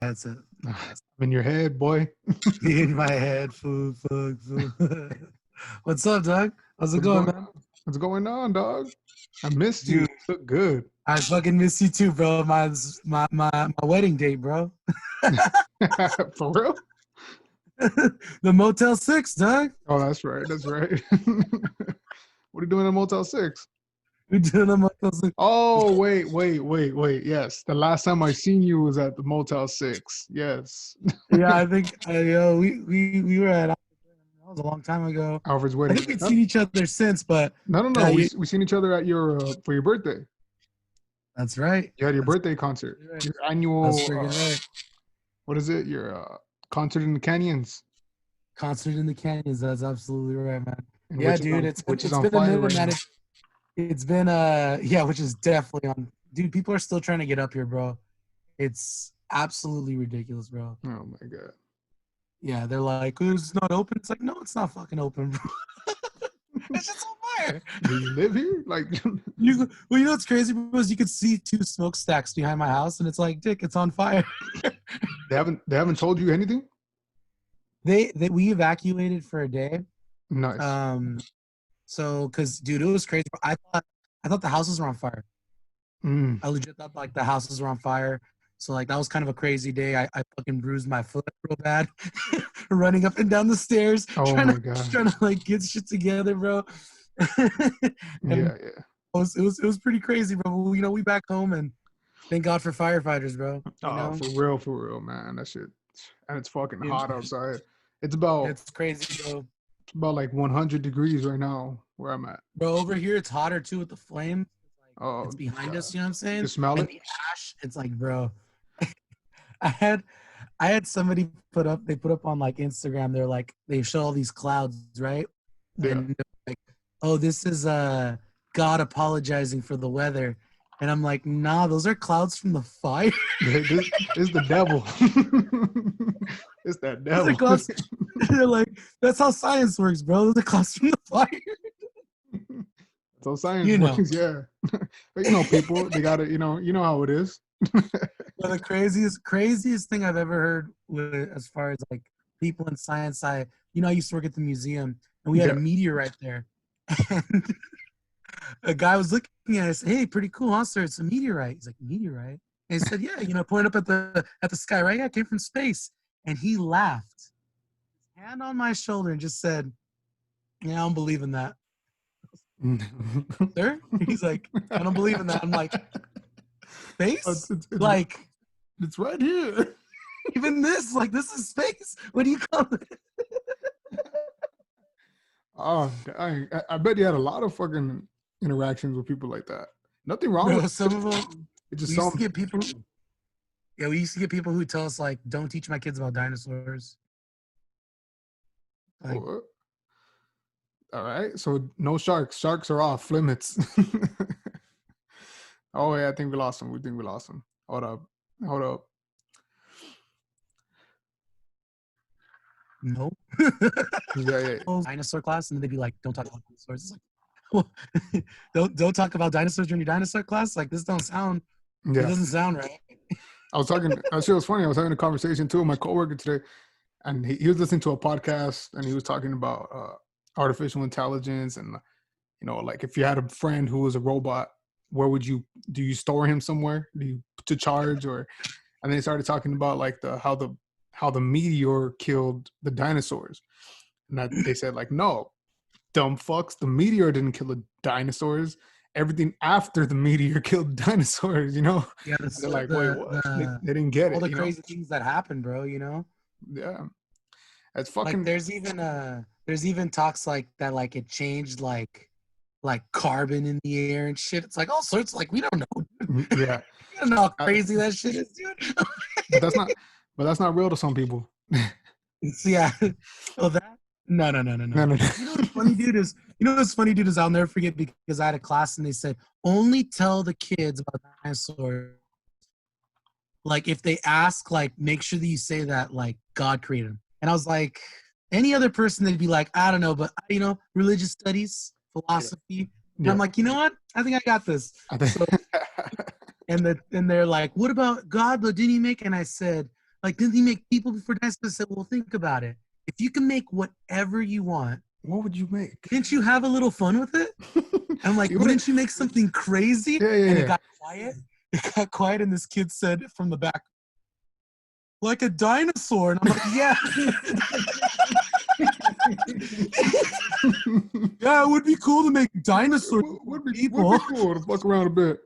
That's it. I'm in your head, boy. In my head, food. What's up, Doug? How's it What's going, going man? on? What's going on, dog? I missed you. You Dude, look good. I fucking miss you too, bro. My wedding date, bro. For real? The Motel 6, Doug. Oh, that's right. That's right. What are you doing in Motel 6? We're doing the Motel 6. Oh, wait. Yes. The last time I seen you was at the Motel 6. Yes. Yeah, I think we were at, that was a long time ago. Alfred's I wedding. think we'd seen each other since, but No. yeah, We seen each other at your for your birthday. that's right. You had your That's birthday concert. right. Your That's annual freaking right. what is it? Your concert in the canyons. Concert in the Canyons. That's absolutely right, man. And Yeah, dude. which is It's on been a fire minute, right man. now. It's been yeah, which is definitely on. Dude, people are still trying to get up here, bro. It's absolutely ridiculous, bro. Oh my god. Yeah, they're like, it's not open. It's like, no, it's not fucking open, bro. It's just on fire. Do you live here? Like Well, you know what's crazy, bro, is you could see two smokestacks behind my house, and it's like, Dick, it's on fire. they haven't told you anything? We evacuated for a day. Nice. So because dude, it was crazy. I thought the houses were on fire. Mm. I legit thought like the houses were on fire. So like that was kind of a crazy day. I fucking bruised my foot real bad, running up and down the stairs, Oh trying my to god. trying to like get shit together, bro. And Yeah. it was pretty crazy, bro. You know, we back home and thank God for firefighters, bro. You Oh, know, for real, man. That shit. And it's fucking You know, hot outside. It's about it's crazy, bro. like 100 degrees right now where I'm at. Bro, over here it's hotter too with the flame. Like Oh it's behind god. us, you know what I'm You saying? can smell And it? the ash, it's like, bro. I had somebody they put up on like Instagram, they're like they show all these clouds, right? Yeah. And they're like, oh, this is God apologizing for the weather. And I'm like, nah, those are clouds from the fire. This is the devil. It's that Those are devil. clouds. They're like, that's how science works, bro. Those are clouds from the fire. So science You know. works, yeah. But you know, people, they gotta, you know how it is. But the craziest thing I've ever heard with as far as like people in science, I used to work at the museum and we had a Yeah. meteorite there. And a guy was looking at it and said, hey, pretty cool, huh, sir? It's a meteorite. He's like, meteorite? And he said, yeah, point up at the sky, right? Yeah, it came from space. And he laughed, hand on my shoulder, and just said, yeah, I don't believe in that. Sir? He's like, I don't believe in that. I'm like, space? Like, it's right here. even this, like, this is space. What do you call it? Oh, I bet you had a lot of fucking interactions with people like that. Nothing wrong Bro, with some of them, it. Just we used to some. get people. Yeah, we used to get people who tell us like, "Don't teach my kids about dinosaurs." Like, Oh, all right, so no sharks. Sharks are off limits. Oh yeah, I think we lost him. We think we lost him. Hold up. no. Yeah. Dinosaur class, and then they'd be like, "Don't talk about dinosaurs." It's like, don't talk about dinosaurs during your dinosaur class. Like, this don't sound. It Yeah. doesn't sound right. I was talking. Actually, it was funny. I was having a conversation too with my coworker today, and he was listening to a podcast, and he was talking about artificial intelligence, and like if you had a friend who was a robot, where would do you store him somewhere? Do you to charge or? And then he started talking about like how the meteor killed the dinosaurs, and that they said like no, dumb fucks, the meteor didn't kill the dinosaurs. Everything after the meteor killed dinosaurs, Yeah, they're like, wait, what? They didn't get all it, the crazy things that happen, bro. Yeah, it's Like fucking. there's even talks like that, like it changed like carbon in the air and shit. It's like all sorts. Like we don't know. Yeah, We don't know how crazy that shit is, dude. but that's not real to some people. Yeah. Oh, that? No. No. You know what's funny, dude, is I'll never forget because I had a class and they said, only tell the kids about dinosaurs. Like, if they ask, like, make sure that you say that, like, God created them. And I was like, any other person, they'd be like, I don't know, but, religious studies, philosophy. And I'm like, you know what? I think I got this. I think. So, and they're like, what about God? But didn't he make? And I said, Like, didn't he make people before dinosaurs? I said, well, think about it. If you can make whatever you want, What would you make? didn't you have a little fun with it? I'm like, You wouldn't you make something crazy? Yeah, yeah, And it yeah. got quiet. It got quiet, and this kid said from the back, like a dinosaur. And I'm like, yeah. Yeah, it would be cool to make dinosaurs would be people. cool to fuck around a bit.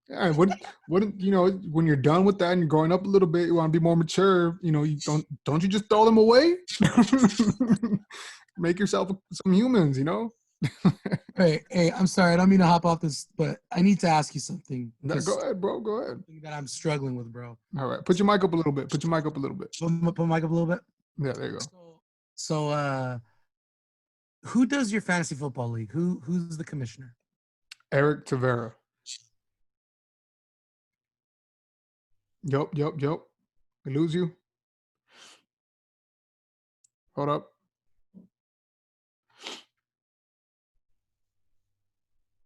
Yeah, wouldn't you know, when you're done with that and you're growing up a little bit, you want to be more mature, you know, you don't you just throw them away? Make yourself some humans, you know? Hey, I'm sorry, I don't mean to hop off this, but I need to ask you something. Go ahead, bro. Go ahead. Something that I'm struggling with, bro. All right. Put your mic up a little bit. Put your mic up a little bit. Put my mic up a little bit. Yeah, there you go. So, who does your fantasy football league? Who's the commissioner? Eric Tavera. Yup. We lose you. Hold up.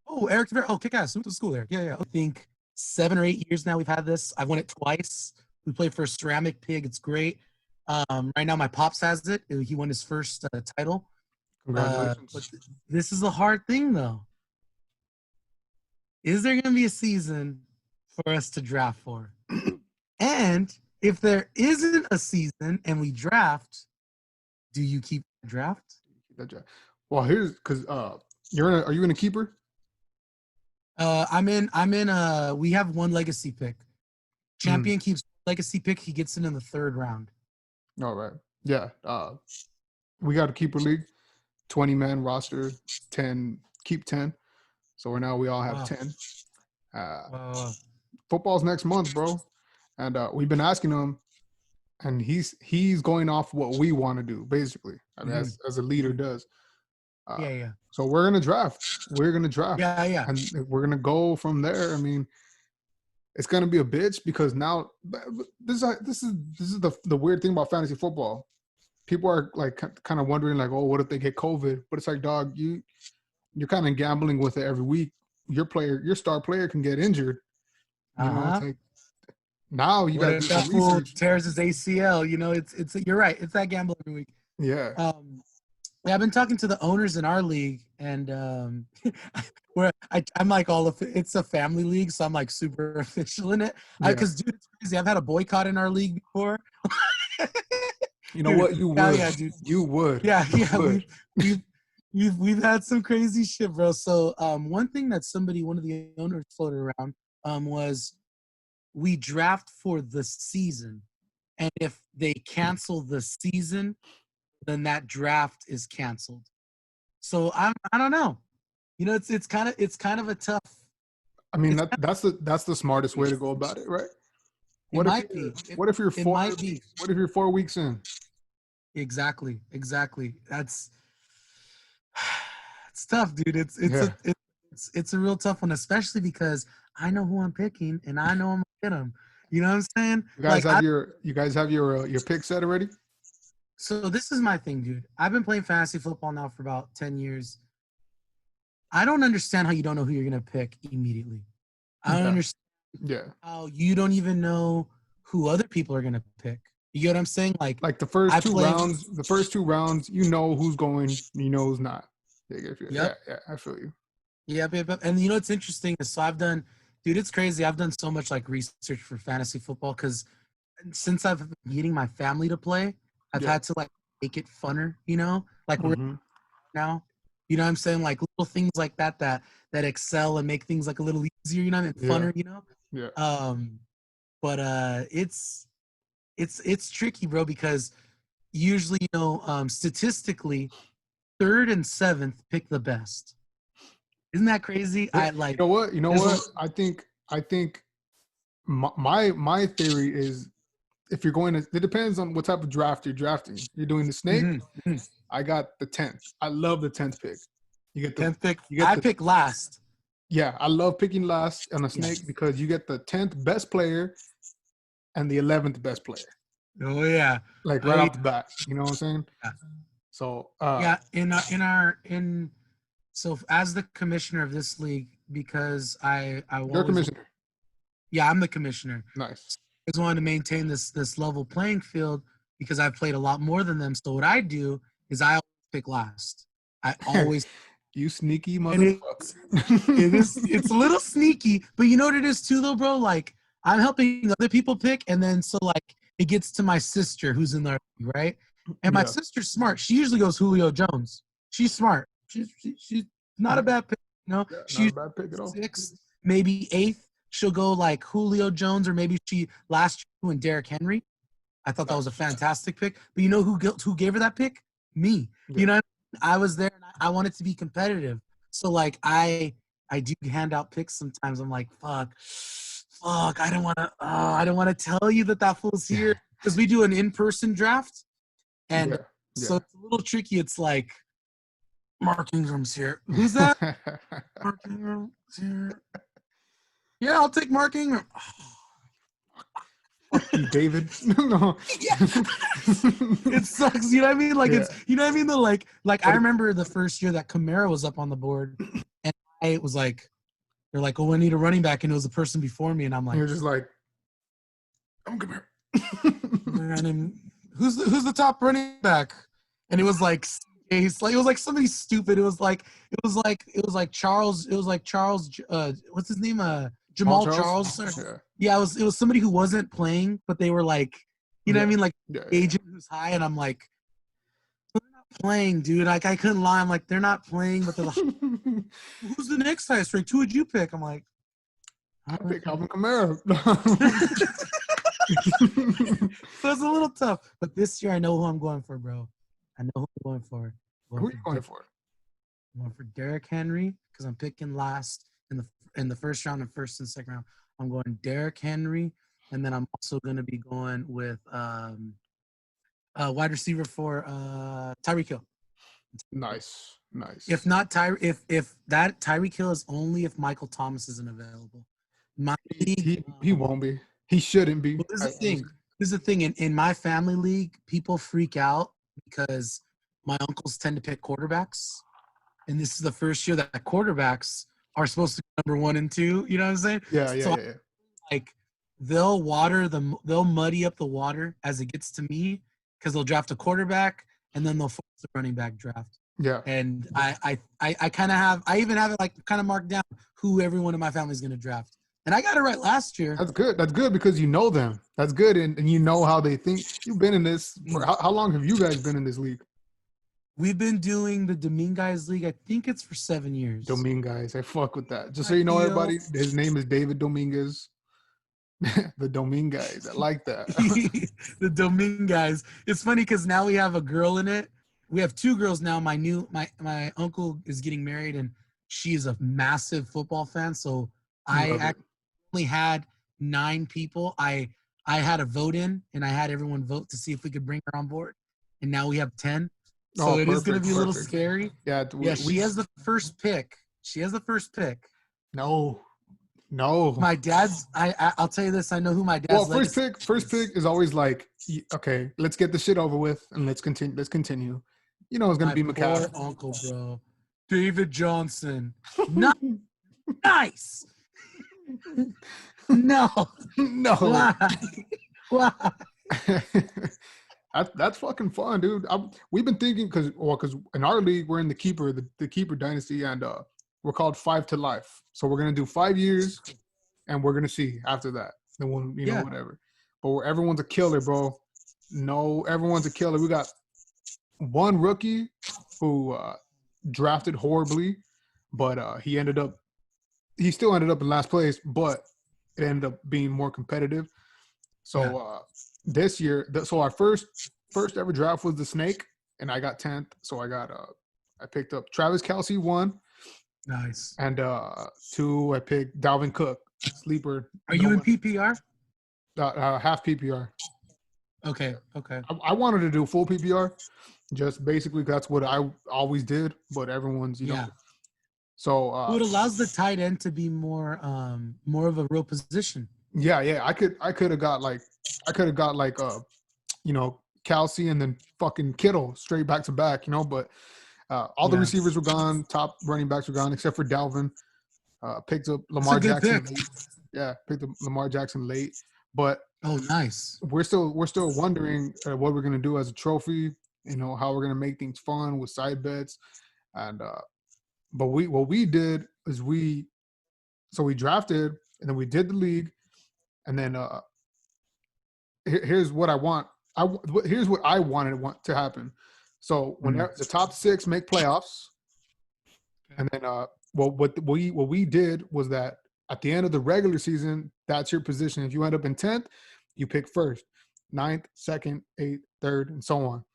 Oh, Eric Tavera. Oh, kick ass. Went to school there. Yeah. I think 7 or 8 years now we've had this. I've won it twice. We played for a ceramic pig. It's great. Right now my pops has it. He won his first title. Congratulations. But this is a hard thing, though. Is there going to be a season for us to draft for? And if there isn't a season and we draft, do you keep the draft? Well, here's because are you in a keeper? I'm in we have one legacy pick. Champion keeps legacy pick, he gets it in the 3rd round. All right. Yeah. We got a keeper league, 20-man roster, 10, keep 10. So right now we all have 10. Football's next month, bro. And we've been asking him, and he's going off what we want to do, basically. I mean, as a leader does. Yeah. So we're gonna draft. Yeah. And we're gonna go from there. I mean, it's gonna be a bitch because now this is the weird thing about fantasy football. People are like kind of wondering like, oh, what if they get COVID? But it's like, dog, you're kind of gambling with it every week. Your star player can get injured. You know, it's like now you got to do some research. Tears his ACL. You know, it's you're right. It's that gamble every week. Yeah. I've been talking to the owners in our league, and where I'm like it's a family league, so I'm like super official in it. Because dude, it's crazy. I've had a boycott in our league before. You know what? You would. Yeah, dude. You would. Yeah. We've had some crazy shit, bro. So one thing that one of the owners floated around was we draft for the season, and if they cancel the season, then that draft is canceled. So I don't know. You know, it's kind of a tough. I mean, that's the smartest way to go about it, right? What if you're 4 weeks in? Exactly. It's tough, dude. It's a real tough one, especially because I know who I'm picking and I know I'm gonna get him. You know what I'm saying? You guys have your pick set already? So this is my thing, dude. I've been playing fantasy football now for about 10 years. I don't understand how you don't know who you're gonna pick immediately. I don't understand how you don't even know who other people are gonna pick. You get what I'm saying? Like the first two rounds, you know who's going, you know who's not. Yeah, I feel you. Yeah, and you know what's interesting is it's crazy. I've done so much like research for fantasy football because since I've been getting my family to play, I've had to like make it funner, you know? Like we're now, you know what I'm saying? Like little things like that excel and make things like a little easier, you know, and funner, you know? Yeah. But it's tricky, bro, because usually, you know, statistically, 3rd and 7th pick the best. Isn't that crazy? You know what? I think my theory is if you're going to, it depends on what type of draft you're drafting. You're doing the snake. I got the 10th. I love the 10th pick. You get the 10th pick. I pick last. Yeah, I love picking last on a snake because you get the 10th best player and the 11th best player. Oh yeah. Like right off the bat. You know what I'm saying? Yeah. So so as the commissioner of this league, because you're commissioner. Yeah, I'm the commissioner. Nice. just wanted to maintain this level playing field because I've played a lot more than them. So what I do is I always pick last. I always You sneaky and motherfucker. it's a little sneaky, but you know what it is too though, bro? Like I'm helping other people pick, and then so like it gets to my sister who's in there, right? And my Yeah. sister's smart. She usually goes Julio Jones. She's smart. She's not a bad pick, you know. Yeah, not She's a bad pick at all. sixth, maybe eighth. She'll go like Julio Jones, or maybe she last year went Derrick Henry. I thought that was a fantastic pick. But you know who gave her that pick? Me. Yeah. You know, I was there and I wanted to be competitive. So like I do hand out picks sometimes. I'm like, fuck, I don't want to tell you that fool's here because we do an in-person draft, and so it's a little tricky. It's like Mark Ingram's here. Who's that? Mark Ingram's here. Yeah, I'll take Mark Ingram. Fuck you, David. No. It sucks. You know what I mean? Like it's, you know what I mean? Like I remember the first year that Kamara was up on the board, and I was like, they're like, oh, I need a running back, and it was the person before me, and I'm like, You're just like, I'm Kamara. Who's the top running back? And it was like it was like somebody stupid. It was like Charles. It was like Charles. What's his name? Jamal Charles. Yeah, it was somebody who wasn't playing, but they were like, you know what I mean? Like agent who's high, and I'm like, they're not playing, dude. Like I couldn't lie. I'm like, they're not playing, but they're like, who's the next highest ranked? Who would you pick? I'm like, I pick Alvin Kamara. So it's a little tough. But this year I know who I'm going for, bro. I know who I'm going for. Who are you going for? I'm going for Derrick Henry because I'm picking last in the first round and first and second round. I'm going Derrick Henry, and then I'm also going to be going with wide receiver for Tyreek Hill. Nice. If not if that Tyreek Hill is only if Michael Thomas isn't available. My league, he won't be. He shouldn't be. Well, this is the thing. In my family league, people freak out because my uncles tend to pick quarterbacks, and this is the first year that quarterbacks are supposed to be number 1 and 2. You know what I'm saying? Yeah. Like they'll muddy up the water as it gets to me because they'll draft a quarterback and then they'll force the running back draft. Yeah. And I kind of even have it like kind of marked down who everyone in my family is going to draft. And I got it right last year. That's good. That's good because you know them. That's good, and you know how they think. You've been in this. How long have you guys been in this league? We've been doing the Dominguez League. I think it's for 7 years. Dominguez. I fuck with that. Just so you know, everybody, his name is David Dominguez. The Dominguez. I like that. The Dominguez. It's funny because now we have a girl in it. We have 2 girls now. My uncle is getting married, and she is a massive football fan. So I only had 9 people. I had a vote in, and I had everyone vote to see if we could bring her on board. And now we have 10. So it is going to be a little scary. Yeah. She has the first pick. No. My dad's. I'll tell you this. I know who my dad's. Well, first pick is always like, okay, let's get the shit over with and let's continue. You know, it's going to be McCaffrey. Poor uncle, bro. David Johnson. Nice. No. Why? That's fucking fun, dude. We've been thinking because in our league we're in the keeper dynasty, and we're called 5 to life. So we're gonna do 5 years, and we're gonna see after that. Then we'll know whatever. But everyone's a killer, bro. No, everyone's a killer. We got one rookie who drafted horribly, but he still ended up in last place, but it ended up being more competitive. So this year, so our first ever draft was the Snake, and I got 10th. So I picked up Travis Kelce 1. Nice. And 2, I picked Dalvin Cook, sleeper. Are you in PPR? Half PPR. Okay. I wanted to do full PPR, just basically that's what I always did, but everyone's know. So it allows the tight end to be more of a real position. Yeah. I could have got like Kelce and then fucking Kittle straight back to back, but all the receivers were gone, top running backs were gone except for Dalvin. Picked up Lamar Jackson late. Yeah, picked up Lamar Jackson late. But Oh, nice. We're still wondering what we're gonna do as a trophy. You know, how we're gonna make things fun with side bets, and but what we did is we drafted, and then we did the league, and then here's what I want. Here's what I want to happen. So when the top 6 make playoffs, and then what we did was that at the end of the regular season, that's your position. If you end up in 10th, you pick first, 9th, 2nd, 8th, 3rd, and so on.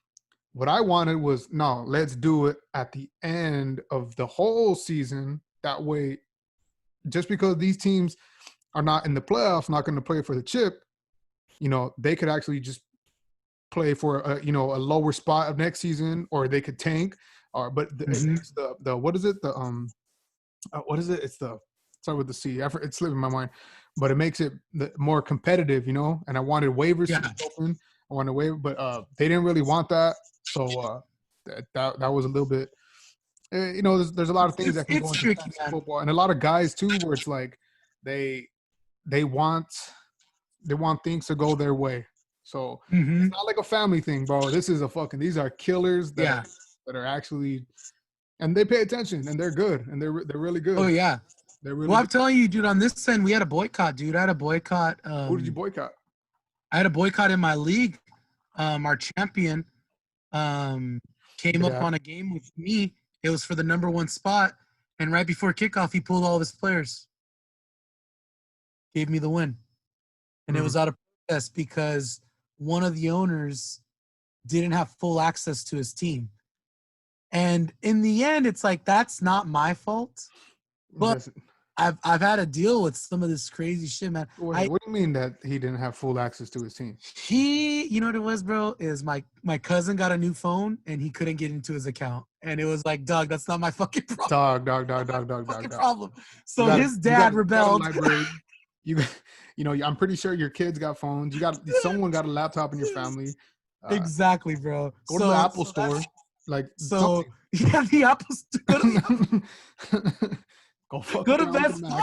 What I wanted was, no, let's do it at the end of the whole season. That way, just because these teams are not in the playoffs, not going to play for the chip, you know, they could actually just play for a lower spot of next season, or they could tank. Or it makes the what is it, the what is it? It's the start with the C. It's slipping my mind, but it makes it more competitive, you know. And I wanted waivers to be open. I wanted waiver, but they didn't really want that. So that was a little bit, you know. There's a lot of things that can go into tricky, football, and a lot of guys too, where it's like they want things to go their way. So it's not like a family thing, bro. This is these are killers that are actually, and they pay attention, and they're good, and they're really good. Oh yeah, they're really. Well, I'm telling you, dude. On this end, we had a boycott, dude. I had a boycott. Who did you boycott? I had a boycott in my league. Our champion came up on a game with me. It was for the number 1 spot, and right before kickoff, he pulled all of his players. Gave me the win, and it was out of protest because one of the owners didn't have full access to his team. And in the end, it's like, that's not my fault. But I've had to deal with some of this crazy shit, man. What do you mean that he didn't have full access to his team? You know what it was, bro? Is my cousin got a new phone and he couldn't get into his account. And it was like, Doug, that's not my fucking problem. Dog. Problem. So his dad rebelled. You know, I'm pretty sure your kids got phones. Someone got a laptop in your family. Exactly, bro. Go to the Apple store. The Apple store. Go to Best Buy.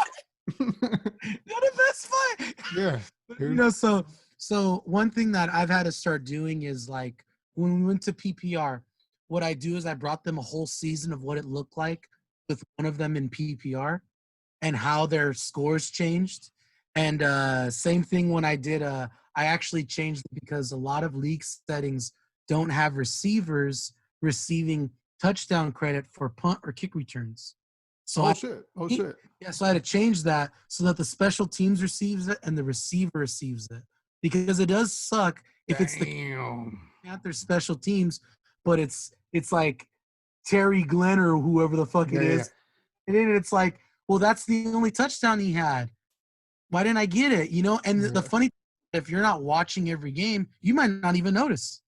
Go to Best Buy. Yeah. You know, so one thing that I've had to start doing is, like, when we went to PPR, what I do is I brought them a whole season of what it looked like with one of them in PPR and how their scores changed. And same thing when I did I actually changed it because a lot of league settings don't have receivers receiving touchdown credit for punt or kick returns. So shit. Yeah, so I had to change that so that the special teams receives it and the receiver receives it. Because it does suck if it's not their special teams, but it's like Terry Glenn or whoever the fuck it is. And then it's like, well, that's the only touchdown he had. Why didn't I get it? You know, and the funny thing, if you're not watching every game, you might not even notice.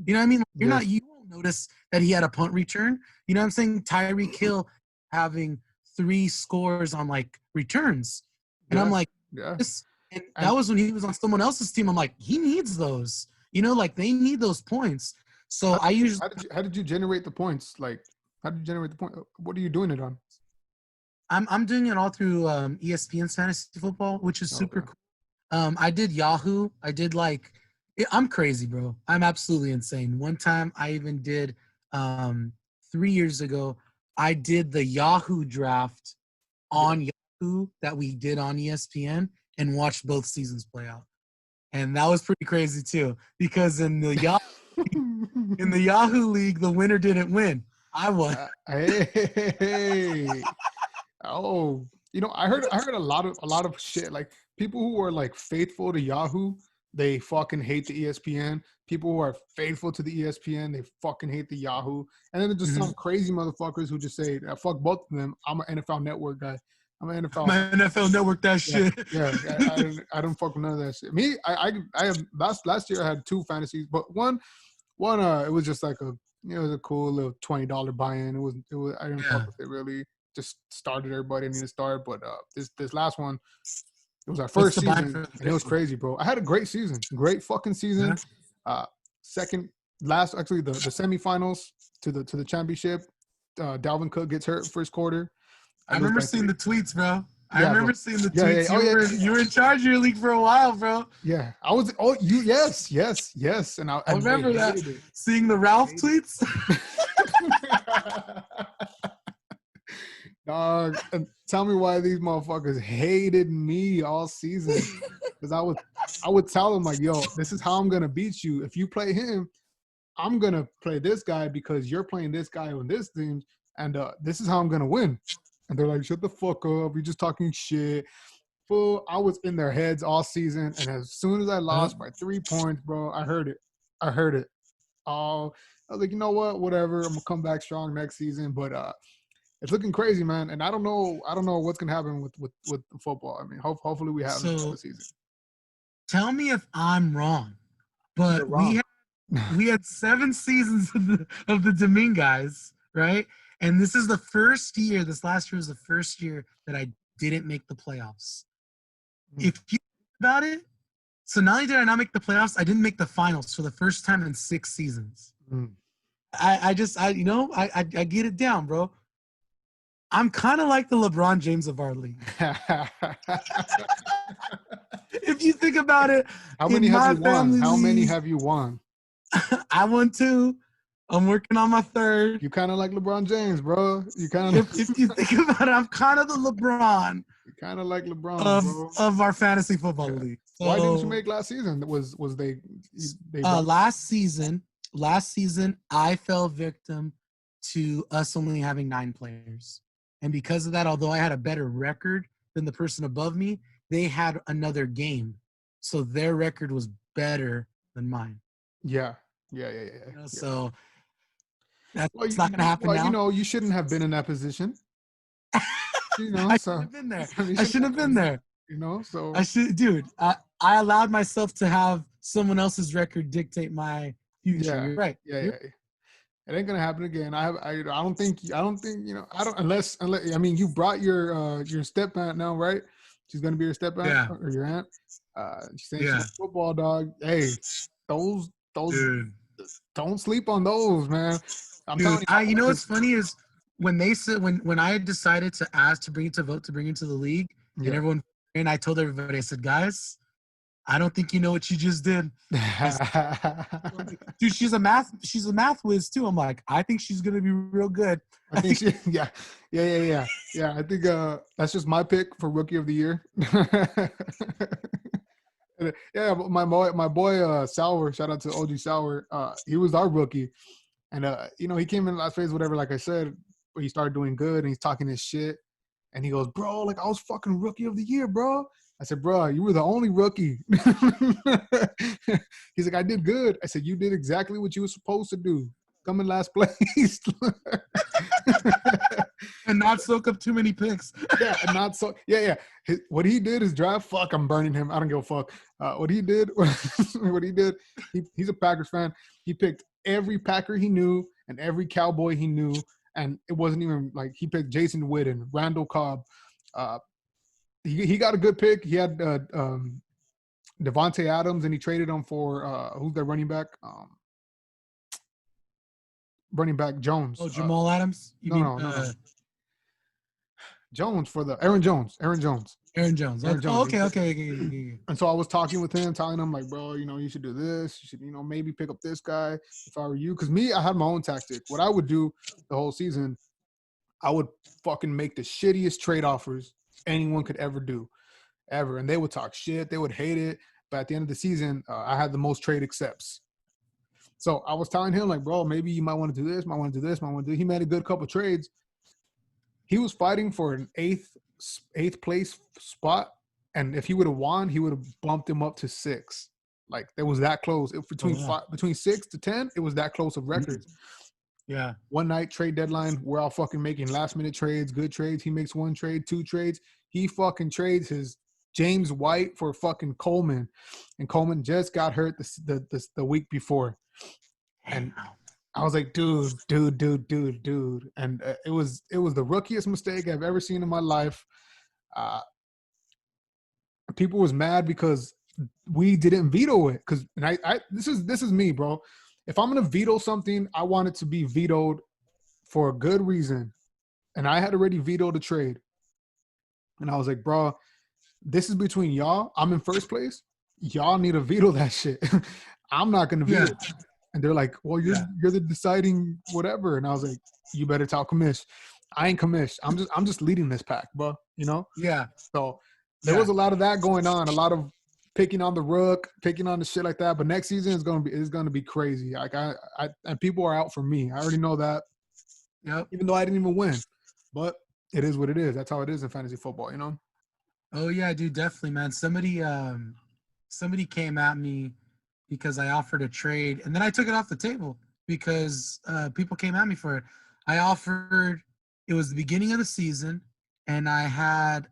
You know what I mean? You won't notice that he had a punt return. You know what I'm saying? Tyreek Hill having 3 scores on, like, returns. And I'm like, that was when he was on someone else's team. I'm like, he needs those. You know, like, they need those points. So how did you generate the points? Like, how did you generate the point? What are you doing it on? I'm doing it all through ESPN's fantasy football, which is super cool. I did Yahoo. I did, like, I'm crazy, bro. I'm absolutely insane. One time I even did 3 years ago, I did the Yahoo draft on Yahoo that we did on ESPN and watched both seasons play out. And that was pretty crazy too, because in the Yahoo league, the winner didn't win. I won. Hey. Oh, you know, I heard a lot of shit. Like, people who are, like, faithful to Yahoo, they fucking hate the ESPN. People who are faithful to the ESPN, they fucking hate the Yahoo. And then there's just some crazy motherfuckers who just say, fuck both of them. I'm an NFL Network guy. I'm an NFL Network that shit. Yeah, I don't fuck with none of that shit. Me, I have last year I had 2 fantasies, but one it was just like it was a cool little $20 buy-in. It was I didn't fuck with it really. Just started, everybody needed to start, but this last one, it was our first season, and it was crazy, bro. I had a great season, great fucking season. Second last, actually, the semifinals to the championship. Dalvin Cook gets hurt first quarter. I remember seeing the tweets, bro. I Yeah, bro. remember seeing the Yeah, yeah. tweets. Oh, yeah. You were in charge of your league for a while, bro. Yeah, I was. Oh, you. Yes, and I and they remember that. hated it. Seeing the Ralph tweets. Dog, and tell me why these motherfuckers hated me all season. Because I would tell them like, yo, this is how I'm gonna beat you. If you play him, I'm gonna play this guy because you're playing this guy on this team, and this is how I'm gonna win. And they're like, shut the fuck up. You're just talking shit. Fool, I was in their heads all season, and as soon as I lost by 3 points, bro, I heard it. Oh, I was like, you know what? Whatever. I'm gonna come back strong next season. But it's looking crazy, man. And I don't know what's gonna happen with football. I mean, hopefully we have So a season. tell me if I'm wrong, You're but wrong. we had 7 seasons of the Dominguez, right? And this is the first year. This last year was the first year that I didn't make the playoffs. If you think about it, so not only did I not make the playoffs, I didn't make the finals for the first time in 6 seasons. Mm. I get it down, bro. I'm kind of like the LeBron James of our league. If you think about it, How many have you won? How many league, have you won? I won 2. I'm working on my 3rd. You kind of like LeBron James, bro. You kind of If you think about it, I'm kind of the LeBron you kind of like LeBron, bro. of our fantasy football Yeah. league. So, Why didn't you make last season? Was they last season I fell victim to us only having 9 players. And because of that, although I had a better record than the person above me, they had another game. So their record was better than mine. Yeah. So that's Well, not going to happen now. You know, you shouldn't have been in that position. You know, I so shouldn't have been there. I mean, I shouldn't have been there. You know, so I allowed myself to have someone else's record dictate my future. yeah, You're right. yeah. It ain't gonna happen again. I don't think you know, unless I mean you brought your step aunt now, right? She's gonna be your step aunt or your aunt. She's saying she's football dog. Hey, those Dude. don't sleep on those, man. I'm telling you. You know what's funny is when they said when I decided to ask to bring it to vote to bring it to the league and everyone, and I told everybody, I said, guys, I don't think you know what you just did. Dude, she's a math whiz too. I'm like, I think she's gonna be real good. I think she, yeah. I think that's just my pick for rookie of the year. Yeah, my boy Sauer, shout out to OG Sauer. He was our rookie, and you know, he came in last phase, whatever. Like I said, but he started doing good, and he's talking his shit, and he goes, "Bro, like I was fucking rookie of the year, bro." I said, "Bro, you were the only rookie." He's like, "I did good." I said, "You did exactly what you were supposed to do. Come in last place." And not soak up too many picks. What he did is draft. Fuck, I'm burning him. I don't give a fuck. What he did, he's a Packers fan. He picked every Packer he knew and every Cowboy he knew, and it wasn't even like he picked Jason Witten, Randall Cobb. He got a good pick. He had Devontae Adams, and he traded him for who's their running back? Running back Jones. Oh, Jamal Adams? No. Jones for the Aaron Jones. Aaron Jones. Okay. And so I was talking with him, telling him like, bro, you know, you should do this. You should, you know, maybe pick up this guy if I were you. Because I had my own tactic. What I would do the whole season, I would fucking make the shittiest trade offers anyone could ever do, ever. And they would talk shit. They would hate it. But at the end of the season, I had the most trade accepts. So I was telling him like, bro, maybe you might want to do this, might want to do this, might want to do. He made a good couple trades. He was fighting for an eighth place spot, and if he would have won, he would have bumped him up to 6. Like it was that close. Between 6 to 10, it was that close of records. Yeah. One night trade deadline, we're all fucking making last minute trades, good trades. He makes 1 trade, 2 trades. He fucking trades his James White for fucking Coleman, and Coleman just got hurt the week before, and I was like, dude. And it was the rookiest mistake I've ever seen in my life. People was mad because we didn't veto it. Because this is me, bro. If I'm gonna veto something, I want it to be vetoed for a good reason. And I had already vetoed a trade. And I was like, bro, this is between y'all. I'm in first place. Y'all need to veto that shit. I'm not gonna veto it. And they're like, well, you're the deciding whatever. And I was like, you better tell commish. I ain't commish. I'm just leading this pack, bro. You know? Yeah. So there was a lot of that going on, a lot of picking on the rook, picking on the shit like that. But next season is gonna be crazy. Like I and people are out for me. I already know that. Yep. Even though I didn't even win. But it is what it is. That's how it is in fantasy football, you know? Oh yeah, dude, definitely, man. Somebody came at me because I offered a trade, and then I took it off the table because people came at me for it. I offered. It was the beginning of the season, and I had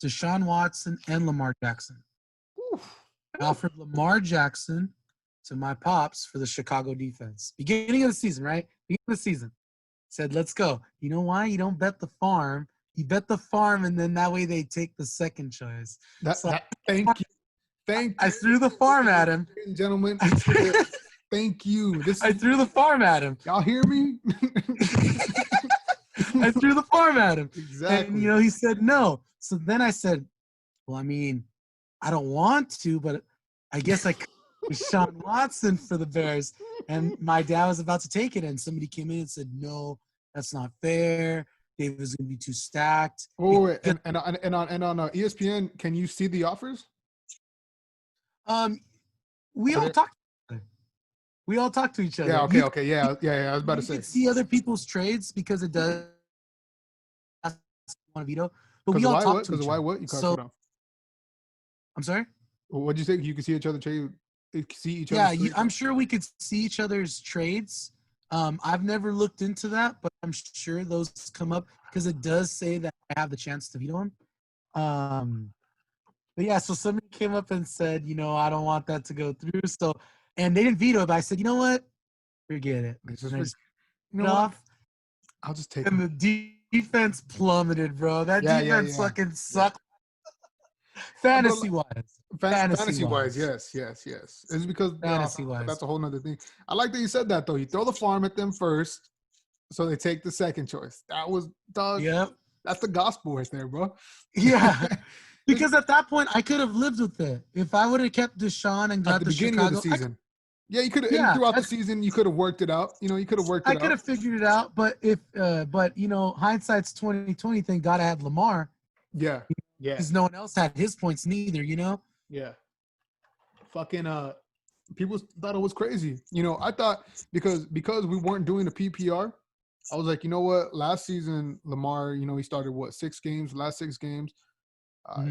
Deshaun Watson and Lamar Jackson. I offered Lamar Jackson to my pops for the Chicago defense. Beginning of the season, right? Beginning of the season. Said, let's go. You know why? You don't bet the farm. You bet the farm, and then that way they take the second choice. Thank you. I threw the farm at him. Ladies and gentlemen, thank you. I threw the farm at him. Y'all hear me? I threw the farm at him. Exactly. And, you know, he said no. So then I said, well, I mean, I don't want to, but I guess I could with Deshaun Watson for the Bears. And my dad was about to take it, and somebody came in and said, no, that's not fair. David's going to be too stacked. Oh, wait. And on ESPN, can you see the offers? We all talk to each other. We all talk to each other. Yeah, okay. Yeah. I was about to say. You can see other people's trades because it does want to veto. But we all talk to each other. Why what? You cut it off. I'm sorry? What'd you say? You can see each other trade? See each other? Yeah, I'm sure we could see each other's trades. I've never looked into that, but I'm sure those come up because it does say that I have the chance to veto them. But yeah, so somebody came up and said, you know, I don't want that to go through. So, and they didn't veto it, but I said, you know what? Forget it. I'll just take it. And the defense plummeted, bro. That defense fucking sucked. Fantasy-wise. Fantasy-wise, yes. It's because fantasy-wise. That's a whole nother thing. I like that you said that, though. You throw the farm at them first, so they take the second choice. That was, dog. Yep. That's the gospel right there, bro. Yeah. Because at that point, I could have lived with it. If I would have kept Deshaun and got at the beginning Chicago, of the season. You could have throughout the season. You could have worked it out. You know, you could have worked it out. I could have figured it out, but you know, hindsight's 2020. Thank God I had Lamar. Yeah. Because no one else had his points neither. You know. Yeah. Fucking people thought it was crazy. You know, I thought because we weren't doing the PPR, I was like, you know what? Last season, Lamar, you know, he started last 6 games.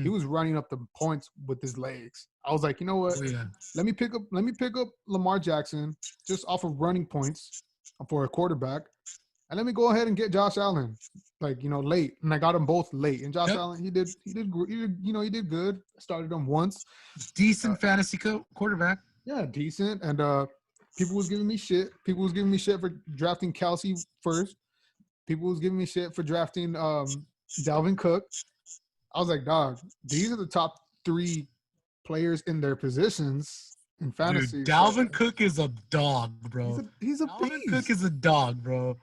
He was running up the points with his legs. I was like, you know what? Oh, yeah. Let me pick up Lamar Jackson just off of running points for a quarterback, and let me go ahead and get Josh Allen, like, you know, late. And I got them both late. And Josh Allen, he did good. Started him once. Decent fantasy quarterback. Yeah, decent. And people was giving me shit. People was giving me shit for drafting Kelsey first. People was giving me shit for drafting Dalvin Cook. I was like, dog, these are the top 3 players in their positions in fantasy. Dude, Dalvin Cook is a dog, bro. He's a Dalvin beast. Cook is a dog, bro.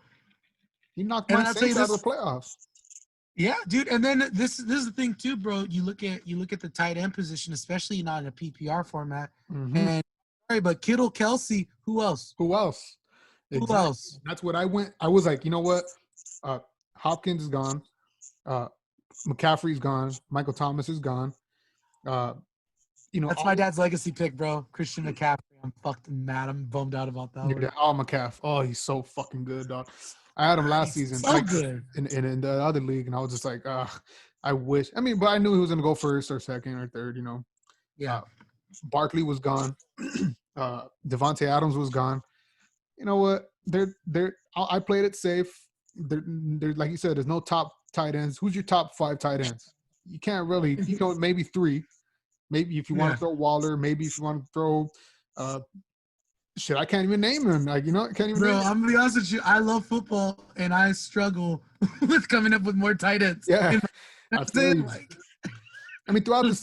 He knocked my Saints out of the playoffs. Yeah, dude. And then this is the thing too, bro. You look at the tight end position, especially not in a PPR format. Mm-hmm. And sorry, but Kittle, Kelsey, who else? Exactly. Who else? That's what I went. I was like, you know what? Hopkins is gone. McCaffrey's gone. Michael Thomas is gone. You know, that's my dad's legacy pick, bro. Christian McCaffrey. I'm fucking mad. I'm bummed out about that. McCaffrey. Oh, he's so fucking good, dog. I had him last season, so good in the other league, and I was just like, I wish. I mean, but I knew he was gonna go first or second or third. You know. Yeah. Barkley was gone. Devontae Adams was gone. You know what? I played it safe. There, like you said, there's no top tight ends. Who's your top 5 tight ends? You can't really. You know, maybe 3. Maybe if you want to throw Waller. Maybe if you want to throw. Shit, I can't even name him. Like, you know, I can't even. Bro, I'm gonna be honest with you. I love football, and I struggle with coming up with more tight ends. Yeah, I mean, throughout the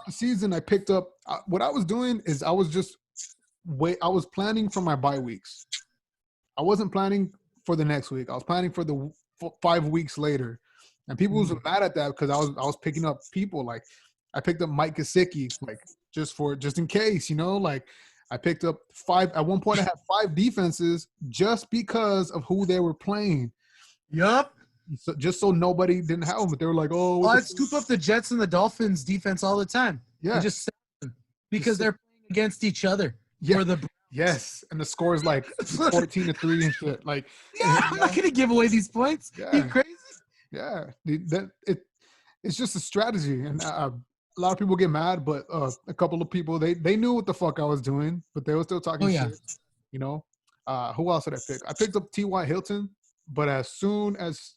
season, I picked up. What I was doing is I was planning for my bye weeks. I wasn't planning for the next week. I was planning for the 5 weeks later. And people was mad at that because I was picking up people. Like I picked up Mike Gesicki, like just in case, like I picked up 5 at one point. I had 5 defenses just because of who they were playing. Yup. So just so nobody didn't have them, but they were like, "Oh, I'd scoop up the Jets and the Dolphins defense all the time." Yeah, and just because they're playing against each other. Yeah. For the Yes, and the score is like 14-3 and shit. Like, yeah, I'm not gonna give away these points. Yeah. You crazy? Yeah, it's just a strategy, and a lot of people get mad, but a couple of people they knew what the fuck I was doing, but they were still talking shit. Who else did I pick? I picked up T.Y. Hilton, but as soon as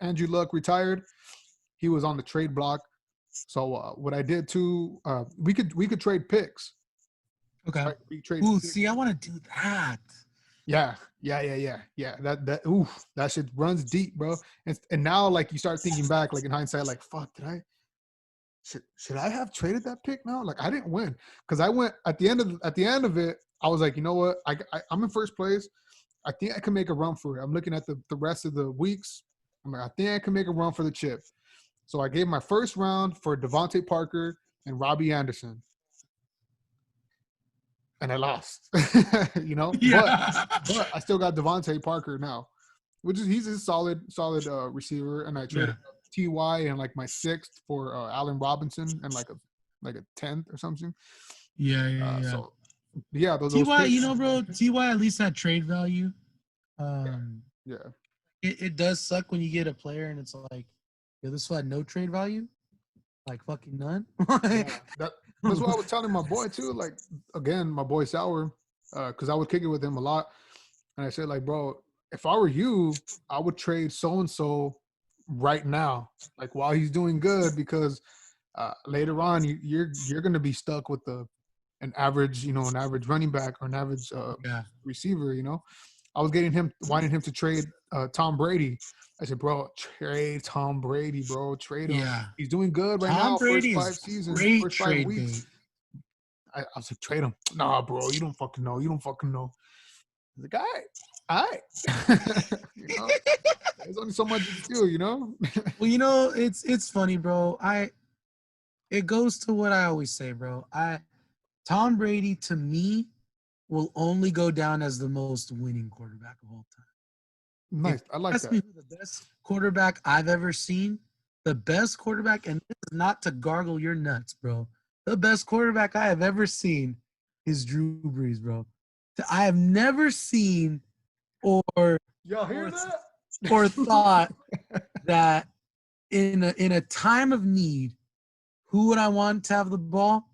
Andrew Luck retired, he was on the trade block. So what I did too, we could trade picks. Okay. Right? Ooh, see, I want to do that. Yeah. That shit runs deep, bro. And now, like, you start thinking back, like in hindsight, like, fuck, should I have traded that pick now? Like, I didn't win because I went at the end of it. I was like, you know what? I'm in first place. I think I can make a run for it. I'm looking at the rest of the weeks. I'm like, I think I can make a run for the chip. So I gave my first round for Devontae Parker and Robbie Anderson. And I lost, Yeah. But I still got Devontae Parker now, he's a solid receiver. And I traded T.Y. and like my 6th for Allen Robinson and like a 10th or something. Yeah. So yeah, those T.Y. Bro, T.Y. at least had trade value. Yeah. It does suck when you get a player and it's like, yeah, this one had no trade value, like fucking none. That's what I was telling my boy too. Like, again, my boy Sauer, because I would kick it with him a lot, and I said, like, bro, if I were you, I would trade so and so right now, like while he's doing good, because later on you're gonna be stuck with an average running back or an average receiver. I was wanting him to trade Tom Brady. I said, bro, trade Tom Brady, bro. Trade him. Yeah. He's doing good right Tom now. Brady First 5 is seasons, great first 5 trade weeks. bait. I was like, trade him. Nah, bro, you don't fucking know. The guy, all right. There's only so much you can do, Well, it's funny, bro. It goes to what I always say, bro. Tom Brady, to me, will only go down as the most winning quarterback of all time. Nice. I like that. Me who the best quarterback I've ever seen, the best quarterback, and this is not to gargle your nuts, bro. The best quarterback I have ever seen is Drew Brees, bro. I have never seen or thought that in a time of need, who would I want to have the ball?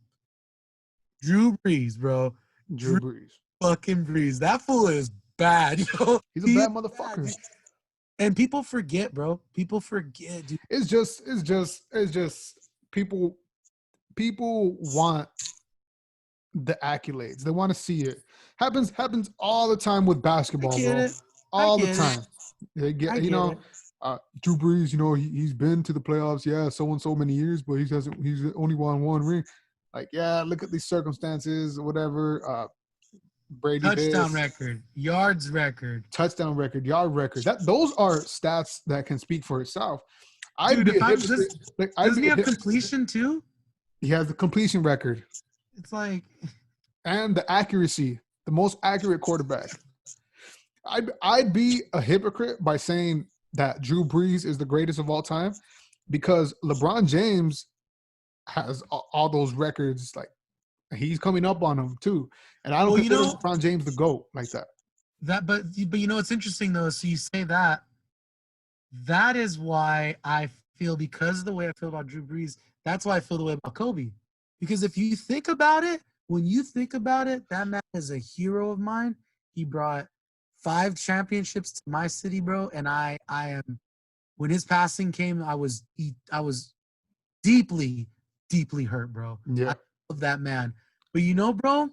Drew Brees, bro. Drew Brees. Fucking Brees. That fool is bad, yo. He's a bad motherfucker. Bad, and people forget, bro. People forget, dude. It's just people want the accolades. They want to see it. Happens all the time with basketball, bro. All the time. They get, Drew Brees, he's been to the playoffs, so and so many years, but he's only won 1 ring. Like, yeah, look at these circumstances, whatever. Brady touchdown record, yards record, touchdown record, yard record. Those are stats that can speak for itself. Does he have completion too? He has the completion record. It's like, and the accuracy, the most accurate quarterback. I'd be a hypocrite by saying that Drew Brees is the greatest of all time, because LeBron James has all those records. Like, he's coming up on him too, and I don't consider LeBron James the GOAT like that. But it's interesting though. So you say that. That is why I feel, because of the way I feel about Drew Brees, that's why I feel the way about Kobe. Because if you think about it, that man is a hero of mine. He brought 5 championships to my city, bro. And I am, when his passing came, I was deeply, deeply hurt, bro. Yeah. I love that man. But bro,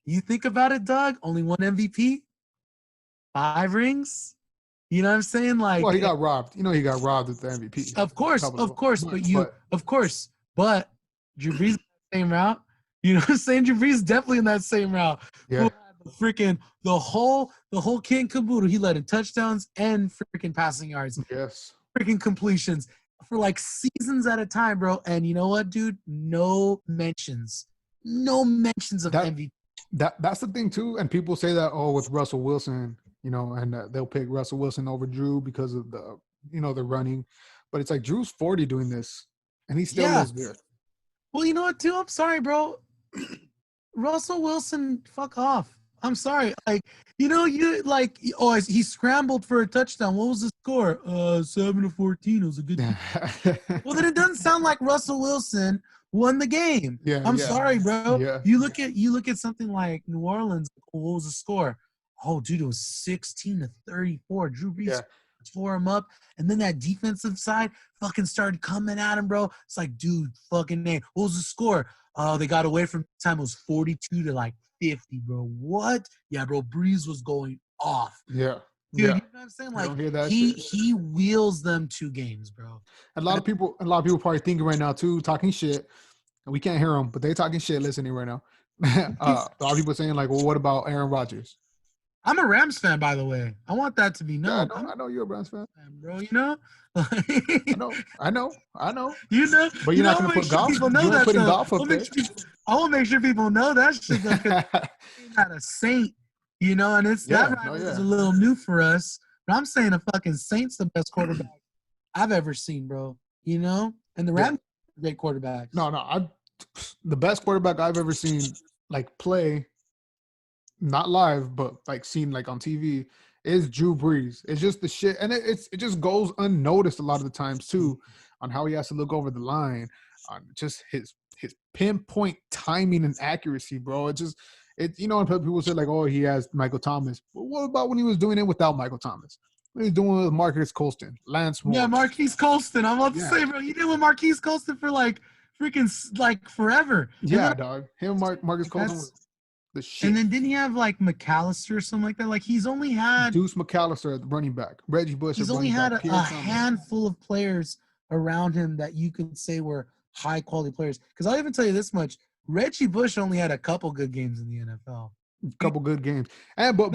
you think about it, Doug, only 1 MVP, 5 rings. You know what I'm saying? Like, well, he got robbed. He got robbed with the MVP. Of course. But Drew Brees in that same route. You know what I'm saying? Drew Brees definitely in that same route. Yeah. The whole kit and caboodle. He led in touchdowns and freaking passing yards. Yes. freaking completions for like seasons at a time, bro. And you know what, dude? No mentions of That MVP. that's the thing too. And people say that with Russell Wilson, and they'll pick Russell Wilson over Drew because of the running. But it's like Drew's 40 doing this, and he still Yeah. is good. Well, you know what, too? I'm sorry, bro. Russell Wilson, fuck off. I'm sorry. Like, he scrambled for a touchdown. What was the score? 7-14. It was a good game. Well, then it doesn't sound like Russell Wilson won the game. Yeah, I'm yeah. sorry, bro. Yeah. You look at something like New Orleans. What was the score? Oh, dude, it was 16-34. Drew Brees tore him up, and then that defensive side fucking started coming at him, bro. It's like, dude, fucking name. What was the score? Oh, they got away from time. It was 42-50, bro. What? Yeah, bro. Brees was going off. Yeah. Dude, yeah. you know what I'm saying? I don't hear Like that he wheels them 2 games, bro. A lot of people probably thinking right now too, talking shit. And we can't hear them, but they talking shit listening right now. A lot of people saying like, well, what about Aaron Rodgers? I'm a Rams fan, by the way. I want that to be known. Yeah, I know you're a Rams fan, bro. You know. I know. You know, but you're not going to put golf. You're not putting golf up there. I want to make sure people know that shit. He's not a saint, and it's that rivalry is a little new for us. But I'm saying a fucking Saint's the best quarterback I've ever seen, bro. And the Rams are great quarterbacks. No, the best quarterback I've ever seen like play, not live, but like seen like on TV, is Drew Brees. It's just the shit, and it just goes unnoticed a lot of the times too, on how he has to look over the line, on just his pinpoint timing and accuracy, bro. When people say like, oh, he has Michael Thomas. But what about when he was doing it without Michael Thomas? What he was doing with Marcus Colston, Lance Moore. Yeah, Marquise Colston. I'm about to say, bro, he did with Marquise Colston for like freaking like forever. Yeah, dog. Him, Marcus Colston was the shit. And then didn't he have like McAllister or something like that? Like he's only had Deuce McAllister at the running back, Reggie Bush. He's only had a handful of players around him that you could say were high quality players. Because I'll even tell you this much: Reggie Bush only had a couple good games in the NFL. Couple good games, and but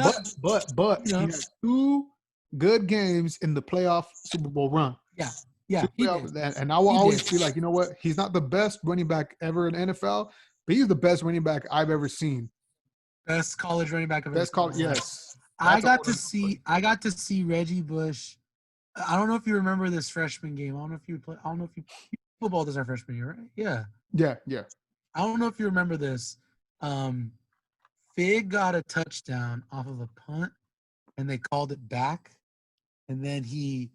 he has 2 good games in the playoff Super Bowl run. Yeah. And I will always be like, you know what? He's not the best running back ever in the NFL, but he's the best running back I've ever seen. Best college running back I've ever seen. Yes. I got to see Reggie Bush. I don't know if you remember this freshman game. I don't know if you football this our freshman year, right? Yeah. Yeah. I don't know if you remember this. Fig got a touchdown off of a punt, and they called it back. And then he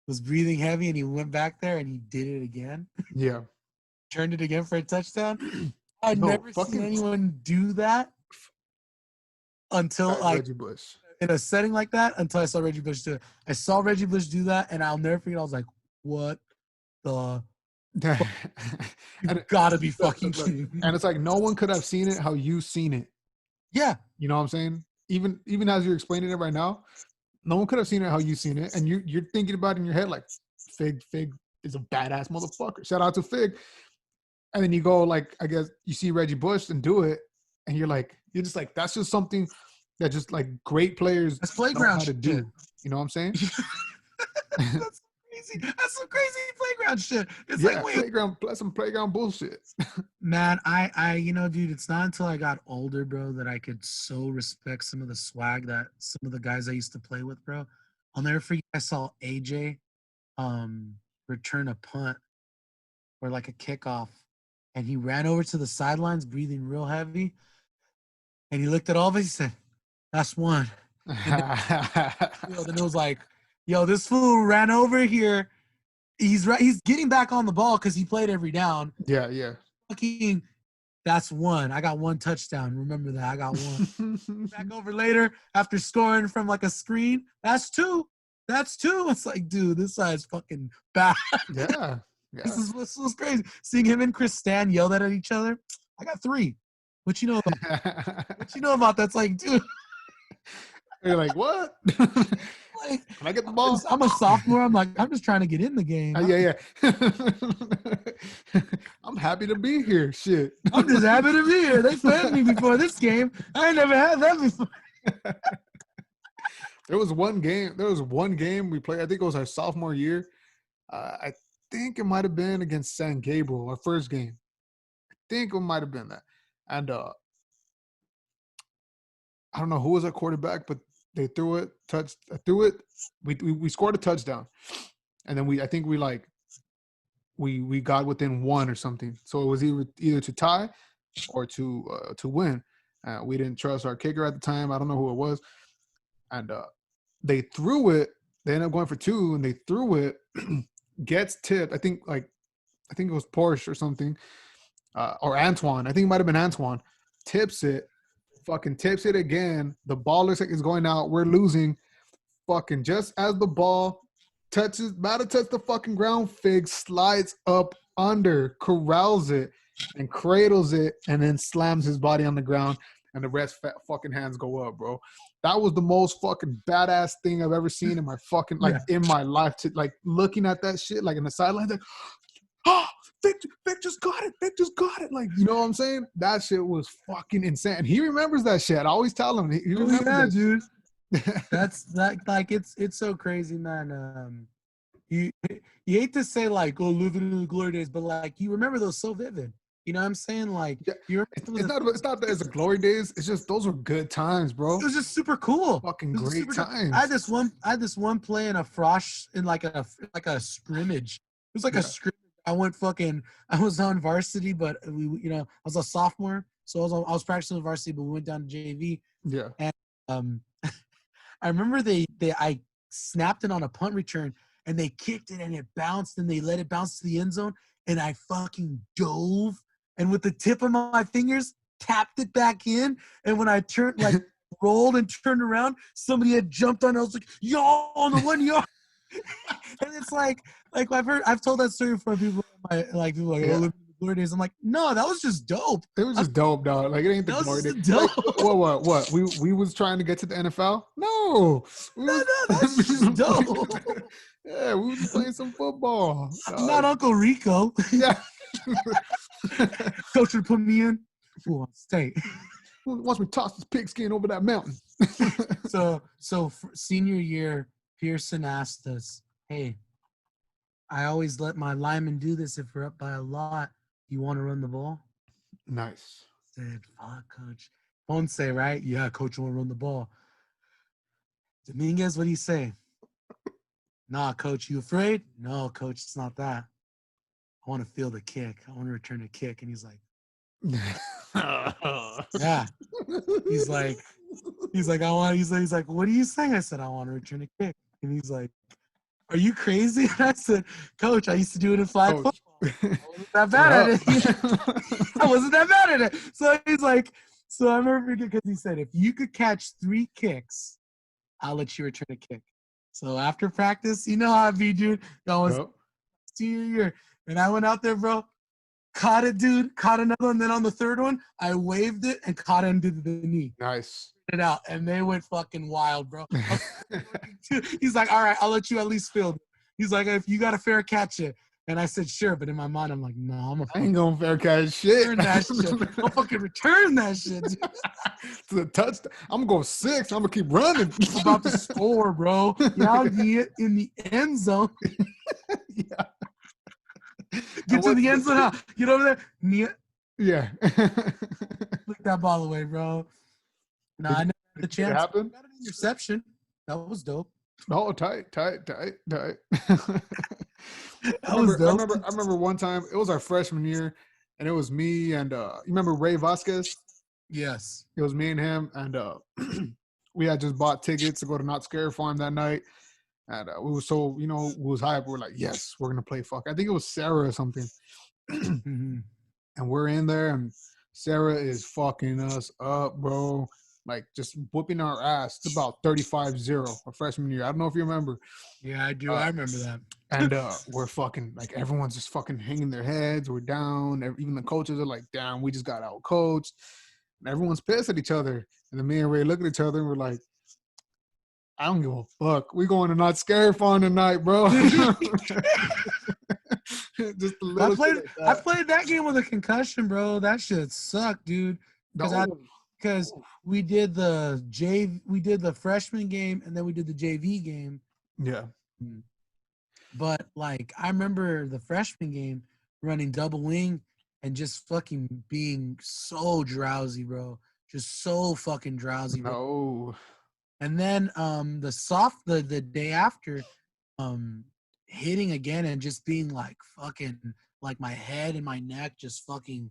was breathing heavy, and he went back there, and he did it again. Yeah. Turned it again for a touchdown. I'd never seen anyone do that until Reggie Bush. In a setting like that, until I saw Reggie Bush do it. I saw Reggie Bush do that, and I'll never forget. I was like, what the fuck? You gotta be fucking kidding me. And it's like no one could have seen it how you seen it. Yeah. You know what I'm saying? Even as you're explaining it right now, no one could have seen it how you seen it. And you're thinking about it in your head like, Fig is a badass motherfucker. Shout out to Fig. And then you go like, I guess you see Reggie Bush and do it, and you're just like, that's just something that just like great players that's playground know how to do. Shit. You know what I'm saying? That's crazy. That's some crazy playground shit. It's some playground bullshit. Man, I dude, it's not until I got older, bro, that I could so respect some of the swag that some of the guys I used to play with, bro. I'll never forget. I saw AJ return a punt or like a kickoff, and he ran over to the sidelines, breathing real heavy, and he looked at all of us. He said, "That's one." Then it was like, yo, this fool ran over here. He's getting back on the ball because he played every down. Yeah. Fucking, that's one. I got 1 touchdown. Remember that. I got 1. Back over later after scoring from like a screen. That's 2. It's like, dude, this guy's fucking bad. Yeah. This was crazy. Seeing him and Chris Stan yell at each other. I got 3. What you know about that's like, dude. You're like, what? Like, can I get the ball? I'm a sophomore. I'm like, I'm just trying to get in the game. Yeah. I'm happy to be here. Shit. I'm just happy to be here. They fed me before this game. I ain't never had that before. There was one game we played. I think it was our sophomore year. I think it might have been against San Gabriel, our first game. I think it might have been that. And I don't know who was our quarterback, but they threw it, threw it. We scored a touchdown, and then I think we got within one or something. So it was either to tie or to win. We didn't trust our kicker at the time. I don't know who it was, and they threw it. They ended up going for two, and they threw it. Gets tipped. I think it was Porsche or something, or Antoine. I think it might have been Antoine. Tips it. Fucking tips it again. The ball looks like it's going out. We're losing. Fucking just as the ball about to touch the fucking ground, Fig slides up under, corrals it, and cradles it, and then slams his body on the ground, and the rest fucking hands go up, bro. That was the most fucking badass thing I've ever seen in my fucking, in my life. To like looking at that shit, like in the sideline, like, oh, Vic just got it. Vic just got it. Like, you know what I'm saying? That shit was fucking insane. And he remembers that shit. I always tell him. He remembers that, dude. That's like it's so crazy, man. You hate to say like, oh, living in the glory days, but like you remember those so vivid. You know what I'm saying? Like, yeah. It's not that it's a glory days. It's just those were good times, bro. It was just super cool. Fucking great times. I had this one play in a frosh in like a scrimmage. It was like a scrimmage. I was on varsity, but I was a sophomore, so I was practicing with varsity, but we went down to JV. Yeah. And I remember I snapped it on a punt return, and they kicked it, and it bounced, and they let it bounce to the end zone, and I fucking dove, and with the tip of my fingers, tapped it back in, and when I turned, like, rolled and turned around, somebody had jumped on. I was like, yo, on the 1 yard. And it's like I've told that story before. People oh, living in the glory days. I'm like, no, that was just dope. It was just dope, dog. Like, it ain't the glory days. Like, what? We was trying to get to the NFL? No, that's just dope. Yeah, we was playing some football. Not Uncle Rico. Yeah. Coach would put me in. Ooh, state. Watch me toss this pigskin over that mountain. So for senior year, Pearson asked us, hey, I always let my linemen do this if we're up by a lot. You want to run the ball? Nice. I said, fuck, coach. Ponce, right? Yeah, coach, you want to run the ball. Dominguez, what do you say? Nah, coach, you afraid? No, coach, it's not that. I want to feel the kick. I want to return a kick. And he's like, yeah. He's like, he's like, what are you saying? I said, I want to return a kick. And he's like, are you crazy? And I said, coach, I used to do it in flag football. I wasn't that bad at it. I wasn't that bad at it. So he's like, so I remember because he said, if you could catch 3 kicks, I'll let you return a kick. So after practice, you know how I be, dude. That was senior year. And I went out there, bro. Caught it, dude. Caught another one. Then on the third one, I waved it and caught it into the knee. Nice. It out, and they went fucking wild, bro. He's like, all right, I'll let you at least field it. He's like, if you got a fair catch it. And I said, sure. But in my mind, I'm like, no, I ain't going to fair catch shit. Return that shit. I'll fucking return that shit, dude. To the touchdown. I'm going to go 6. I'm going to keep running. I'm about to score, bro. Yeah, I'll be in the end zone. Yeah. Get to the end zone. Huh? Get over there. Yeah. Flick that ball away, bro. No, I never had the chance. It happened? Got an interception. That was dope. Oh, tight. That was dope. I remember one time, it was our freshman year, and it was me and you remember Ray Vasquez? Yes. It was me and him, and we had just bought tickets to go to Not Scared Farm that night. And we were so, we was hyped. We were like, yes, we're going to play fuck. I think it was Sarah or something. And we're in there, and Sarah is fucking us up, bro. Like, just whooping our ass. It's about 35-0 our freshman year. I don't know if you remember. Yeah, I do. I remember that. And we're fucking, like, everyone's just fucking hanging their heads. We're down. Even the coaches are like, damn, we just got out coached. And everyone's pissed at each other. And then me and Ray look at each other, and we're like, I don't give a fuck. We going to Not Scared Farm tonight, bro. Just a little I played that game with a concussion, bro. That shit sucked, dude. Because we did the freshman game, and then we did the JV game. Yeah. But like I remember the freshman game running double wing and just fucking being so drowsy, bro. Just so fucking drowsy, bro. No. And then the day after, um hitting again and just being like fucking like my head and my neck just fucking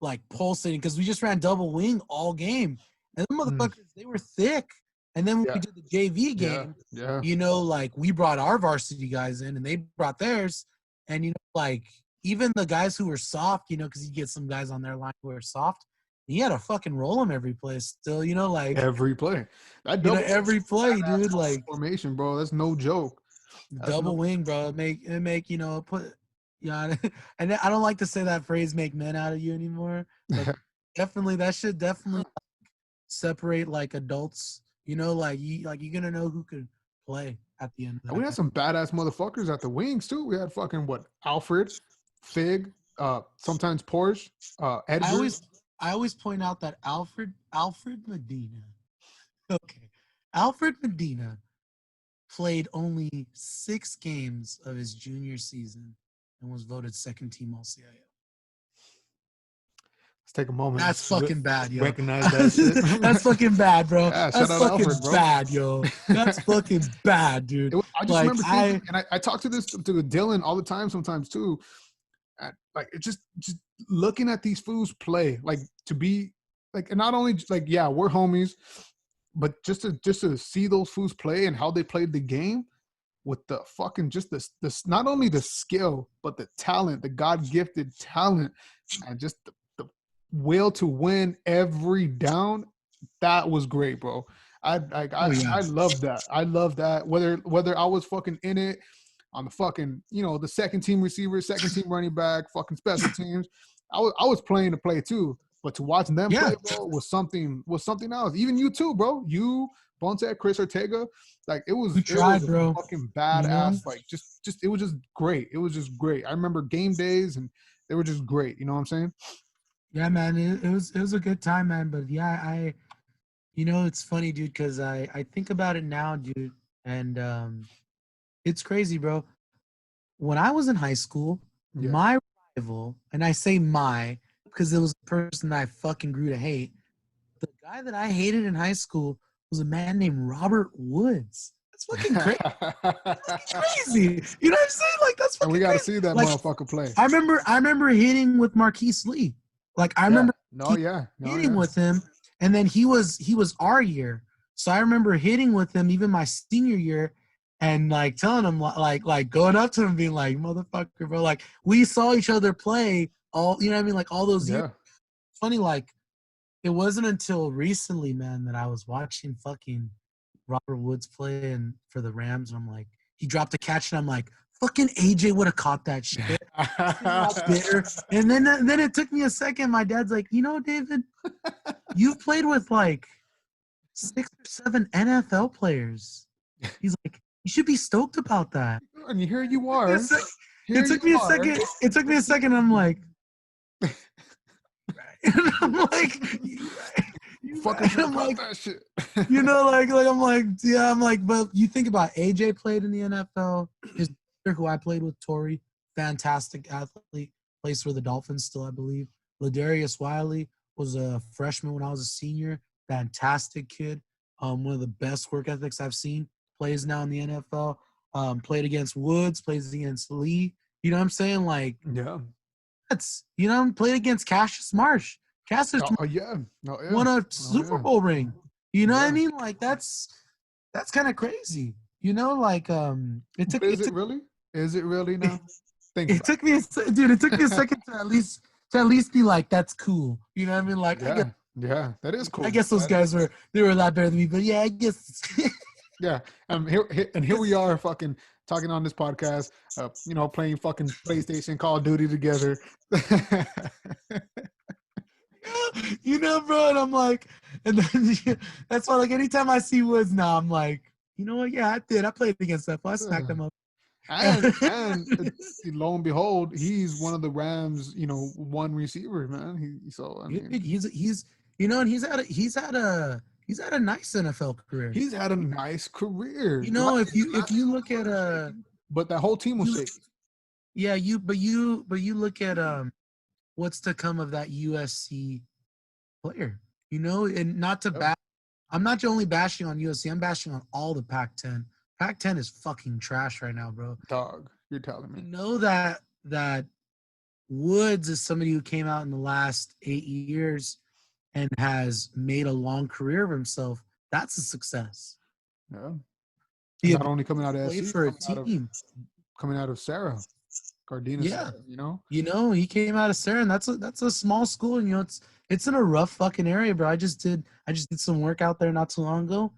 like pulsating because we just ran double wing all game. And the Mm. motherfuckers, they were thick. And then when Yeah. we did the JV Yeah. game, Yeah. like we brought our varsity guys in and they brought theirs. And like even the guys who were soft, because you get some guys on their line who are soft, you had to fucking roll them every place still, like Every play. That double every play, badass dude, like formation, bro. That's no joke. That's no double wing, bro. It make put yeah, and I don't like to say that phrase "make men out of you" anymore, but definitely that should definitely separate like adults. You're gonna know who could play at the end of And we that. had some badass motherfuckers at the wings too. We had fucking Alfred, Fig, sometimes Porsche, I Edgar. always I always point out that Alfred Medina. Okay, Alfred Medina played only 6 games of his junior season and was voted second team All CIO. Let's take a moment. That's fucking bad, yo. Recognize that shit. That's fucking bad, bro. Yeah, shout That's out fucking Alfred, bro. bad, yo. That's fucking bad, dude. I just Like remember thinking, and I talk to Dylan all the time sometimes too. Like it just looking at these fools play, like to be like, and not only like, yeah, we're homies, but just to see those fools play and how they played the game with the fucking just this not only the skill but the talent, the God-gifted talent, and just the will to win every down. That was great, bro. I love that. I love that. Whether I was fucking in it on the fucking, the second team receiver, second team running back, fucking special teams, I was playing to play too. But to watch them play, bro, was something else. Even you too, bro. You, Bonte, Chris Ortega, like it was bro. fucking badass. Like just it was just great. It was just great. I remember game days and they were just great. You know what I'm saying? Yeah, man. It was a good time, man. But yeah, it's funny, dude, because I think about it now, dude, and it's crazy, bro. When I was in high school, Yeah. my rival, and I say my because it was the person that I fucking grew to hate. The guy that I hated in high school was a man named Robert Woods. That's fucking crazy. That's fucking crazy. You know what I'm saying? Like that's fucking. And we got to crazy. see that motherfucker play. I remember hitting with Marquise Lee. Like I remember hitting with him, and then he was our year. So I remember hitting with him even my senior year, and like telling him like going up to him being like, motherfucker, bro. Like we saw each other play all, you know what I mean, like all those years. Funny, like it wasn't until recently, man, that I was watching fucking Robert Woods play and for the Rams, and I'm like, he dropped a catch, and I'm like, fucking AJ would have caught that shit. And then it took me a second. My dad's like, David, you've played with like 6 or 7 NFL players. He's like, you should be stoked about that. And here you are. It took me a second. It took me a second. I'm like, and I'm like, I'm like that shit. I'm like, but you think about AJ played in the NFL. His brother, who I played with, Torrey, fantastic athlete, plays for the Dolphins still, I believe. Ladarius Wiley was a freshman when I was a senior, fantastic kid. One of the best work ethics I've seen. Plays now in the NFL. Played against Woods, plays against Lee. You know what I'm saying? Like, that's, played against Cassius Marsh. Cassius won a Super Bowl ring. You know what I mean? Like, that's kind of crazy. Like, Is it really now? It took me a second to at least be like, that's cool. You know what I mean? Like, yeah, that is cool. I guess those guys were a lot better than me, but yeah, I guess. Yeah, here we are, fucking talking on this podcast, playing fucking PlayStation, Call of Duty together. Bro, and I'm like, and then that's why, like, anytime I see Woods now, I'm like, you know what? Yeah, I did. I played against that. I smacked them up. And lo and behold, he's one of the Rams, one receiver, man. He's and he's had a nice NFL career. He's had a nice career. If you look at But that whole team was shaky. Yeah, but you look at what's to come of that USC player, and not to bash. I'm not only bashing on USC. I'm bashing on all the Pac-10. Pac-10 is fucking trash right now, bro. Dog, you're telling me. That Woods is somebody who came out in the last 8 years and has made a long career of himself. That's a success. Yeah. The Not only coming out of play SC, for a team. coming out of Sarah, Gardena, Yeah. Sarah, He came out of Sarah, and that's a small school, and it's in a rough fucking area, bro. I just did some work out there not too long ago.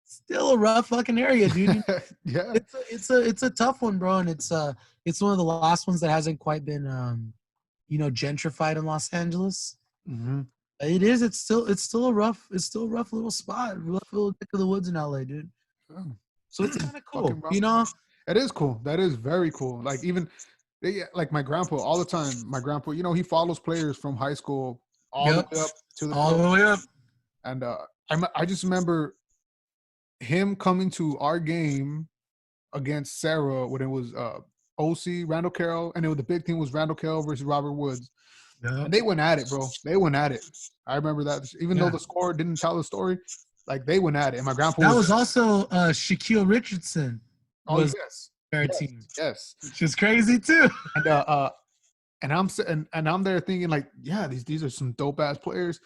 Still a rough fucking area, dude. Yeah. It's a tough one, bro, and it's one of the last ones that hasn't quite been gentrified in Los Angeles. Mm-hmm. It is. It's still a rough little spot, rough little neck of the woods in LA, dude. Oh. So it's kind of cool, It is cool. That is very cool. Like even, like my grandpa all the time. My grandpa, he follows players from high school all the way up to the all the way up. And I just remember him coming to our game against Sarah when it was OC Randall Carroll, and the big thing was Randall Carroll versus Robert Woods. Yep. And they went at it, bro. They went at it. I remember that. Even though the score didn't tell the story, like they went at it. And my grandpa was also Shaquille Richardson. Was their team. Yes. Which is crazy too. And I'm there thinking like, yeah, these are some dope ass players.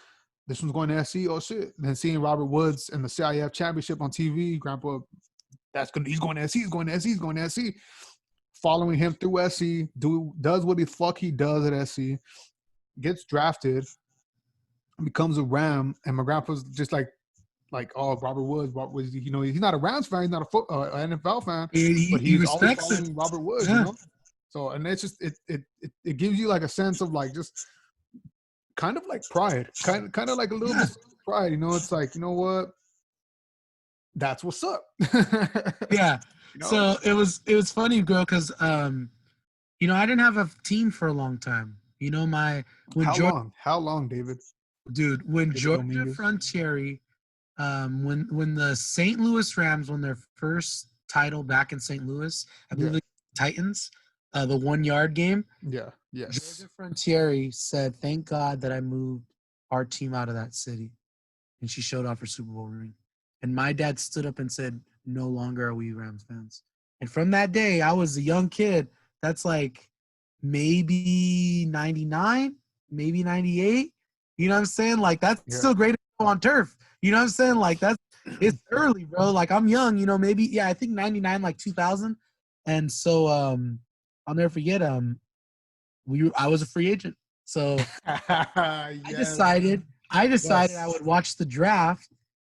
This one's going to SC. Oh shit! And then seeing Robert Woods in the CIF championship on TV, Grandpa, he's going to SC. He's going to SC. He's going to SC. Following him through SC, does what the fuck he does at SC, gets drafted, becomes a Ram, and my grandpa's just like, oh, Robert Woods, he's not a Rams fan, he's not an NFL fan, but he's always following Robert Woods, So, and it's just it gives you like a sense of like just kind of like pride, kind of like a little bit of pride, It's like, you know what, that's what's up. Yeah. So it was funny, girl, because I didn't have a team for a long time. How long, David? Dude, when Georgia Frontieri, when the St. Louis Rams won their first title back in St. Louis, I believe the Titans, the 1 yard game. Yeah. Yes. Georgia Frontieri said, "Thank God that I moved our team out of that city," and she showed off her Super Bowl ring. And my dad stood up and said, "No longer are we Rams fans." And from that day, I was a young kid. That's like maybe 99, maybe 98. You know what I'm saying? Like that's still great on turf. You know what I'm saying? Like it's early, bro. Like I'm young, maybe, I think 99, like 2000. And so I'll never forget, I was a free agent. So I decided I would watch the draft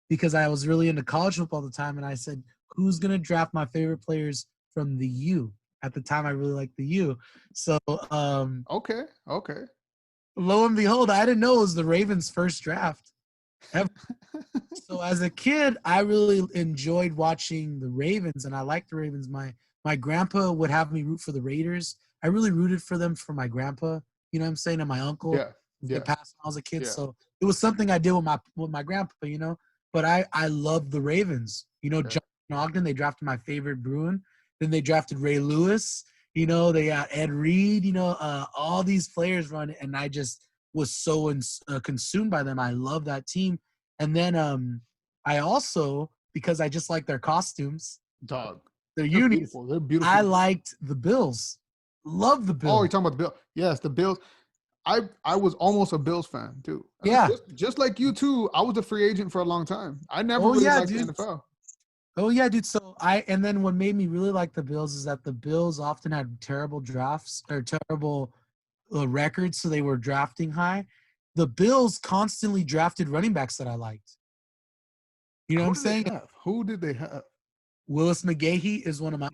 because I was really into college football at the time. And I said, who's going to draft my favorite players from the U? At the time, I really liked the U. So okay. Lo and behold, I didn't know it was the Ravens' first draft ever. So as a kid, I really enjoyed watching the Ravens, and I liked the Ravens. My grandpa would have me root for the Raiders. I really rooted for them for my grandpa, you know what I'm saying, and my uncle. They passed when I was a kid. So it was something I did with my grandpa, But I loved the Ravens. John Ogden, they drafted my favorite Bruin. Then they drafted Ray Lewis. They got Ed Reed, all these players run, and I just was so consumed by them. I love that team. And then I also, because I just like their costumes, dog, their unis, they're beautiful. I liked the Bills. Love the Bills. Oh, you're talking about the Bills. Yes, the Bills. I was almost a Bills fan too. Yeah. Just like you too, I was a free agent for a long time. I never really liked the NFL. Oh yeah, dude. So and then what made me really like the Bills is that the Bills often had terrible drafts or terrible records, so they were drafting high. The Bills constantly drafted running backs that I liked. You know what I'm saying? Who did they have? Willis McGahee is one of my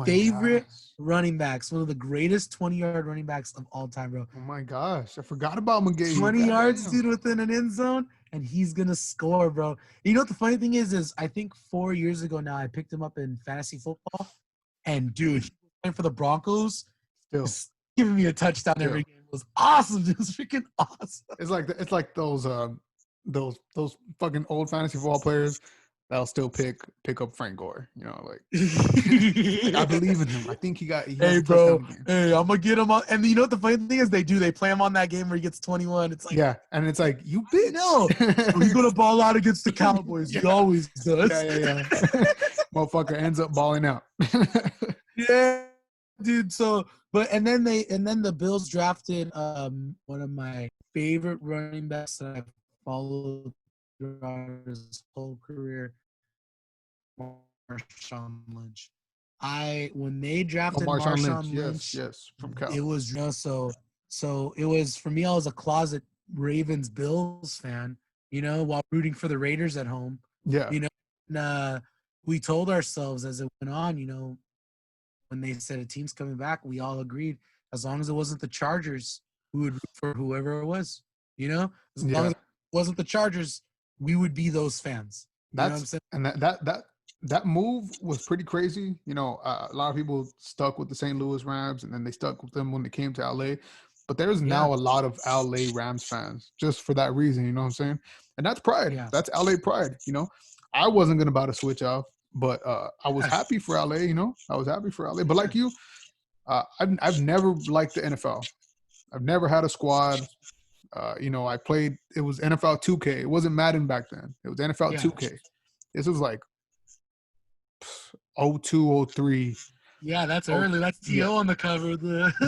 favorite running backs. One of the greatest 20-yard running backs of all time, bro. Oh my gosh, I forgot about McGahee. 20 yards, dude, within an end zone, and he's gonna score, bro. You know what the funny thing is I think 4 years ago now I picked him up in fantasy football, and dude, he was playing for the Broncos. Still giving me a touchdown every game. It was awesome. It was freaking awesome. It's like those fucking old fantasy football players that'll still pick up Frank Gore. You know, like I believe in him. I think he has Hey, a bro. touchdown again. Hey, I'm gonna get him on. And you know what the funny thing is? They do. They play him on that game where he gets 21. It's like, Yeah, and it's like, you bitch. no, he's gonna ball out against the Cowboys. Yeah. He always does. Yeah. Motherfucker ends up balling out. Yeah, dude. So, and then the Bills drafted one of my favorite running backs that I've followed throughout his whole career, Marshawn Lynch. When they drafted Marshawn Lynch, yes, from Cal. it was so it was for me. I was a closet Ravens Bills fan, while rooting for the Raiders at home. Yeah, and, we told ourselves as it went on, when they said a team's coming back, we all agreed as long as it wasn't the Chargers, we would root for whoever it was. As long as it wasn't the Chargers, we would be those fans. You know what I'm saying? And that move was pretty crazy. A lot of people stuck with the St. Louis Rams, and then they stuck with them when they came to LA. But there's now a lot of LA Rams fans just for that reason. You know what I'm saying? And that's pride. Yeah. That's LA pride. I wasn't gonna about to switch off, but I was happy for LA. I was happy for LA. But like you, I've never liked the NFL. I've never had a squad. I played. It was NFL 2K. It wasn't Madden back then. It was NFL 2K. This was like 02, 03. Yeah, that's early. That's T.O. on the cover.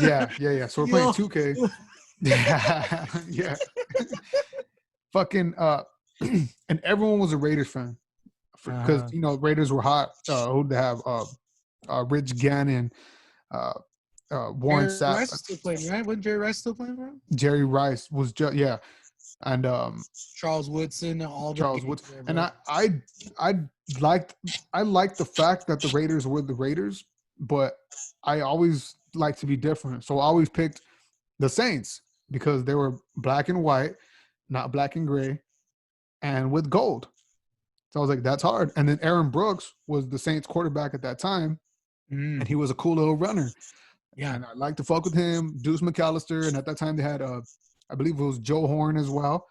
Yeah. So we're playing 2K. Yeah. Fucking and everyone was a Raiders fan because Raiders were hot. Who'd they have? Rich Gannon, Warren Sapp. Jerry Rice is still playing, right? Wasn't Jerry Rice still playing, bro? Jerry Rice was just and Charles Woodson, and I liked the fact that the Raiders were the Raiders, but I always like to be different, so I always picked the Saints because they were black and white, not black and gray, and with gold. So I was like, that's hard. And then Aaron Brooks was the Saints quarterback at that time, and he was a cool little runner. Yeah, and I like to fuck with him, Deuce McAllister, and at that time they had I believe it was Joe Horn as well.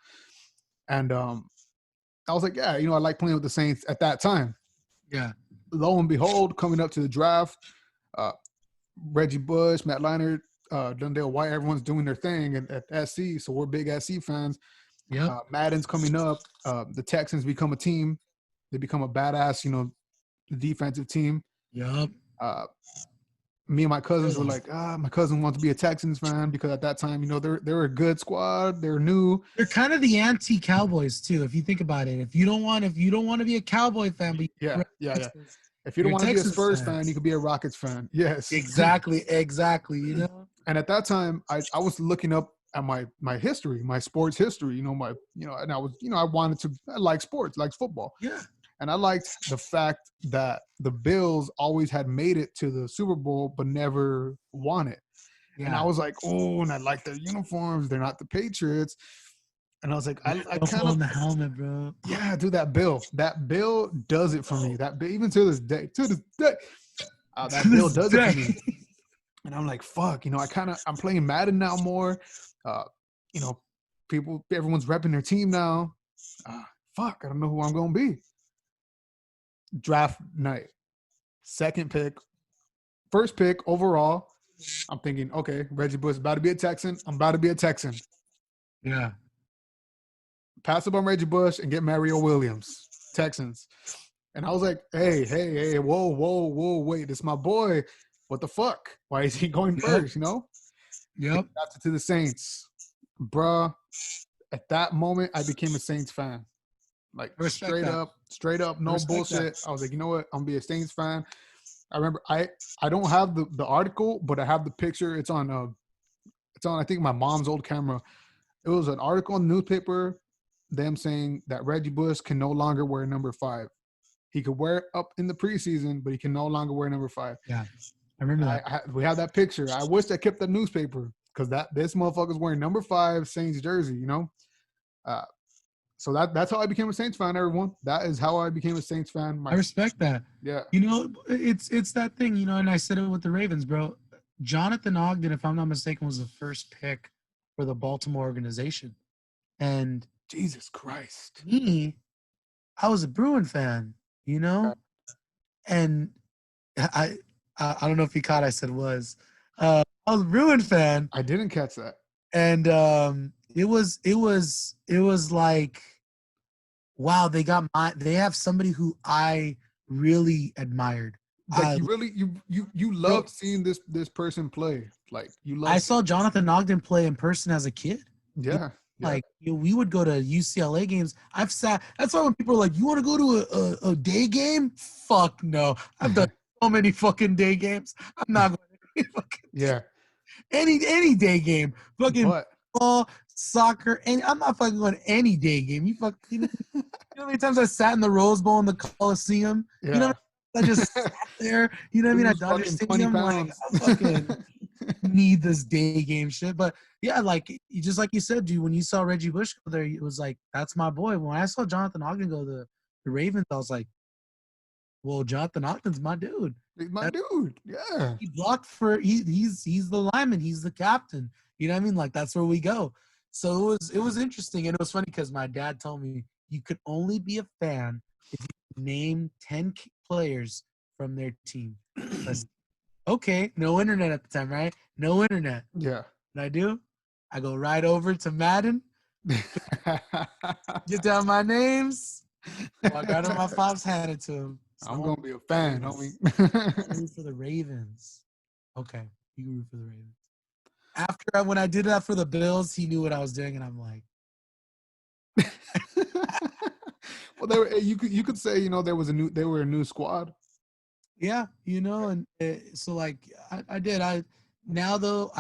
And I was like, yeah, I like playing with the Saints at that time. Yeah. Lo and behold, coming up to the draft, Reggie Bush, Matt Leinart, Dundale White, everyone's doing their thing at SC, so we're big SC fans. Yeah. Madden's coming up. The Texans become a team. They become a badass, defensive team. Yep. Me and my cousins were like, my cousin wants to be a Texans fan because at that time, they're a good squad. They're new. They're kind of the anti-Cowboys too, if you think about it. If you don't want to be a Cowboy fan, but yeah. If you don't want to be a Spurs fan, you could be a Rockets fan. Yes, exactly. And at that time, I was looking up at my history, my sports history. And I was, I like sports, like football. Yeah. And I liked the fact that the Bills always had made it to the Super Bowl, but never won it. Yeah. And I was like, oh, and I like their uniforms. They're not the Patriots. And I was like, I kind of the helmet, bro. Yeah, dude, that Bill does it for me. Even to this day, that Bill does it for me. And I'm like, fuck, I'm playing Madden now more. Everyone's repping their team now. Fuck, I don't know who I'm gonna be. Draft night, second pick, first pick overall. I'm thinking, okay, Reggie Bush about to be a Texan. I'm about to be a Texan. Yeah. Pass up on Reggie Bush and get Mario Williams, Texans. And I was like, hey, whoa, wait, this is my boy. What the fuck? Why is he going first, Yep. Got to the Saints. Bruh, at that moment, I became a Saints fan. Like straight up, no bullshit. I was like, you know what? I'm gonna be a Saints fan. I remember I don't have the article, but I have the picture. It's on I think my mom's old camera. It was an article in the newspaper, them saying that Reggie Bush can no longer wear number 5. He could wear it up in the preseason, but he can no longer wear number 5. Yeah, I remember that. We have that picture. I wish I kept the newspaper because this motherfucker's wearing number 5 Saints jersey. So that's how I became a Saints fan, everyone. That is how I became a Saints fan. I respect that. Yeah. It's that thing, and I said it with the Ravens, bro. Jonathan Ogden, if I'm not mistaken, was the first pick for the Baltimore organization. And Jesus Christ. I was a Bruin fan. you know? And I don't know if he caught I said was. I was a Bruin fan, I didn't catch that. and it was like, wow, they have somebody who I really admired. Like I you really you bro, loved seeing this person play. Like you I love saw seeing. Jonathan Ogden play in person as a kid. You Yeah, yeah. like we would go to UCLA games. I've sat. That's why when people are like, "You want to go to a day game?" Fuck no. I've done so many fucking day games. I'm not going to any fucking Yeah, any day game. Fucking but ball, soccer, and I'm not fucking going to any day game. You know how many times I sat in the Rose Bowl in the Coliseum? You know, yeah, I just sat there. You know what I mean? At lose Dodger fucking 20 Stadium, like pounds. I fucking need this day game shit. But yeah, like you just like you said, dude, when you saw Reggie Bush go there, it was like, that's my boy. When I saw Jonathan Ogden go to the Ravens, I was like, well, Jonathan Ogden's my dude. He's my That dude. Yeah. he blocked for he's the lineman, he's the captain. You know what I mean? Like that's where we go. So it was interesting, and it was funny because my dad told me you could only be a fan if you name 10 players from their team. Okay, no internet at the time, right? No internet. Yeah. What I do? I go right over to Madden, get down my names, walk out of my pops, hand it to him. I'm So gonna be a fan, homie. I root for the Ravens. Okay, you can root for the Ravens. When I did that for the Bills, he knew what I was doing, and I'm like, Well, you could say they were a new squad. yeah, and so like I did. Now though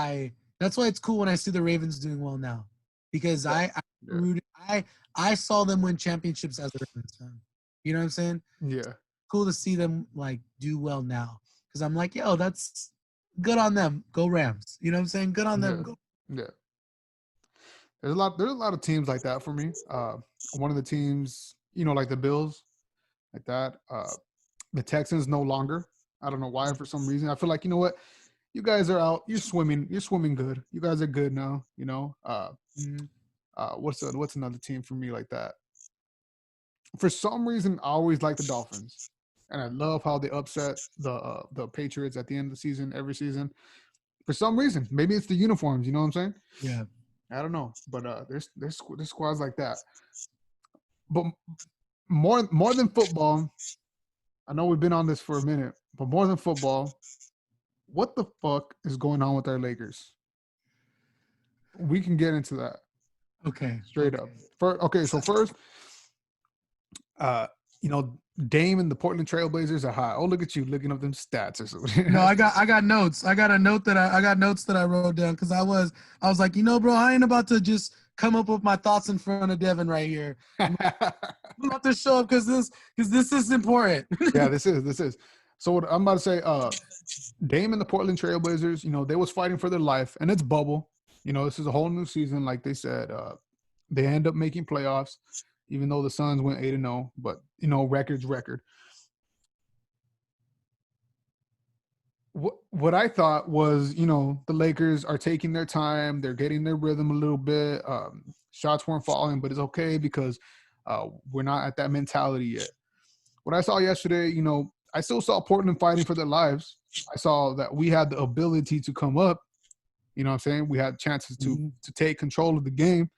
that's why it's cool when I see the Ravens doing well now, because Yeah. I Yeah. rooted I saw them win championships as a Ravens fan. You know what I'm saying? Yeah. Cool to see them like do well now, because I'm like, yo, that's good on them. Go Rams. You know what I'm saying? Good on them. Yeah. Go. Yeah. There's a lot of teams like that for me. One of the teams, like the Bills, like that. The Texans no longer. I don't know why, for some reason. I feel like, you know what? You guys are out. You're swimming good. You guys are good now, Mhm. What's another team for me like that? For some reason, I always like the Dolphins, and I love how they upset the Patriots at the end of the season every season. For some reason, maybe it's the uniforms. You know what I'm saying? Yeah. I don't know, but there's squads like that. But more than football, I know we've been on this for a minute, but more than football, what the fuck is going on with our Lakers? We can get into that Okay. straight up. So first, uh, Dame and the Portland Trailblazers are high. Oh, look at you looking up them stats or something. No, I got notes. I got notes that I wrote down, because I was like, bro, I ain't about to just come up with my thoughts in front of Devin right here. I'm about to show up because this is important. Yeah, this is. So what I'm about to say, Dame and the Portland Trailblazers, they was fighting for their life, and it's bubble. This is a whole new season. Like they said, they end up making playoffs, even though the Suns went 8-0. But record's record. What I thought was, the Lakers are taking their time. They're getting their rhythm a little bit. Shots weren't falling, but it's okay because we're not at that mentality yet. What I saw yesterday, I still saw Portland fighting for their lives. I saw that we had the ability to come up. You know what I'm saying? We had chances to take control of the game.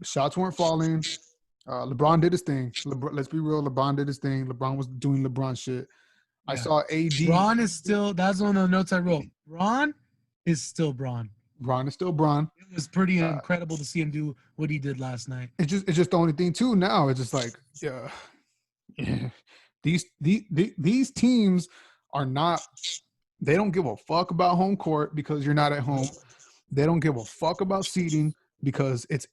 Shots weren't falling. LeBron did his thing. Let's be real. LeBron did his thing. LeBron was doing LeBron shit. I Yeah. saw AD. Braun is still. That's one of the notes I wrote. Braun is still Braun. Braun is still Braun. It was pretty incredible to see him do what he did last night. It's just the only thing too. Now it's just like, yeah. These teams are not. They don't give a fuck about home court because you're not at home. They don't give a fuck about seeding because it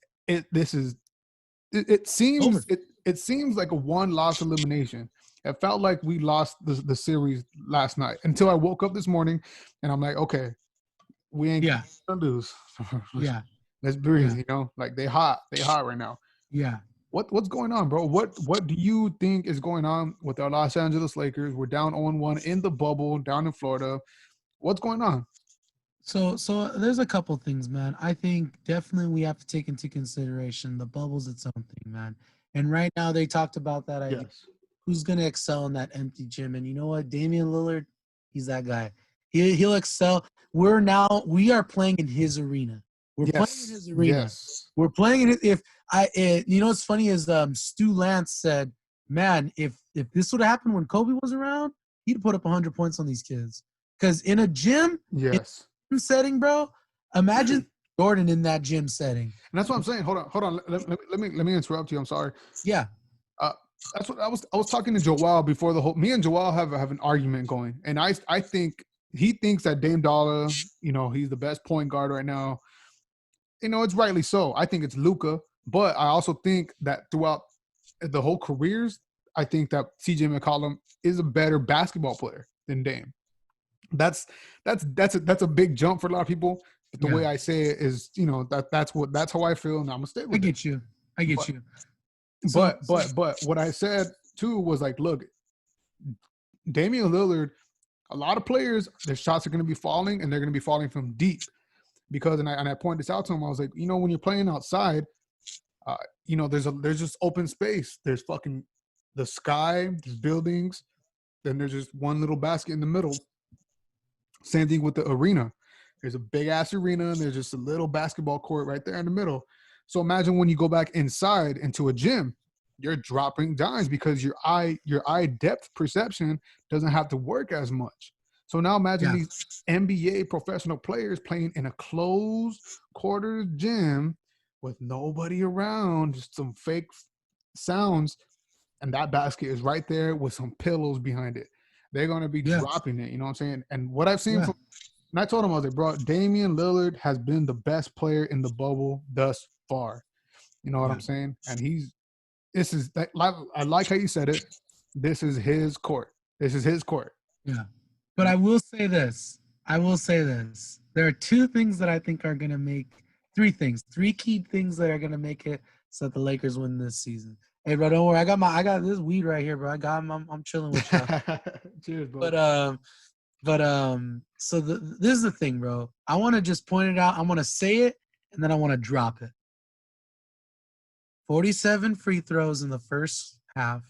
seems like a one-loss elimination. It felt like we lost the series last night until I woke up this morning and I'm like, okay, we ain't gonna lose. Yeah. Let's breathe, Yeah. Like they hot right now. Yeah. What's going on, bro? What do you think is going on with our Los Angeles Lakers? We're down 0-1 in the bubble down in Florida. What's going on? So there's a couple things, man. I think definitely we have to take into consideration the bubble's its own thing, man. And right now they talked about that idea. Yes. who's gonna excel in that empty gym. And you know what? Damian Lillard, he's that guy. He'll excel. We are playing in his arena. We're playing in his arena. Yes. We're playing in it. You know what's funny is Stu Lance said, man, if this would have happened when Kobe was around, he'd put up 100 points on these kids. Because in a gym, yes, setting, bro, imagine Jordan in that gym setting. And that's what I'm saying. Hold on. Let me interrupt you. I'm sorry. Yeah. That's what I was talking to Joel before the whole. Me and Joel have an argument going, and I think he thinks that Dame Dollar, he's the best point guard right now. It's rightly so. I think it's Luka, but I also think that throughout the whole careers, I think that CJ McCollum is a better basketball player than Dame. That's a big jump for a lot of people. But the way I say it is, that's how I feel, and I'm gonna stay with it. I get you. But what I said too was like, look, Damian Lillard, a lot of players, their shots are going to be falling, and they're going to be falling from deep. Because and I pointed this out to him. I was like, when you're playing outside, there's just open space. There's fucking the sky, there's buildings, then there's just one little basket in the middle. Same thing with the arena. There's a big ass arena, and there's just a little basketball court right there in the middle. So imagine when you go back inside into a gym, you're dropping dimes because your eye depth perception doesn't have to work as much. So now imagine these NBA professional players playing in a closed quarters gym with nobody around, just some fake sounds, and that basket is right there with some pillows behind it. They're going to be dropping it, you know what I'm saying? And what I've seen from – and I told him, I was like, bro, Damian Lillard has been the best player in the bubble thus far. You know what I'm saying? And I like how you said it. This is his court. Yeah. But I will say this. There are two things that I think are going to make – three key things that are going to make it so that the Lakers win this season. Hey, bro, don't worry. I got this weed right here, bro. I'm chilling with you. Cheers, bro. So this is the thing, bro. I want to just point it out. I want to say it, and then I want to drop it. 47 free throws in the first half,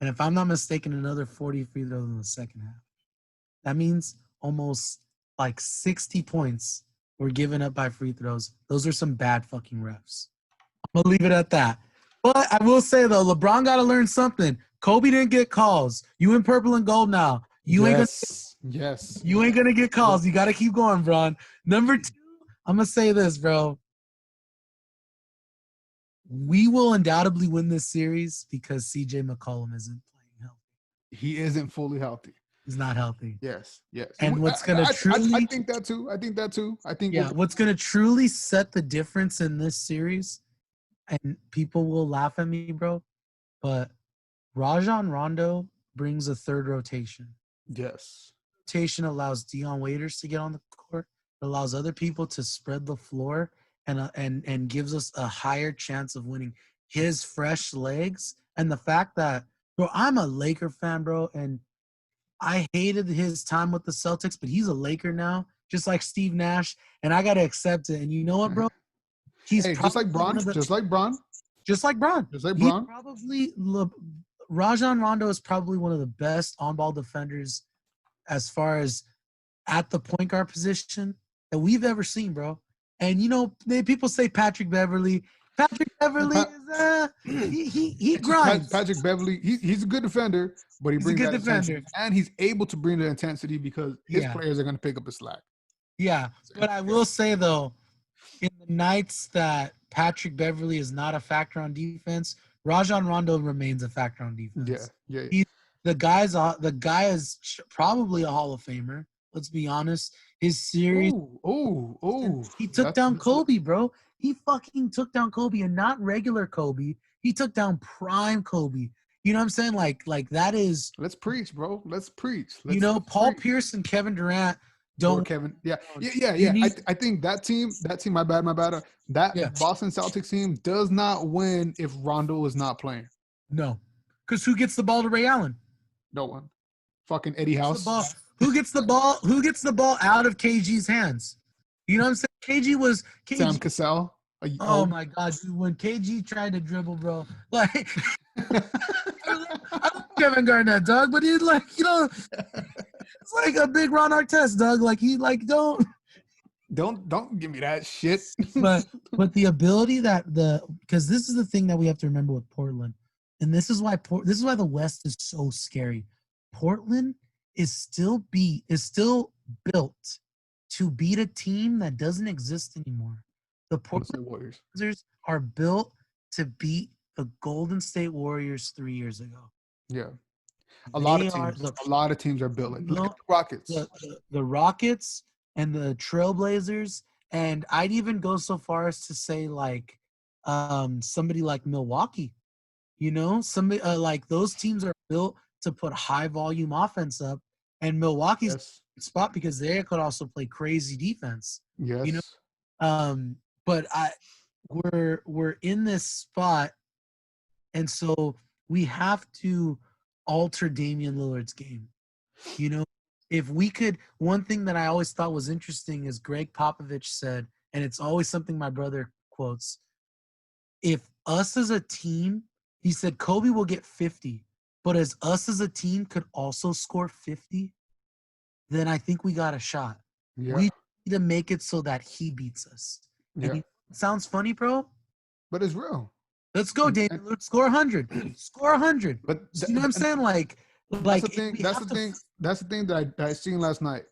and if I'm not mistaken, another 40 free throws in the second half. That means almost like 60 points were given up by free throws. Those are some bad fucking refs. I'm going to leave it at that. But I will say, though, LeBron got to learn something. Kobe didn't get calls. You in purple and gold now. You ain't going to get calls. You got to keep going, Bron. Number two, I'm going to say this, bro. We will undoubtedly win this series because CJ McCollum isn't playing healthy. He isn't fully healthy. He's not healthy. Yes. And what's going to truly... I think that too. What's going to truly set the difference in this series, and people will laugh at me, bro, but Rajon Rondo brings a third rotation. Yes. Rotation allows Dion Waiters to get on the court. It allows other people to spread the floor and gives us a higher chance of winning. His fresh legs and the fact that, bro, I'm a Laker fan, bro, and I hated his time with the Celtics, but he's a Laker now, just like Steve Nash, and I got to accept it. And you know what, bro? He's just like Bron. Rajon Rondo is probably one of the best on-ball defenders as far as at the point guard position that we've ever seen, bro. And people say Patrick Beverly. Patrick Beverly is he grinds. Patrick Beverly, he's a good defender, but he brings that intensity, and he's able to bring the intensity because his players are going to pick up the slack. Yeah, but I will say though, in the nights that Patrick Beverly is not a factor on defense, Rajon Rondo remains a factor on defense. Yeah. The guy is probably a Hall of Famer. Let's be honest. His series. He took down Kobe, bro. He fucking took down Kobe, and not regular Kobe. He took down prime Kobe. You know what I'm saying? Like that is. Let's preach, bro. Let's preach. Paul Pierce and Kevin Durant don't. Or Kevin. Yeah. I think that team. My bad. That Boston Celtics team does not win if Rondo is not playing. No, because who gets the ball to Ray Allen? No one. Fucking Eddie House. Who gets the ball? Who gets the ball out of KG's hands? You know what I'm saying? KG Sam Cassell. Oh my God, dude! When KG tried to dribble, bro, like I Kevin Garnett, dog, but he's like, it's like a big Ron Artest, dog. Like he like don't give me that shit. but the ability because this is the thing that we have to remember with Portland, and this is why the West is so scary. Portland is still built to beat a team that doesn't exist anymore. The Portland Warriors are built to beat the Golden State Warriors 3 years ago. Yeah. A lot of teams are built like, look at the Rockets. The Rockets and the Trailblazers, and I'd even go so far as to say like somebody like Milwaukee. Somebody like those teams are built to put high volume offense up, and Milwaukee's spot because they could also play crazy defense. Yes. But we're in this spot, and so we have to alter Damian Lillard's game. If we could, one thing that I always thought was interesting is Greg Popovich said, and it's always something my brother quotes, if us as a team, he said Kobe will get 50, but as us as a team could also score 50, then I think we got a shot. Yeah. We need to make it so that he beats us. Yeah. And it sounds funny, bro, but it's real. Let's go, Damian. Let's score 100. Score 100. But you know what I'm saying? That's the thing that I seen last night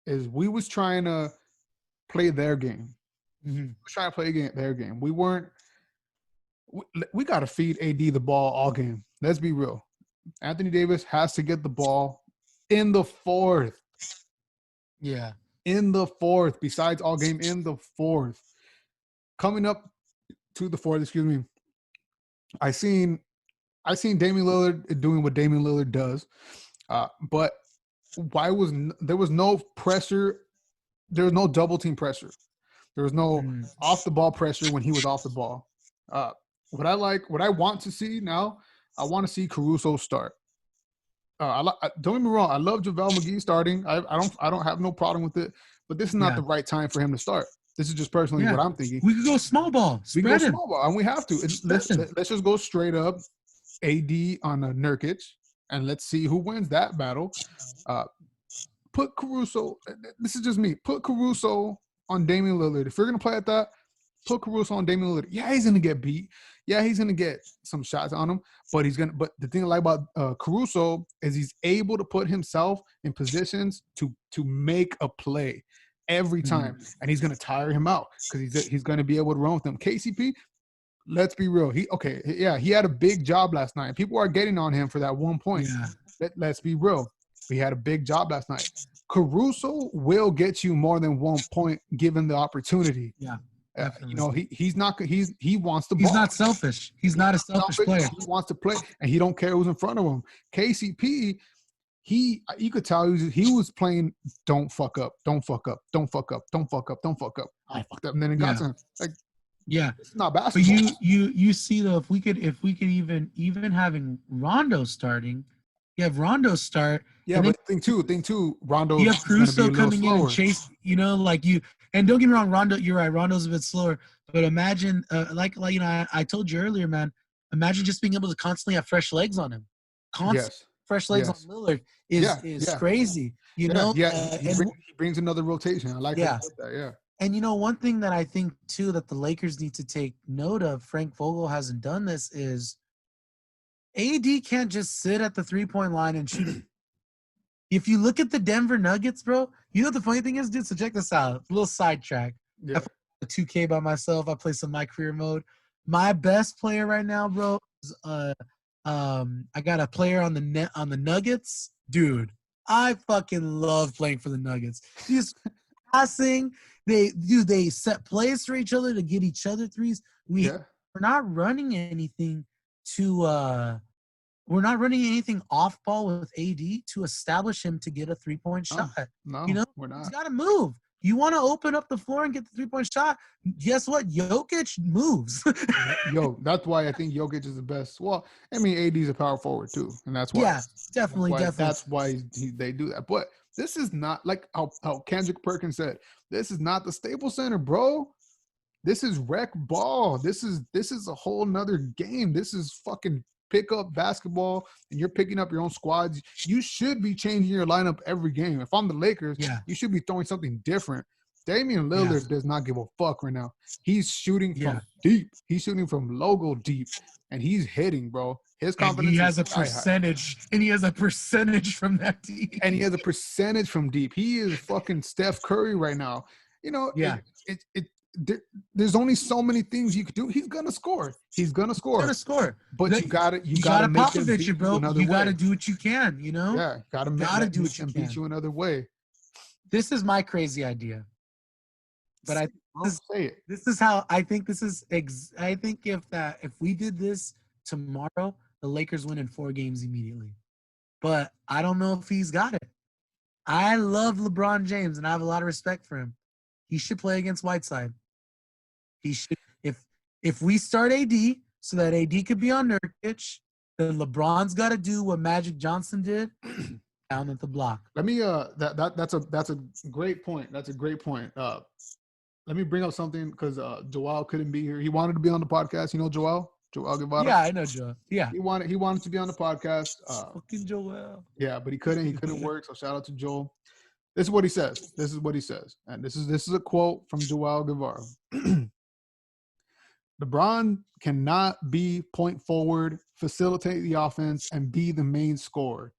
is we was trying to play their game. Mm-hmm. We was trying to play their game. We weren't. We got to feed AD the ball all game. Let's be real. Anthony Davis has to get the ball in the fourth. Yeah. In the fourth. Besides all game, in the fourth. Coming up to the fourth, excuse me. I seen Damian Lillard doing what Damian Lillard does, but there was no pressure? There was no double team pressure. There was no off the ball pressure when he was off the ball. What I want to see now, I want to see Caruso start. Don't get me wrong, I love JaVale McGee starting. I don't have no problem with it, but this is not the right time for him to start. This is just personally what I'm thinking. We could go small ball. We can go small ball, and we have to. Let's just go straight up AD on a Nurkic, and let's see who wins that battle. Put Caruso. This is just me. Put Caruso on Damian Lillard. If you're gonna play at that, put Caruso on Damian Lillard. Yeah, he's gonna get beat. Yeah, he's gonna get some shots on him, but But the thing I like about Caruso is he's able to put himself in positions to make a play every time, and he's gonna tire him out because he's gonna be able to run with them. KCP, let's be real. He had a big job last night. People are getting on him for that 1 point. Yeah. Let's be real. He had a big job last night. Caruso will get you more than 1 point given the opportunity. Yeah. He wants the ball. He's not selfish. He's not a selfish player. He wants to play, and he don't care who's in front of him. KCP, you could tell he was playing don't fuck up, don't fuck up, don't fuck up, don't fuck up, don't fuck up. I fucked up, and then it got to him. Like, yeah, it's not basketball. But you see though, if we could even having Rondo starting, you have Rondo start. Yeah, but thing two, Rondo. You have Caruso coming in and chase. And don't get me wrong, Rondo. You're right. Rondo's a bit slower, but imagine, I told you earlier, man. Imagine just being able to constantly have fresh legs on him. Fresh legs on Lillard is crazy. He brings another rotation. I like that. Yeah. And one thing that I think too that the Lakers need to take note of, Frank Vogel hasn't done this, is AD can't just sit at the 3-point line and shoot. If you look at the Denver Nuggets, bro, you know what the funny thing is, dude? So check this out. A little sidetrack. Yeah. I play 2K by myself. I play some My Career mode. My best player right now, bro, is I got a player on the Nuggets. Dude, I fucking love playing for the Nuggets. Just passing. They set plays for each other to get each other threes. We're not running anything we're not running anything off ball with AD to establish him to get a 3-point shot. No, we're not. He's got to move. You want to open up the floor and get the 3-point shot? Guess what? Jokic moves. That's why I think Jokic is the best. Well, I mean, AD is a power forward too, and that's why. Yeah, definitely. That's why they do that. But this is not like how Kendrick Perkins said. This is not the Staples Center, bro. This is rec ball. This is a whole nother game. This is fucking pick up basketball and you're picking up your own squads, you should be changing your lineup every game. If I'm the Lakers, you should be throwing something different. Damian Lillard does not give a fuck right now. He's shooting from deep. He's shooting from logo deep, and he's hitting, bro. His confidence he has is a percentage, and he has a percentage from that deep. And he has a percentage from deep. He is fucking Steph Curry right now. You know, there's only so many things you could do. He's gonna score. He's gonna score. But you gotta make them beat you another way. You gotta do what you can. You know. Yeah, gotta do what you can. Beat you another way. This is my crazy idea. But this is how I think this is. I think if we did this tomorrow, the Lakers win in 4 games immediately. But I don't know if he's got it. I love LeBron James, and I have a lot of respect for him. He should play against Whiteside. He should. If we start AD so that AD could be on Nurkic, then LeBron's got to do what Magic Johnson did down at the block. Let me. That's a great point. That's a great point. Let me bring up something because Joel couldn't be here. He wanted to be on the podcast. You know Joel Guevara? Yeah, I know Joel. Yeah. He wanted to be on the podcast. Fucking Joel. Yeah, but he couldn't work. So shout out to Joel. This is what he says. And this is a quote from Joel Guevara. LeBron cannot be point forward, facilitate the offense, and be the main scorer.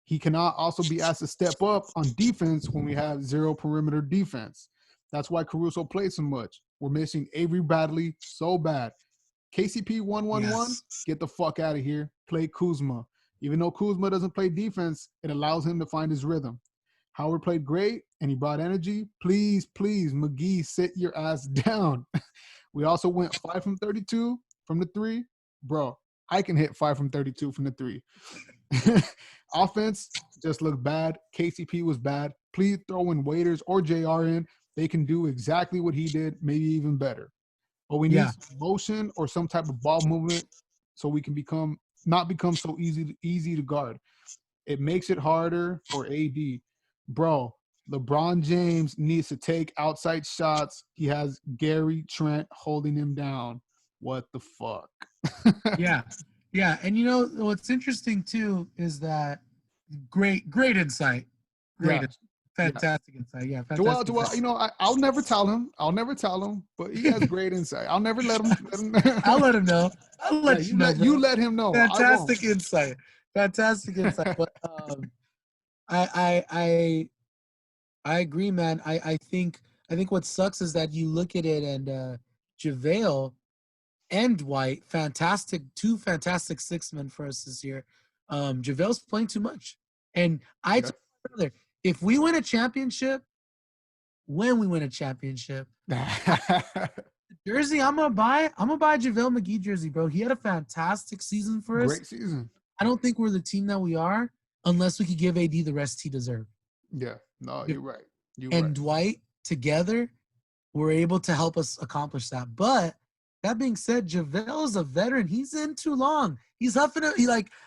He cannot also be asked to step up on defense when we have 0 perimeter defense. That's why Caruso plays so much. We're missing Avery Bradley so bad. KCP 111, get the fuck out of here. Play Kuzma. Even though Kuzma doesn't play defense, it allows him to find his rhythm. Howard played great, and he brought energy. Please, McGee, sit your ass down. We also went 5 from 32 from the 3. Bro, I can hit 5 from 32 from the 3. Offense just looked bad. KCP was bad. Please throw in Waiters or JR in. They can do exactly what he did, maybe even better. But we need motion or some type of ball movement so we can not become so easy to guard. It makes it harder for AD. Bro, LeBron James needs to take outside shots. He has Gary Trent holding him down. What the fuck? Yeah. And you know what's interesting too is that great insight. Fantastic insight. Yeah, fantastic. Joel, you know, I'll never tell him. But he has great insight. I'll never let him. I'll let him know. I'll let you know. You let him know. Fantastic insight. But I agree, man. I think what sucks is that you look at it and JaVale and White, two fantastic 6-men for us this year. JaVale's playing too much. And I told my brother, if we win a championship, jersey, I'm gonna buy JaVale McGee jersey, bro. He had a fantastic season for us. Great season. I don't think we're the team that we are unless we could give AD the rest he deserved. Yeah, no, you're right. Dwight together were able to help us accomplish that. But that being said, JaVale is a veteran. He's in too long. He's huffing it.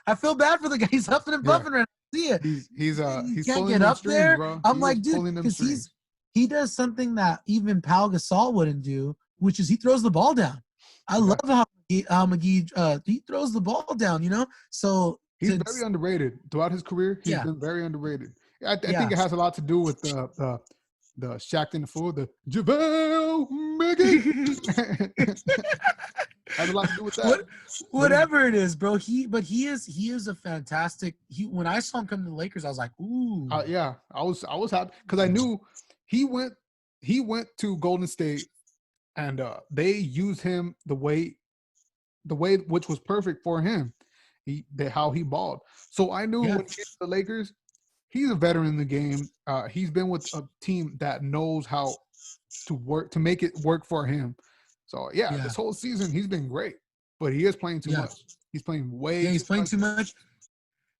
I feel bad for the guy. He's huffing and puffing right now. See it. He's can't get up there. Bro. I'm like, dude, because he does something that even Pau Gasol wouldn't do, which is he throws the ball down. I love how McGee he throws the ball down. You know, so he's very underrated throughout his career. He's been very underrated. I think it has a lot to do with the Shaq in the Fool, the JaVale McGee. Has a lot to do with that. Whatever it is, bro. He is a fantastic. When I saw him come to the Lakers, I was like, ooh. Yeah, I was happy because I knew he went to Golden State, and they used him the way which was perfect for him. How he balled. So I knew when he came to the Lakers, he's a veteran in the game. He's been with a team that knows how to make it work for him. So this whole season he's been great, but he is playing too much. He's playing too much.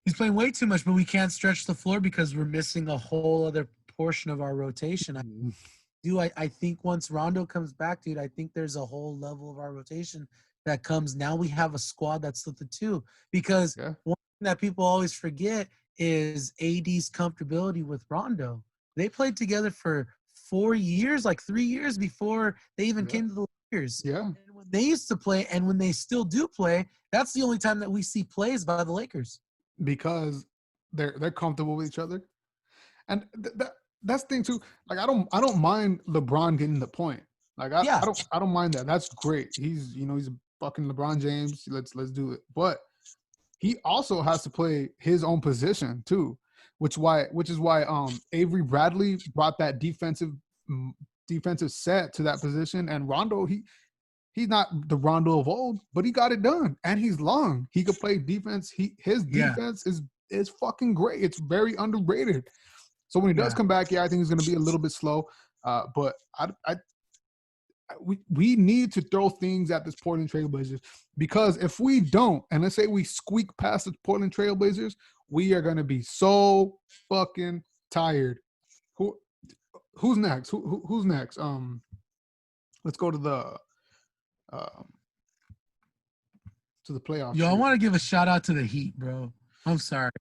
He's playing way too much, but we can't stretch the floor because we're missing a whole other portion of our rotation. I think once Rondo comes back, dude, I think there's a whole level of our rotation that comes. Now we have a squad that's split the 2 because one thing that people always forget is AD's comfortability with Rondo. They played together for 4 years, like 3 years before they even came to the Lakers. Yeah. And when they used to play and when they still do play, that's the only time that we see plays by the Lakers. Because they're comfortable with each other. And that's the thing too. Like I don't mind LeBron getting the point. Like Yeah. I don't mind that. That's great. He's a fucking LeBron James. Let's do it. But he also has to play his own position too, which is why Avery Bradley brought that defensive set to that position. And Rondo, he's not the Rondo of old, but he got it done. And he's long. He could play defense. His defense is fucking great. It's very underrated. So when he does come back, I think he's going to be a little bit slow. But we need to throw things at this Portland Trailblazers, because if we don't, and let's say we squeak past the Portland Trailblazers, we are going to be so fucking tired. Who's next? Who's next? Let's go to the playoffs. Yo, I want to give a shout out to the Heat, bro. I'm sorry.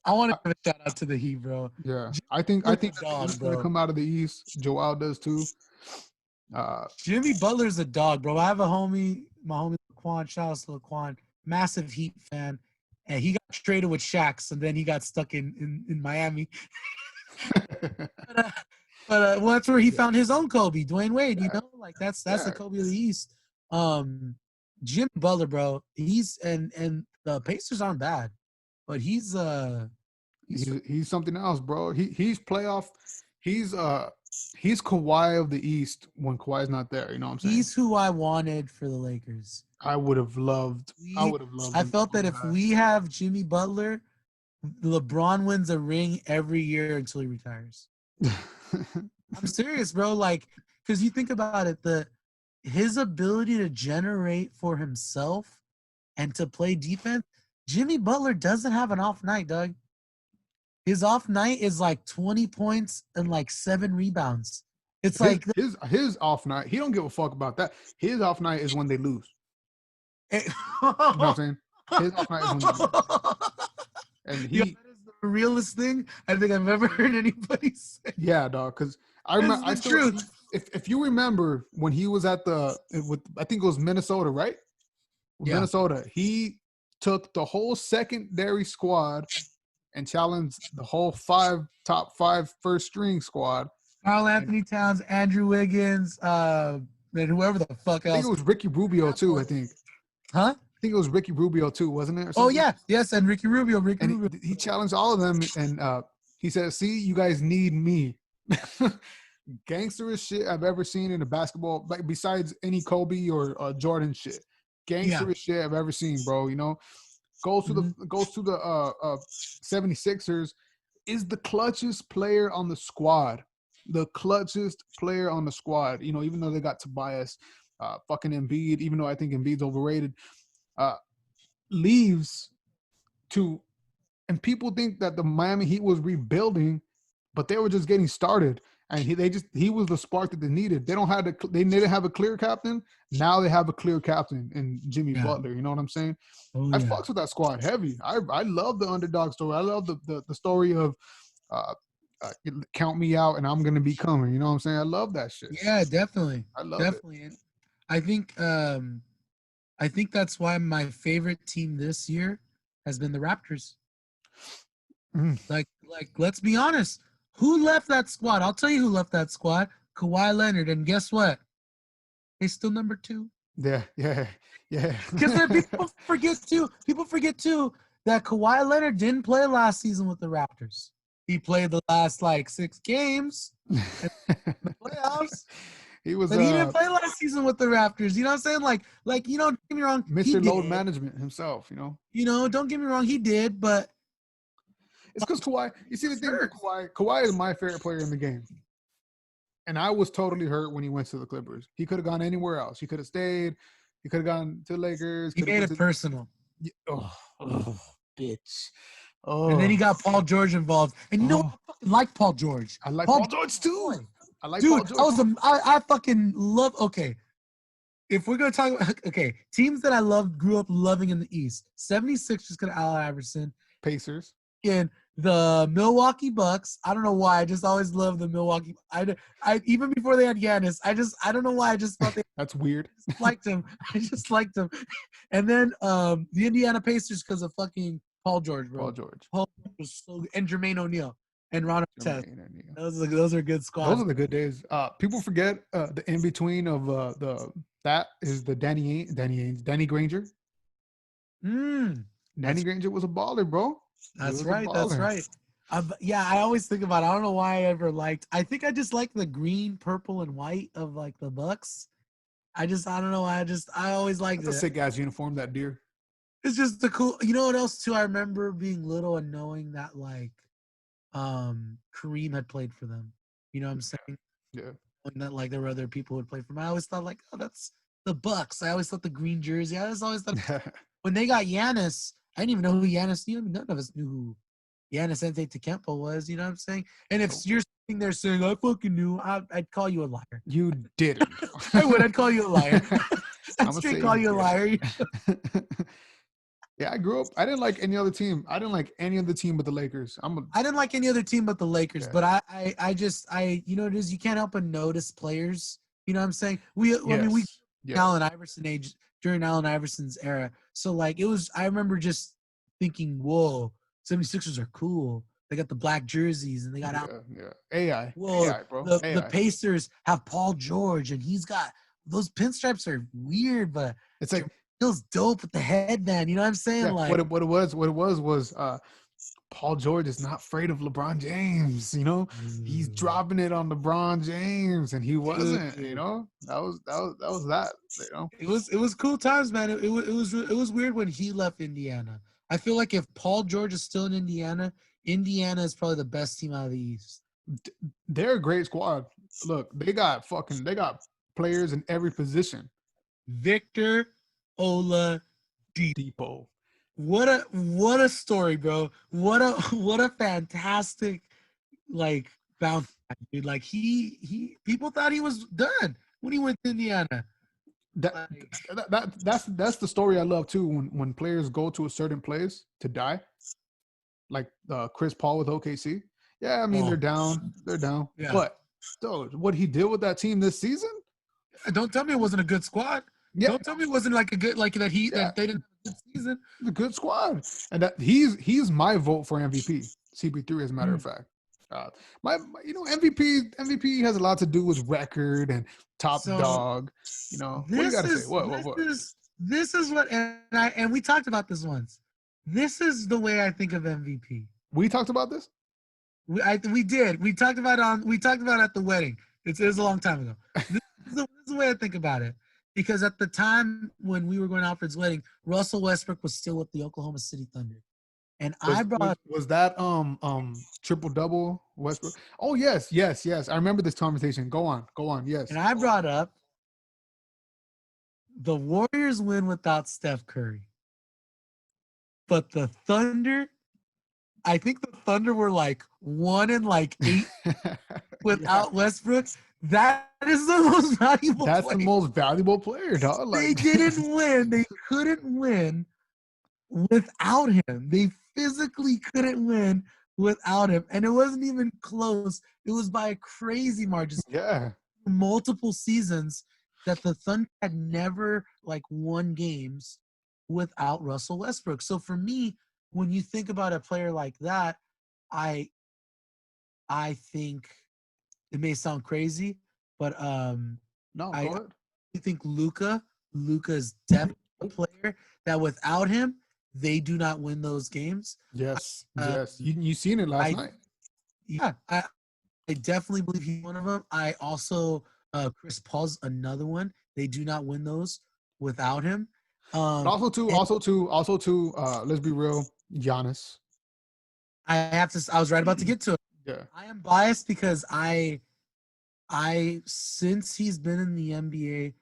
I want to give a shout out to the Heat, bro. Yeah, I think he's going to come out of the East. Joel does too. Jimmy Butler's a dog, bro. I have my homie Laquan. Shout out to Laquan, massive Heat fan, and he got traded with Shaq, so then he got stuck in Miami. But that's where he found his own Kobe, Dwayne Wade. You know, like that's the Kobe of the East. Jimmy Butler, bro. He's and the Pacers aren't bad, but he's something else, bro. He's playoff. He's Kawhi of the East when Kawhi's not there. You know what I'm saying? He's who I wanted for the Lakers. I would have loved. I felt that if we have Jimmy Butler, LeBron wins a ring every year until he retires. I'm serious, bro. Like, because you think about it, his ability to generate for himself and to play defense, Jimmy Butler doesn't have an off night, Doug. His off night is like 20 points and like 7 rebounds. It's like his off night. He don't give a fuck about that. His off night is when they lose. You know what I'm saying? His off night is when they lose. And that is the realest thing I think I've ever heard anybody say. Yeah, dog. Because I remember. If you remember when he was I think it was Minnesota, right? Yeah. Minnesota. He took the whole secondary squad and challenged the whole top five first string squad. Karl Anthony Towns, Andrew Wiggins, and whoever the fuck else. I think it was Ricky Rubio too. I think. Huh? I think it was Ricky Rubio too, wasn't it? Oh yeah, yes, and Ricky Rubio. He challenged all of them, and he said, "See, you guys need me." Gangsterest shit I've ever seen in a basketball, like besides any Kobe or Jordan shit. Gangsterest shit I've ever seen, bro. You know, goes to the 76ers, is the clutchest player on the squad. The clutchest player on the squad. You know, even though they got Tobias, fucking Embiid, even though I think Embiid's overrated, leaves to, and people think that the Miami Heat was rebuilding, but they were just getting started. And he was the spark that they needed. They didn't have a clear captain. Now they have a clear captain in Jimmy Butler. You know what I'm saying? I fucks with that squad heavy. I love the underdog story. I love the story of count me out and I'm gonna be coming. You know what I'm saying? I love that shit. Yeah, definitely. I love definitely. It. I think that's why my favorite team this year has been the Raptors. Like let's be honest. Who left that squad? I'll tell you who left that squad. Kawhi Leonard. And guess what? He's still number 2. Yeah. Because people forget too that Kawhi Leonard didn't play last season with the Raptors. He played the last 6 games in the playoffs. He didn't play last season with the Raptors. You know what I'm saying? Like don't get me wrong. Mr. Load Management himself, you know. You know, don't get me wrong, he did, but it's because Kawhi, you see the thing with Kawhi is my favorite player in the game. And I was totally hurt when he went to the Clippers. He could have gone anywhere else. He could have stayed. He could have gone to the Lakers. He made it personal. Oh, bitch. Oh. And then he got Paul George involved. And you know what? I fucking like Paul George. I like Paul George too. I like Paul George. I fucking love, okay. If we're going to talk about, okay, teams that I grew up loving in the East. 76ers got Allen Iverson. Pacers. in the Milwaukee Bucks. I don't know why. I just always loved the Milwaukee. I even before they had Giannis, I don't know why. I just thought they That's weird. just liked him. I just liked him. And then the Indiana Pacers because of fucking Paul George, bro. Paul George. Paul George was so good. And Jermaine O'Neal and Ron Artest. Jermaine O'Neal. Those are good squads. Those are the good days. People forget the in between of that is the Danny Granger. Danny Granger was a baller, bro. That's right. That's right. Yeah, I always think about it. I don't know why I ever liked. I think I just like the green, purple, and white of like the Bucks. I don't know. I always liked That's it. a sick ass uniform, that deer. It's just the cool. You know what else too? I remember being little and knowing that like, Kareem had played for them. You know what I'm saying? Yeah. And that like there were other people who would play for them. I always thought like, oh, that's the Bucks. I always thought the green jersey. I just always thought when they got Giannis, I didn't even know who Giannis. None of us knew who Giannis Antetokounmpo was. You know what I'm saying? And if you're sitting there saying I fucking knew, I'd call you a liar. You didn't. I would. I'd call you a liar. I'd I'ma straight say call you you a liar. Yeah, I grew up. I didn't like any other team. I didn't like any other team but the Lakers. I didn't like any other team but the Lakers. Yeah. But I just you know what it is, you can't help but notice players. You know what I'm saying? Allen Iverson age during Allen Iverson's era. So like it was. I remember just thinking, whoa, 76ers are cool. They got the black jerseys and they got out. Yeah. AI. Whoa, AI, bro. the Pacers have Paul George and he's got those pinstripes are weird, but it's like feels dope with the headband. You know what I'm saying? Yeah, like what it was Paul George is not afraid of LeBron James. You know, he's dropping it on LeBron James, and he wasn't. You know, that was that. You know, it was cool times, man. It was weird when he left Indiana. I feel like if Paul George is still in Indiana, Indiana is probably the best team out of the East. They're a great squad. Look, they got players in every position. Victor Oladipo. What a story, bro. What a fantastic like bounce back, dude. Like he people thought he was done when he went to Indiana. That's the story I love too. When players go to a certain place to die, like Chris Paul with OKC. Yeah, I mean they're down. Yeah. But dude, what he did with that team this season? Don't tell me it wasn't a good squad. Yeah. Don't tell me it wasn't like a good that that they didn't have a good season. The good squad, and that he's my vote for MVP. CP3, as a matter of fact. MVP has a lot to do with record and top dog. You know, what do you got to say? What? This is what, and we talked about this once. This is the way I think of MVP. We talked about this. We did. We talked about it at the wedding. It was a long time ago. This is the way I think about it. Because at the time when we were going to Alfred's wedding, Russell Westbrook was still with the Oklahoma City Thunder. And was that triple double Westbrook? Oh yes. I remember this conversation. Go on. Yes. And I brought up the Warriors win without Steph Curry. But the Thunder, I think the Thunder were like 1-8 without Westbrook. That is the most valuable player. The most valuable player, dog. Like, they didn't win. They couldn't win without him. They physically couldn't win without him. And it wasn't even close. It was by a crazy margin. Yeah. Multiple seasons that the Thunder had never won games without Russell Westbrook. So for me, when you think about a player like that, I think it may sound crazy, but I think Luka is definitely a player that without him, they do not win those games. Yes. You seen it last night. Yeah, I definitely believe he's one of them. I also Chris Paul's another one. They do not win those without him. Also too. Let's be real, Giannis. I was right about to get to it. Yeah. I am biased because I since he's been in the NBA,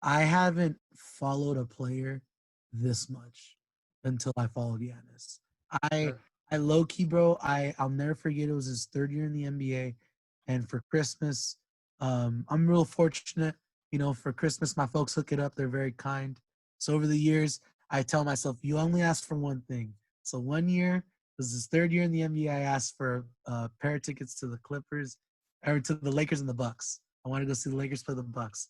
I haven't followed a player this much until I followed Giannis. I low key, bro. I'll never forget. It was his third year in the NBA, and for Christmas, I'm real fortunate. You know, for Christmas, my folks hook it up. They're very kind. So over the years, I tell myself, you only ask for one thing. So one year, was his third year in the NBA. I asked for a pair of tickets to the Clippers, or to the Lakers and the Bucks. I want to go see the Lakers play the Bucks.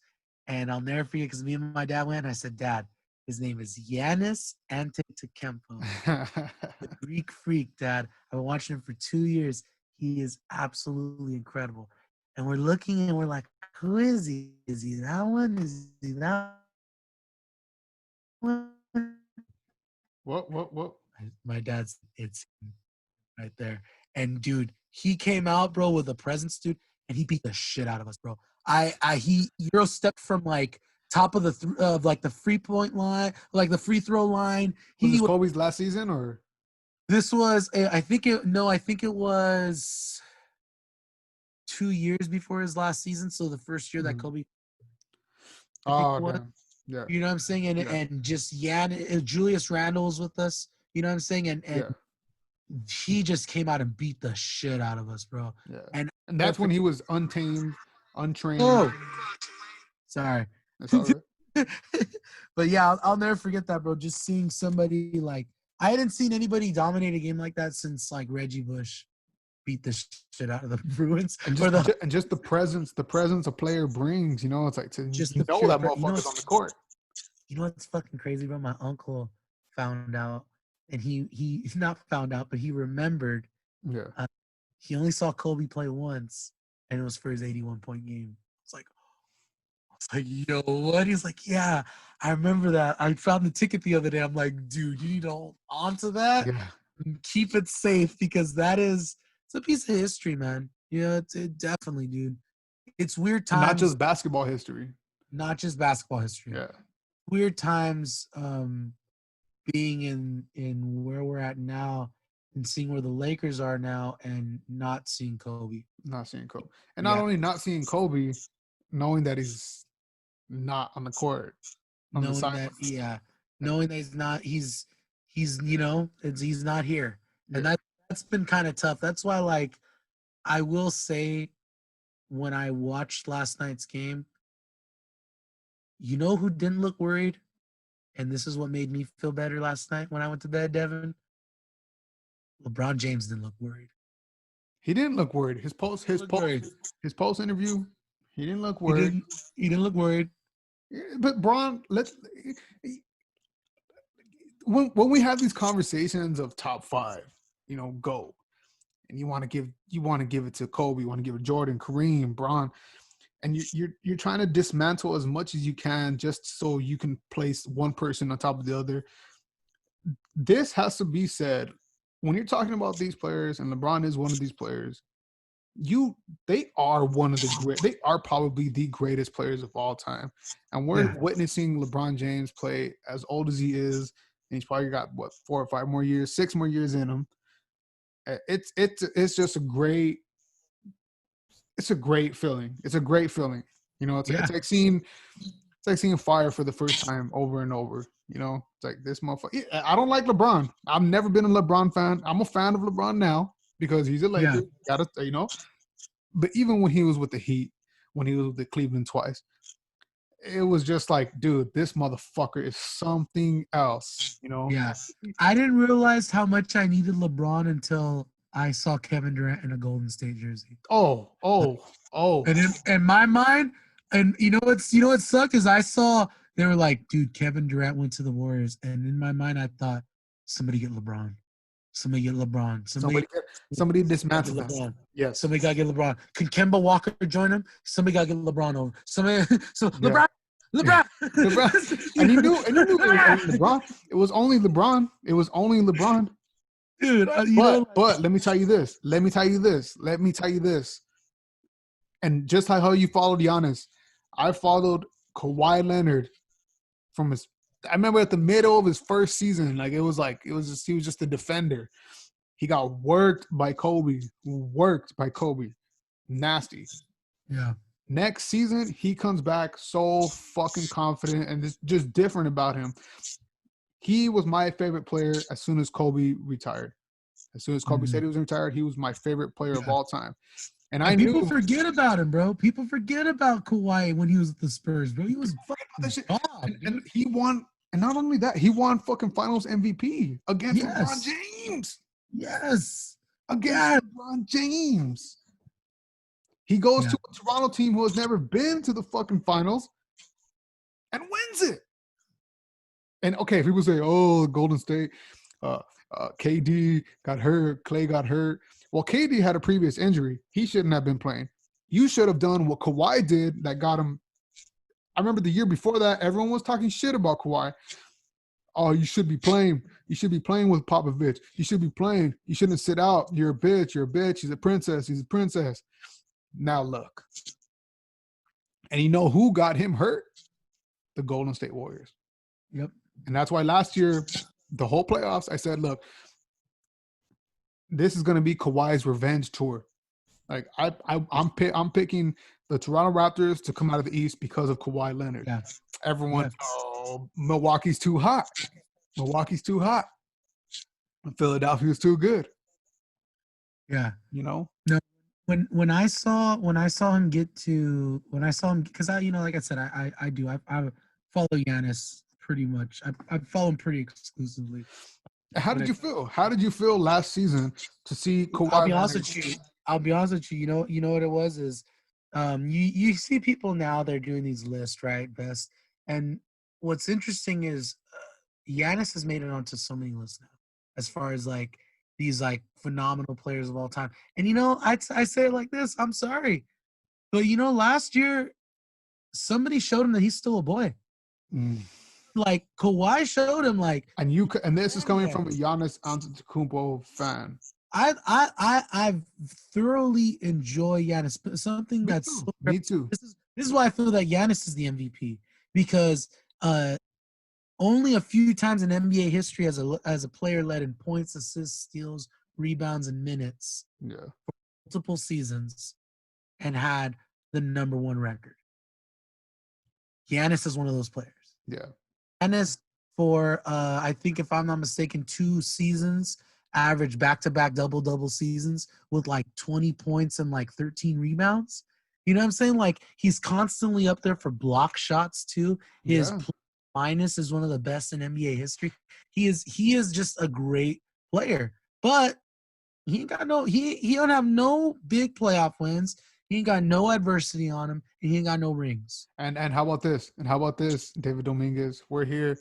And I'll never forget because me and my dad went, and I said, Dad, his name is Giannis Antetokounmpo. The Greek freak, Dad. I've been watching him for 2 years. He is absolutely incredible. And we're looking and we're like, who is he? Is he that one? Is he that one? What? My dad's, it's right there. And dude, he came out, bro, with a presence, dude, and he beat the shit out of us, bro. He Euro stepped from like top of like the free point line, like the free throw line. Was this Kobe's last season or? This was, I think it was 2 years before his last season. So the first year that Kobe. Oh, damn. Yeah. You know what I'm saying? And just Julius Randle was with us. You know what I'm saying? And he just came out and beat the shit out of us, bro. Yeah. And that's when he was untamed, untrained. Oh, sorry. That's all right. But yeah, I'll never forget that, bro. Just seeing somebody like, I hadn't seen anybody dominate a game like that since like Reggie Bush beat the shit out of the Bruins. And just the presence a player brings, you know, it's like that motherfucker's on the court. You know what's fucking crazy, bro? My uncle found out, and he's not found out, but he remembered. Yeah. He only saw Kobe play once, and it was for his 81-point game. It's like, yo, what? He's like, yeah, I remember that. I found the ticket the other day. I'm like, dude, you need to hold on to that. Yeah. And keep it safe because it's a piece of history, man. Yeah, it definitely, dude. It's weird times. Not just basketball history. Not just basketball history. Yeah. Weird times being in where we're at now and seeing where the Lakers are now and not seeing Kobe. Not seeing Kobe. And not only not seeing Kobe, knowing that he's not on the court. Knowing that he's you know, he's not here. And that's been kind of tough. That's why, like, I will say when I watched last night's game, you know who didn't look worried? And this is what made me feel better last night when I went to bed, Devin. LeBron James didn't look worried. He didn't look worried. His post interview, he didn't look worried. He didn't look worried. But Bron, when we have these conversations of top 5, you know, go, and you want to give it to Kobe, you want to give it Jordan, Kareem, Bron, and you're trying to dismantle as much as you can just so you can place one person on top of the other. This has to be said when you're talking about these players, and LeBron is one of these players. They are they are probably the greatest players of all time, and we're witnessing LeBron James play as old as he is, and he's probably got 4 or 5 more years, 6 more years in him. It's just a great feeling. It's a great feeling. You know, it's like seeing fire for the first time over and over. You know, it's like this motherfucker. I don't like LeBron. I've never been a LeBron fan. I'm a fan of LeBron now because he's a Laker. You know. But even when he was with the Heat, when he was with the Cleveland twice, it was just like, dude, this motherfucker is something else. You know. Yeah. I didn't realize how much I needed LeBron until I saw Kevin Durant in a Golden State jersey. Oh. And in my mind, and you know what sucked is they were like, dude, Kevin Durant went to the Warriors, and in my mind I thought, somebody get LeBron. Somebody get LeBron. Somebody dismantle LeBron. Yes. Somebody gotta get LeBron. Can Kemba Walker join him? Somebody gotta get LeBron over. LeBron. And you knew it was LeBron. It was only LeBron. Dude, but let me tell you this. And just like how you followed Giannis, I followed Kawhi Leonard I remember at the middle of his first season, he was just a defender. He got worked by Kobe. Nasty. Yeah. Next season, he comes back so fucking confident, and it's just different about him. He was my favorite player as soon as Kobe retired. As soon as Kobe said he was retired, he was my favorite player of all time. And people forget about him, bro. People forget about Kawhi when he was at the Spurs, bro. He was fucking God. And he won. And not only that, he won fucking Finals MVP against LeBron James. Yes. against Yes. LeBron James. He goes Yeah. to a Toronto team who has never been to the fucking finals and wins it. And okay, if people say, "Oh, Golden State, KD got hurt, Clay got hurt," well, KD had a previous injury. He shouldn't have been playing. You should have done what Kawhi did that got him. I remember the year before that, everyone was talking shit about Kawhi. Oh, you should be playing. You should be playing with Popovich. You should be playing. You shouldn't sit out. You're a bitch. You're a bitch. She's a princess. He's a princess. Now look. And you know who got him hurt? The Golden State Warriors. Yep. And that's why last year, the whole playoffs, I said, look, this is going to be Kawhi's revenge tour. Like I'm picking the Toronto Raptors to come out of the East because of Kawhi Leonard. Yeah. Everyone, Yeah. oh, Milwaukee's too hot. Milwaukee's too hot. Philadelphia's too good. Yeah. You know? No. When I saw him because I like I said I follow Giannis pretty much. I follow him pretty exclusively. How did you feel? How did you feel last season to see Kawhi? I'll be honest with you. You know what it was is, you see people now they're doing these lists, right? Best. And what's interesting is, Giannis has made it onto so many lists now, as far as like these like phenomenal players of all time. And I say it like this. I'm sorry, but last year somebody showed him that he's still a boy. Mm. Like Kawhi showed him, like, and this is coming from a Giannis Antetokounmpo fan. I thoroughly enjoy Giannis. Something that's me too. This is why I feel that Giannis is the MVP, because only a few times in NBA history as a player led in points, assists, steals, rebounds, and minutes for multiple seasons and had the number one record. Giannis is one of those players. Yeah. Giannis, for I think if I'm not mistaken, 2 seasons, average back-to-back double-double seasons with like 20 points and like 13 rebounds. You know what I'm saying? Like, he's constantly up there for block shots too. His minus is one of the best in NBA history. He is just a great player, but he ain't got he don't have no big playoff wins. He ain't got no adversity on him, and he ain't got no rings. And how about this? And how about this, David Dominguez? We're here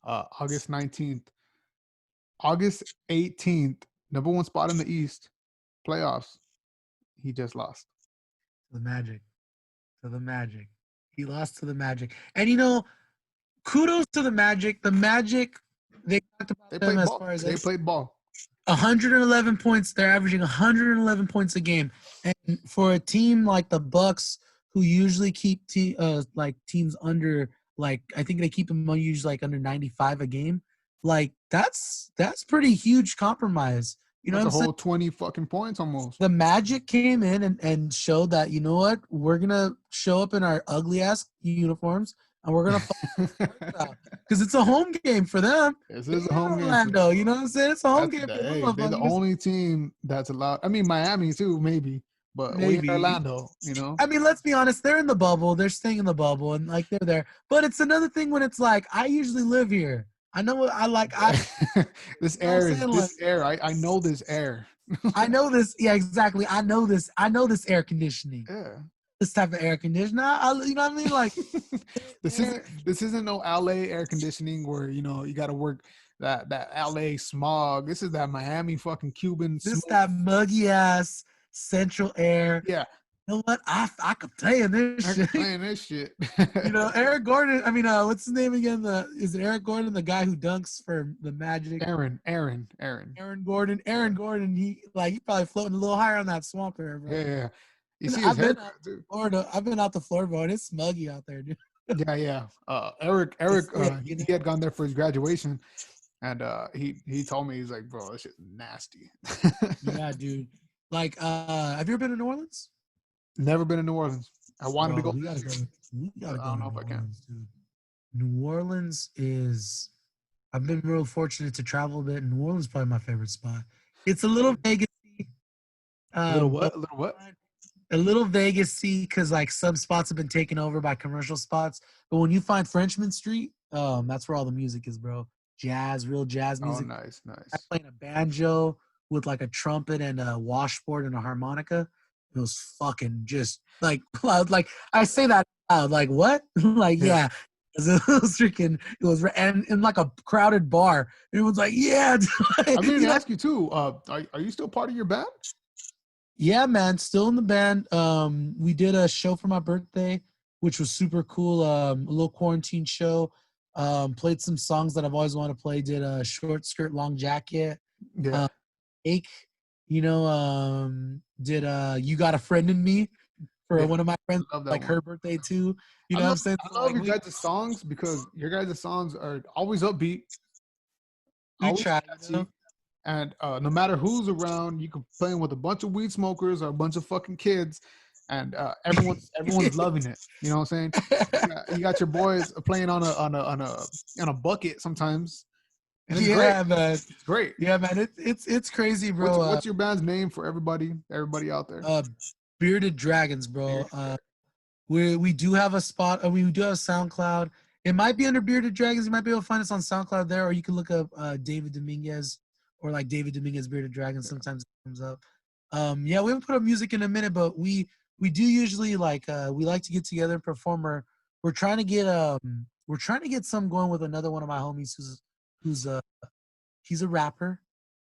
August 19th. August 18th, number 1 spot in the East, playoffs. He just lost. To the Magic. He lost to the Magic. And kudos to the Magic. The Magic, they talked about them as far as they played ball. 111 points. They're averaging 111 points a game. And for a team like the Bucks, who usually keep teams under, like, I think they keep them usually like under 95 a game. Like, that's pretty huge compromise. That's a whole 20 fucking points almost. The Magic came in and showed that, you know what, we're gonna show up in our ugly ass uniforms and we're gonna because it's a home game for them. This is a home game. Orlando, you know what I'm saying? It's a home game for them. They're the only team that's allowed. I mean, Miami too, maybe. But maybe Orlando, I mean, let's be honest. They're in the bubble. They're staying in the bubble, and like they're there. But it's another thing when it's like, I usually live here. I know what I like. This air is this air. I know this air. I know this. Yeah, exactly. I know this. I know this air conditioning. Yeah. This type of air conditioner. You know what I mean? Like, this isn't no LA air conditioning where you got to work that LA smog. This is that Miami fucking Cuban. This that muggy ass Central air. Yeah. You know what? I could play in this shit. Eric Gordon. I mean, what's his name again? Is it Eric Gordon, the guy who dunks for the Magic? Aaron Gordon. Aaron Gordon. He probably floating a little higher on that swamp air, bro. Yeah. You see his hair, dude. Florida. I've been out to Florida, bro, and it's smuggy out there, dude. Yeah. Eric, he had gone there for his graduation, and he told me, he's like, bro, this shit's nasty. Yeah, dude. Like, have you ever been to New Orleans? Never been to New Orleans. I wanted to go. We gotta go. I don't know if I can. Dude. New Orleans is. I've been real fortunate to travel a bit. New Orleans is probably my favorite spot. It's a little Vegas-y. A little what? A little Vegas-y because like some spots have been taken over by commercial spots. But when you find Frenchman Street, that's where all the music is, bro. Jazz, real jazz music. Oh, nice. I'm playing a banjo with like a trumpet and a washboard and a harmonica. It was fucking just like loud. Like I say that loud. Like what? Like Yeah. yeah. It was freaking. It was and in like a crowded bar. Everyone's like, yeah. I mean You to know? ask you too. Are you still part of your band? Yeah, man. Still in the band. We did a show for my birthday, which was super cool. A little quarantine show. Played some songs that I've always wanted to play. Did a short skirt, long jacket. Yeah. Ache, did You Got a Friend in Me for Yeah. one of my friends, I love that like one. her birthday too. You know what I'm saying? I So, love like your guys' songs because your guys' songs are always upbeat, we always try, catchy, and no matter who's around, you can play with a bunch of weed smokers or a bunch of fucking kids, and everyone's loving it. You know what I'm saying? You got your boys playing on a bucket sometimes, and it's great. Yeah, man. It's great. Yeah, man. It's crazy, bro. What's your band's name for everybody out there? Bearded Dragons, bro. Bearded Dragon. We do have a spot. We do have SoundCloud. It might be under Bearded Dragons. You might be able to find us on SoundCloud there, or you can look up David Dominguez or like David Dominguez Bearded Dragons. Sometimes it comes up. Yeah, we haven't put up music in a minute, but we do usually like we like to get together and perform. We're trying to get some going with another one of my homies who's he's a rapper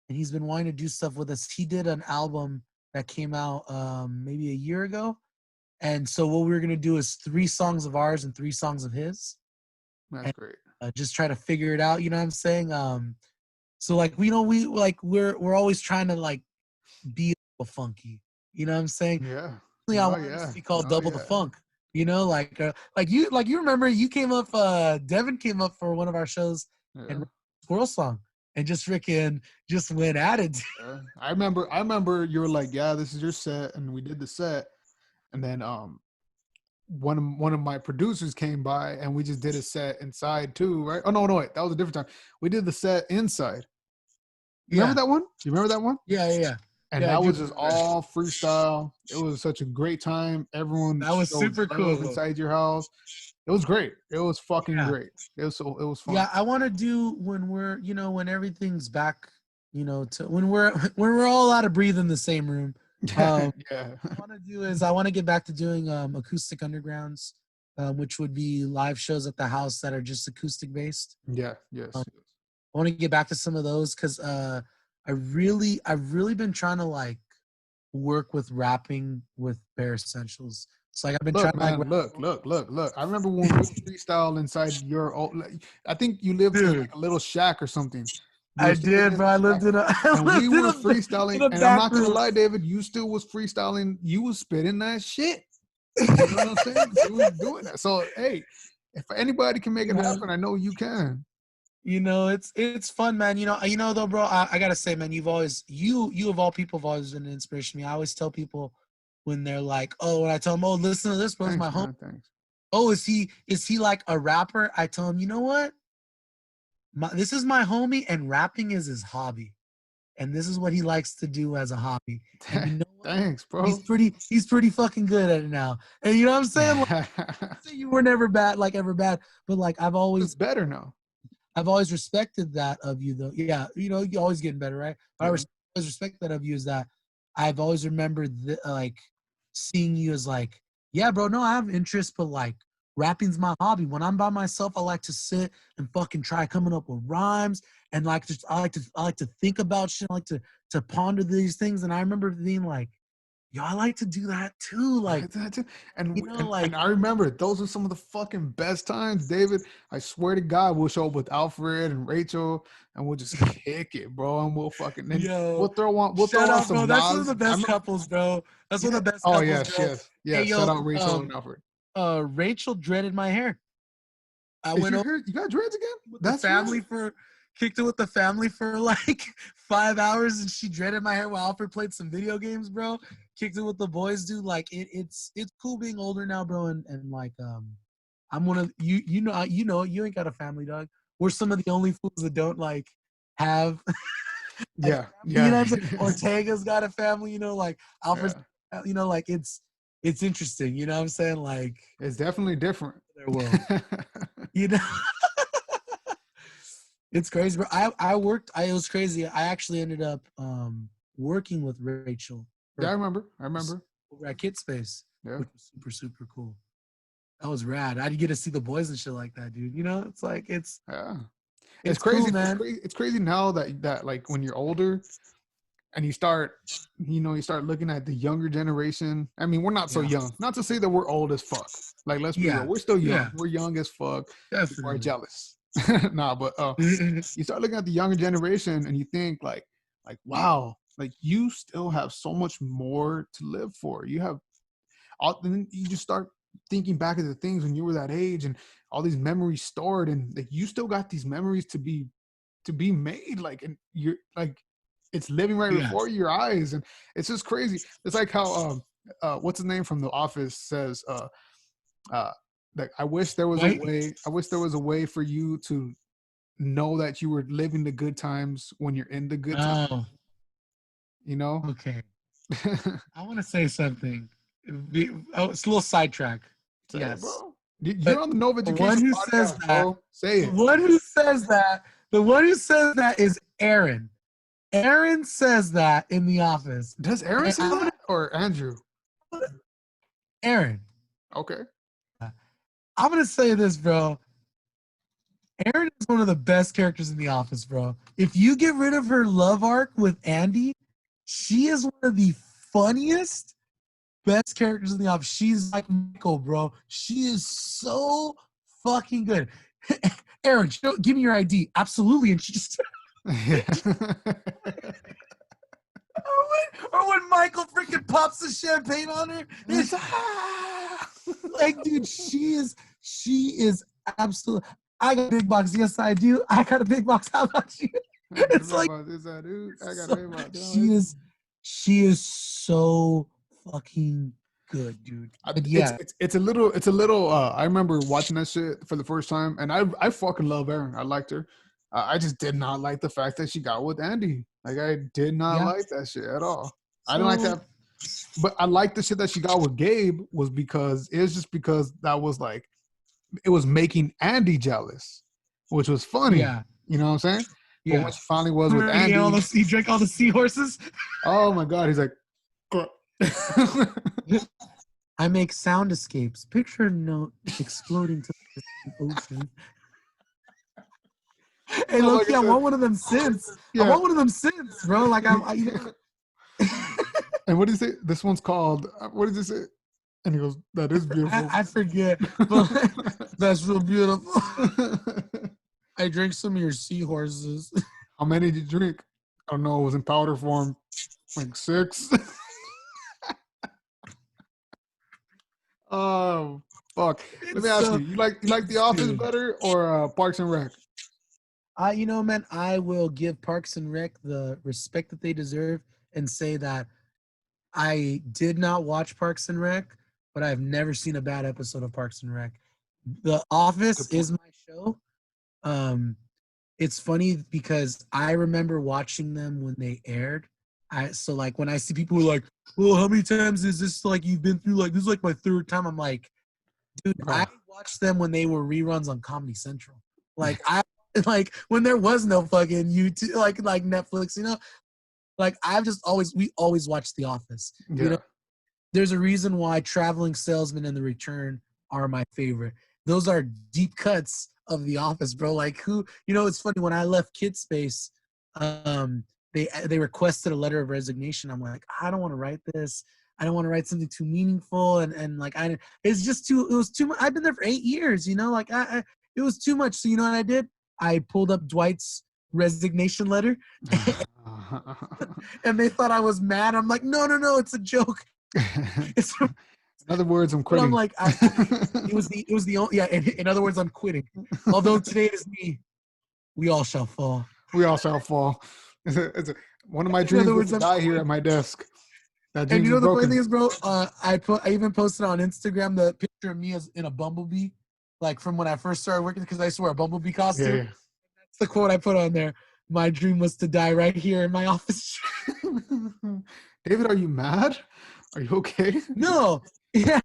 and he's been wanting to do stuff with us. He did an album that came out maybe a year ago. And so what we were gonna do is 3 songs of ours and 3 songs of his, That's and great. just try to figure it out. You know what I'm saying? So like we're always trying to like be a little funky. You know what I'm saying? Yeah. Really, I No, wanted us yeah. to be called No, Double the yeah. Funk. You know, like you remember you came up. Devin came up for one of our shows and Yeah. wrote a Squirrel Song and just freaking just went at it. Yeah. I remember you were like, yeah, this is your set, and we did the set, and then one of my producers came by and we just did a set inside too, right? Oh no, wait, that was a different time. We did the set inside. You remember Yeah, that one? You remember that one? yeah. And Yeah, I that do was just remember. all freestyle. It was such a great time. Everyone That was showed super love cool. inside your house. It was great. It was fucking Yeah. great. It was fun. Yeah, I want to do when when everything's back, to when we're all allowed to breathe in the same room. Um, Yeah. what I want to do is I want to get back to doing acoustic undergrounds, which would be live shows at the house that are just acoustic based. Yeah. Yes. I want to get back to some of those because I've really been trying to like work with rapping with Bare Essentials. So like I've been trying Look, to like man, look. I remember when we freestyle inside your old, I think you lived in dude. like a little shack or something. You I were staying did, in bro. a I shack, lived in a I and we lived in were a in freestyling. a And I'm back not gonna room. lie, David, you still was freestyling. You was spitting that shit. You know what I'm saying? You was doing that. So hey, if anybody can make it Man. happen, I know you can. It's fun, man. Though, bro. I gotta say, man, you of all people have always been an inspiration to me. I always tell people when they're like, oh, when I tell them, oh, listen to this, bro's Thanks, my home. man. Thanks. Oh, is he like a rapper? I tell him, you know what? This is my homie, and rapping is his hobby, and this is what he likes to do as a hobby. And you know what? Thanks, He's bro. pretty fucking good at it now. And you know what I'm saying? Like, say you were never bad, like ever bad, but like It's better now. I've always respected that of you, though. Yeah, you're always getting better, right? But Yeah. always respect that of you is that I've always remembered like seeing you as like, yeah, bro. No, I have interest, but like rapping's my hobby. When I'm by myself, I like to sit and fucking try coming up with rhymes and like just I like to think about shit. I like to ponder these things. And I remember being like, yo, I like to do that too. Like, And, like and I remember those are some of the fucking best times, David. I swear to God, we'll show up with Alfred and Rachel, and we'll just kick it, bro. And we'll fucking then yo, we'll shout throw on out, bro. some That's one of Nas. the best couples, bro. That's one Yeah. of the best Oh couples, yes, bro. yes, Hey, yes. Shout yo, out Rachel and Alfred. Rachel dreaded my hair. I Is went your over hair? You got dreads again? with the That's family right. for kicked it with the family for like 5 hours, and she dreaded my hair while Alfred played some video games, bro. Kicked it with the boys, dude. Like it's cool being older now, bro. And like I'm one of you ain't got a family, dog. We're some of the only fools that don't like have like Yeah, you know yeah, what I'm saying? Ortega's got a family, like Alfred's, yeah. like it's interesting, you know what I'm saying? Like It's definitely different. their world, you know. It's crazy, bro. It was crazy. I actually ended up working with Rachel for Yeah, a I couple remember. I years remember. over at Kid Space, Yeah. which was super, super cool. That was rad. I didn't get to see the boys and shit like that, dude. You know, it's like Yeah. It's it's cool, crazy. It's man. crazy. It's crazy now that like when you're older and you start looking at the younger generation. I mean, we're not so Yeah. young. Not to say that we're old as fuck. Like, let's be real. Yeah. We're still young. Yeah. We're young as fuck. People are Definitely. jealous. Nah, but you start looking at the younger generation and you think like wow, like you still have so much more to live for. You have all, then you just start thinking back at the things when you were that age and all these memories stored, and like you still got these memories to be made, like, and you're like it's living right Yeah. before your eyes, and it's just crazy. It's like how what's his name from The Office says uh like I wish there was a Right? way, I wish there was a way for you to know that you were living the good times when you're in the good times, Oh, you know. okay. I want to say something. It's a little sidetrack. Say it, Yes. bro. You're But on the the one Knoveducation who says podcast, that, bro. Say the it. one who says that, the one who says that is Aaron. Aaron says that in the office. Does Aaron And say that or Andrew? Aaron, Okay. I'm gonna say this, bro. Aaron is one of the best characters in the office, bro. If you get rid of her love arc with Andy, she is one of the funniest, best characters in the office. She's like Michael, bro. She is so fucking good. Aaron, give me your ID. Absolutely. And she just Yeah. or when Michael freaking pops the champagne on her. It's like, dude, she is absolutely. I got a big box. Yes, I do. I got a big box. How about you? It's like she is so fucking good, dude. But yeah, It's a little I remember watching that shit for the first time, and I fucking love Erin. I liked her. I just did not like the fact that she got with Andy. Like I did not yeah. like that shit at all. I didn't like So that, but I liked the shit that she got with Gabe was because it was just because that was like it was making Andy jealous, which was funny. yeah, You know what I'm saying? But when yeah. she finally was with Andy, He drank all the seahorses. oh my god, he's like I make sound escapes. Picture a note exploding to the ocean. Hey, oh, Loki, I want one of them since. I yeah. want one of them since, bro. Like you know. And what do you say? This one's called, what does it say? And he goes, that is beautiful. I forget, but that's real beautiful. I drank some of your seahorses. How many did you drink? I don't know. It was in powder form. Like 6. Oh, fuck. Let me ask you. You like The Office better or Parks and Rec? You know, man, I will give Parks and Rec the respect that they deserve and say that I did not watch Parks and Rec, but I've never seen a bad episode of Parks and Rec. The Office is my show. It's funny because I remember watching them when they aired. So like when I see people who are like, "Well, how many times is this like you've been through? Like this is like my third time." I'm like, dude, I watched them when they were reruns on Comedy Central. Like I like when there was no fucking YouTube, like Netflix, you know. Like we always watched The Office. Yeah. You know, there's a reason why Traveling Salesman and The Return are my favorite. Those are deep cuts of The Office, bro. Like who, you know, it's funny when I left Kid Space, they requested a letter of resignation. I'm like, I don't want to write this. I don't want to write something too meaningful and like it was too much. I've been there for 8 years, you know, like it was too much. So you know what I did? I pulled up Dwight's resignation letter and they thought I was mad. I'm like, no, it's a joke. It's in other words, I'm but I'm quitting. like, it was the only, yeah. In other words, I'm quitting. Although today is me, we all shall fall. We all shall fall. One of my dreams was to die here at my desk. That And you know the broken. funny thing is, bro, I even posted on Instagram the picture of me as in a bumblebee, like from when I first started working because I used to wear a bumblebee costume. Yeah. That's the quote I put on there. My dream was to die right here in my office. David, are you mad? Are you okay? No. Yeah.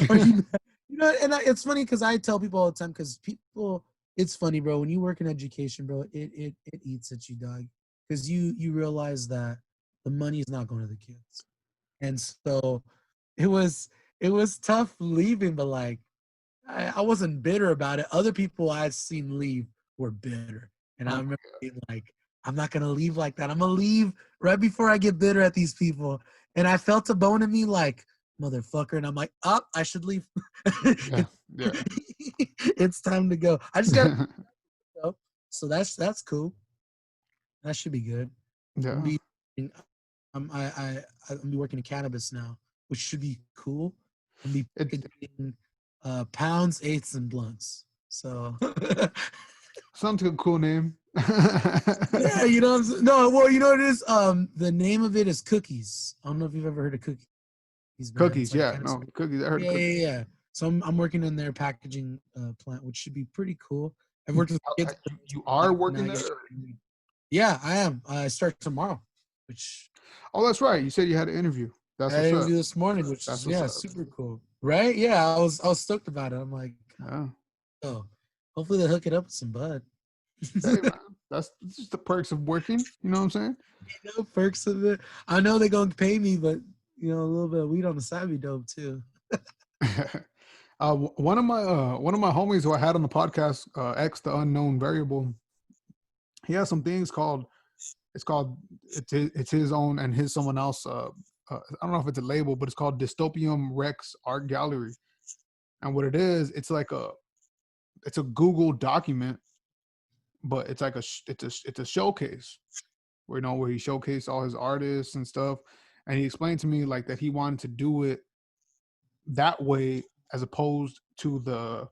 Are you mad? You know, and it's funny because I tell people all the time because people it's funny, bro. When you work in education, bro, it eats at you, dog, because you realize that the money is not going to the kids, and so it was it was tough leaving, but like I wasn't bitter about it. Other people I'd seen leave were bitter, and I Oh, remember being like, I'm not gonna leave like that. I'm gonna leave right before I get bitter at these people, and I felt a bone in me like motherfucker, and I'm like, up, I should leave. yeah, yeah. It's time to go. I just gotta go. So that's cool. That should be good. I'm Yeah. be I'm be working in cannabis now, which should be cool. I'm be It packaging pounds, eighths, and blunts. So sounds like a cool name. yeah, you know what I'm saying? No, well, you know what it is? The name of it is cookies. I don't know if you've ever heard of cookies, man. It's Cookies, like yeah. kind of No, cookies. I heard of yeah, cookies. yeah, yeah. So I'm working in their packaging plant, which should be pretty cool. I've worked with kids. You are working there? Yeah, I am. I start tomorrow, which Oh, that's right. You said you had an interview. I That's had what's an up. interview this morning, which That's is what's yeah, up. super cool. Right? Yeah, I was stoked about it. I'm like, Yeah. oh, hopefully they hook it up with some bud. Hey, man. That's just the perks of working. You know what I'm saying? No perks of it. I know they're gonna pay me, but you know, a little bit of weed on the side be dope too. One of my homies who I had on the podcast, X the Unknown Variable, he has some things called it's his own and his someone else. I don't know if it's a label, but it's called Dystopium Rex Art Gallery. And what it is, it's a Google document, but it's like it's a showcase where where he showcased all his artists and stuff. And he explained to me like that he wanted to do it that way as opposed to the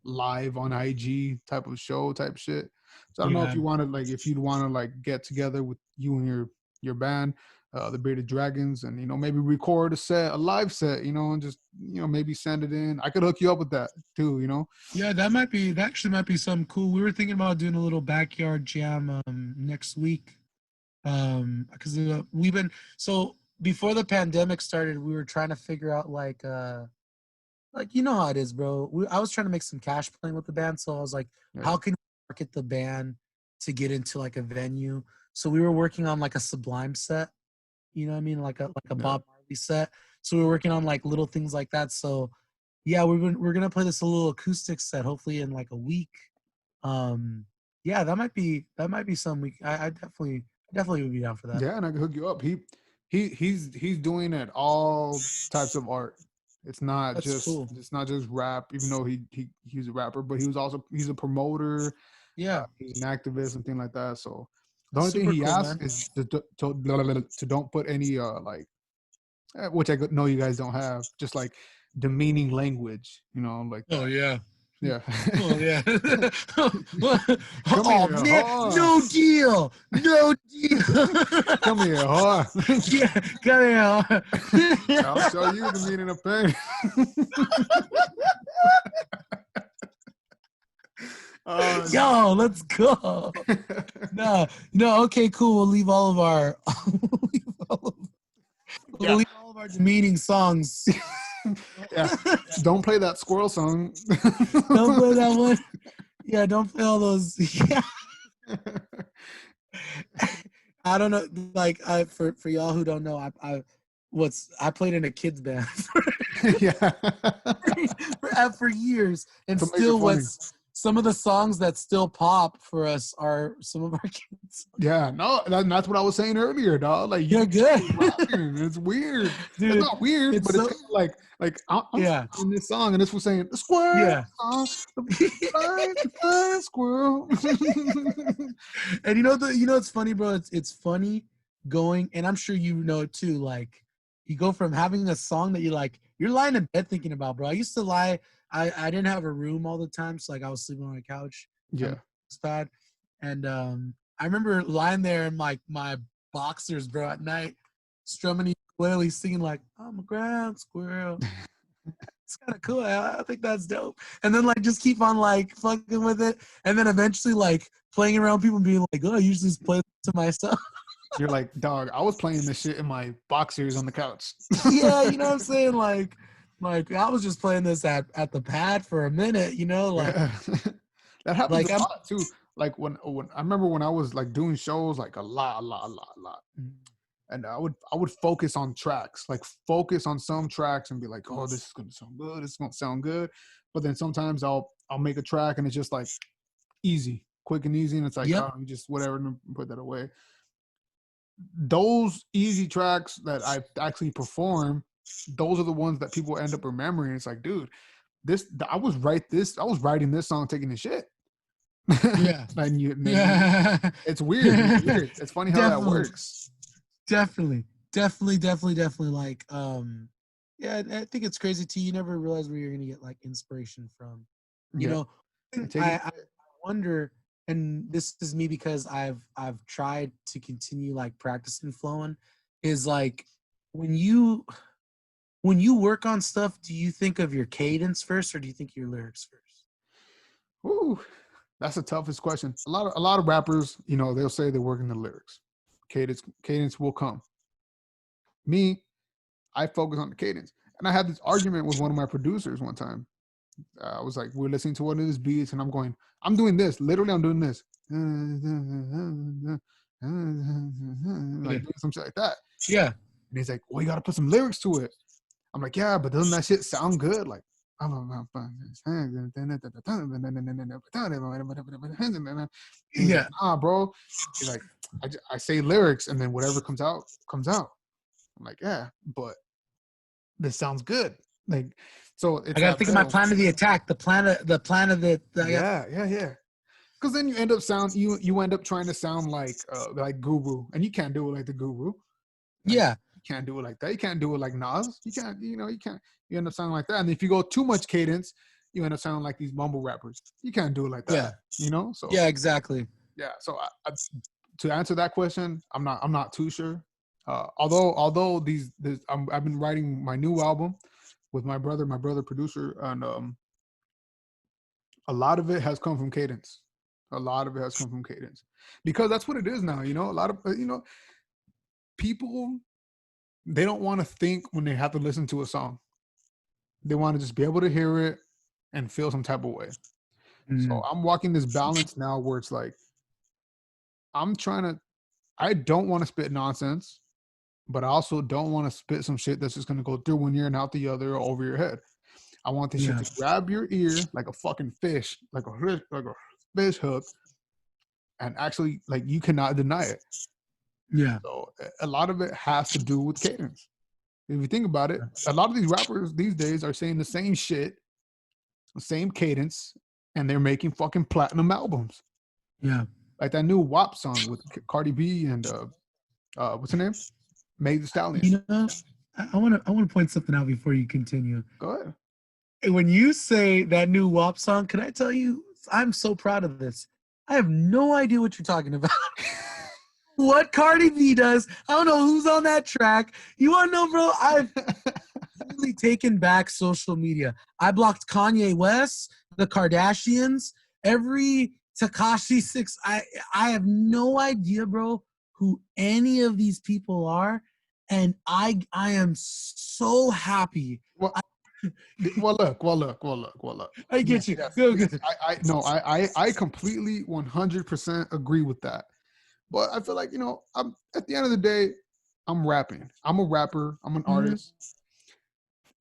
live on IG type of show type shit. So I don't know if Yeah. you want to if you'd want to get together with you and your band, the Bearded Dragons, and maybe record a live set, and just maybe send it in. I could hook you up with that too. Yeah, that actually might be something cool. We were thinking about doing a little backyard jam next week. Because we've been so before the pandemic started, we were trying to figure out like you know how it is, bro. I was trying to make some cash playing with the band, so I was like, Yeah, how can we market the band to get into like a venue? So we were working on like a Sublime set, you know what I mean, like a yeah, Bob Marley set. So we were working on like little things like that. So yeah, we're gonna play this little acoustic set hopefully in like a week. Um, yeah, that might be some week. I definitely would be down for that. yeah, and I can hook you up. He's doing it all types of art. It's not That's just cool. it's not just rap, even though he's a rapper, but he's a promoter. Yeah, He's an activist and things like that. So the that's only thing super he cool, asks man. is to don't put any which I know you guys don't have, just like demeaning language, like Oh that. yeah. Yeah. Oh yeah. Come Oh here, man, huh? no deal. No deal. Come here, huh? Yeah, come here. I'll show you the meaning of pain. Yo, let's go. No, no, okay, cool. We'll leave all of our we'll leave all of, we'll Yeah. leave all of our demeaning songs. Yeah. Don't play that squirrel song. Don't play that one. Yeah, don't play all those. Yeah. I don't know. Like for y'all who don't know, I played in a kids band Yeah. for years, and To make it still funny. what's some of the songs that still pop for us are some of our kids. Yeah, no, that's what I was saying earlier, dog. Like You're good, rapping. It's weird. It's dude. not weird, It's but it's so kind of like I'm yeah, in this song, and this was saying the squirrel, yeah. the blind squirrel. And it's funny, bro. It's funny going, and I'm sure you know it too. Like you go from having a song that you're lying in bed thinking about, bro. I used to lie. I didn't have a room all the time, so like I was sleeping on a couch, Yeah, pad, and I remember lying there in like my boxers, bro, at night, strumming ukulele, singing like I'm a ground squirrel. It's kind of cool. I think that's dope. And then like just keep on like fucking with it, and then eventually like playing around people and being like, oh, I usually just play to myself. you're like, dog. I was playing this shit in my boxers on the couch. Yeah, you know what I'm saying? Like I was just playing this at the pad for a minute, like Yeah. That happens Like a I'm lot too. Like when I remember when I was like doing shows, like a lot. And I would focus on tracks, like focus on some tracks and be like, oh, this is gonna sound good, this is gonna sound good. But then sometimes I'll make a track and it's just like easy, quick and easy, and it's like, yep. oh, you just whatever, and put that away. Those easy tracks that I actually perform, those are the ones that people end up remembering. It's like, dude, I was writing this song taking the shit. Yeah. and Yeah. it's weird. It's weird. It's funny how that Definitely. works. Definitely. Like, yeah, I think it's crazy too. You never realize where you're gonna get like inspiration from. You Yeah. know, Taking I wonder, and this is me because I've tried to continue like practicing flowing. Is like when you when you work on stuff, do you think of your cadence first, or do you think your lyrics first? Ooh, that's the toughest question. A lot of rappers, they'll say they're working the lyrics. Cadence will come. Me, I focus on the cadence. And I had this argument with one of my producers one time. I was like, we're listening to one of his beats, and I'm doing this. Literally, I'm doing this. Yeah. Like doing some shit like that. Yeah. And he's like, well, you got to put some lyrics to it. I'm like, yeah, but doesn't that shit sound good? Like, he's like, Yeah. nah, bro. He's like, I say lyrics, and then whatever comes out, comes out. I'm like, yeah, but this sounds good. Like, so I it's got to that think of my battle. plan of the attack. The plan of the. Yeah. Because then you end up trying to sound like Guru, and you can't do it like the Guru. Like, Yeah. you can't do it like that. You can't do it like Nas. You can't. You can't. You end up sounding like that. And if you go too much cadence, you end up sounding like these mumble rappers. You can't do it like that. Yeah. So Yeah. Exactly. yeah. So to answer that question, I'm not too sure. Although I've been writing my new album with my brother producer, and a lot of it has come from cadence. A lot of it has come from cadence because that's what it is now. A lot of people, they don't want to think when they have to listen to a song. They want to just be able to hear it and feel some type of way. So I'm walking this balance now where it's like I don't want to spit nonsense, but I also don't want to spit some shit that's just going to go through one ear and out the other or over your head. I want this shit to grab your ear like a fucking fish, like a fish hook, and actually, like, you cannot deny it. Yeah. So a lot of it has to do with cadence. If you think about it, a lot of these rappers these days are saying the same shit, the same cadence, and they're making fucking platinum albums. Yeah. Like that new WAP song with Cardi B and what's her name? Meg Thee Stallion. You know, I want to point something out before you continue. Go ahead. When you say that new WAP song, can I tell you, I'm so proud of this. I have no idea what you're talking about. What Cardi B does, I don't know who's on that track. You want to know, bro? I've really taken back social media. I blocked Kanye West, the Kardashians, every Takashi 6. I have no idea, bro, who any of these people are, and I am so happy. Well, look. I get you. Yes. Go good. I completely 100% agree with that. But I feel like, I'm at the end of the day, I'm rapping. I'm a rapper. I'm an artist.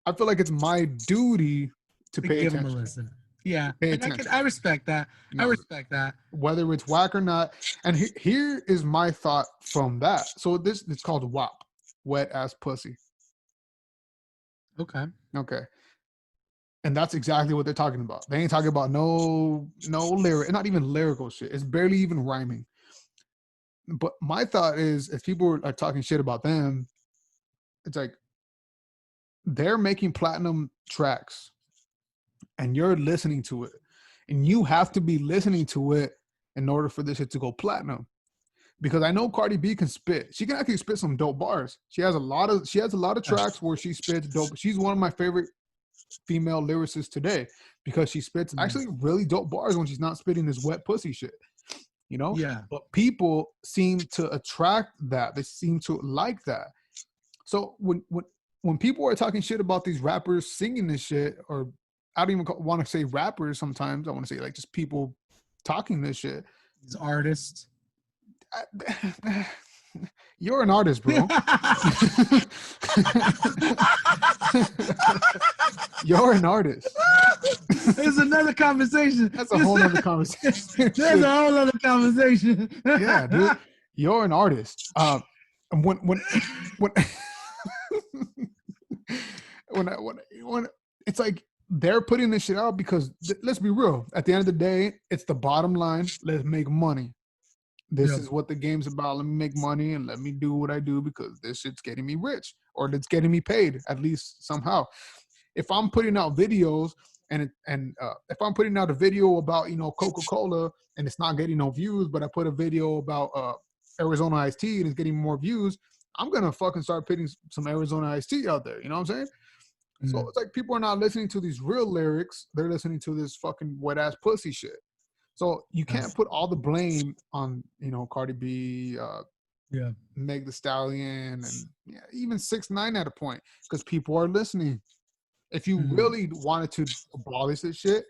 I feel like it's my duty to pay Give attention. him a listen. Yeah, Pay and attention. I respect that. I respect that. Whether it's whack or not. And here is my thought from that. So it's called WAP, wet ass pussy. Okay. And that's exactly what they're talking about. They ain't talking about no lyric, not even lyrical shit. It's barely even rhyming. But my thought is, if people are talking shit about them, it's like they're making platinum tracks and you're listening to it. And you have to be listening to it in order for this shit to go platinum. Because I know Cardi B can spit. She can actually spit some dope bars. She has a lot of tracks where she spits dope. She's one of my favorite female lyricists today because she spits actually really dope bars when she's not spitting this wet pussy shit. Yeah. But people seem to attract that. They seem to like that. So when people are talking shit about these rappers singing this shit, or I don't even want to say rappers sometimes, I want to say like just people talking this shit. He's artist. You're an artist, bro. You're an artist. There's another conversation. That's a whole other conversation. There's a whole other conversation. Yeah, dude. You're an artist. When when it's like they're putting this shit out because let's be real. At the end of the day, it's the bottom line. Let's make money. This is what the game's about. Let me make money and let me do what I do because this shit's getting me rich or it's getting me paid at least somehow. If I'm putting out videos and if I'm putting out a video about Coca-Cola and it's not getting no views, but I put a video about Arizona iced tea and it's getting more views, I'm gonna fucking start putting some Arizona iced tea out there. You know what I'm saying? Mm-hmm. So it's like people are not listening to these real lyrics; they're listening to this fucking wet ass pussy shit. So you can't put all the blame on Cardi B, Meg Thee Stallion, and even 6ix9ine at a point because people are listening. If you really wanted to abolish this shit,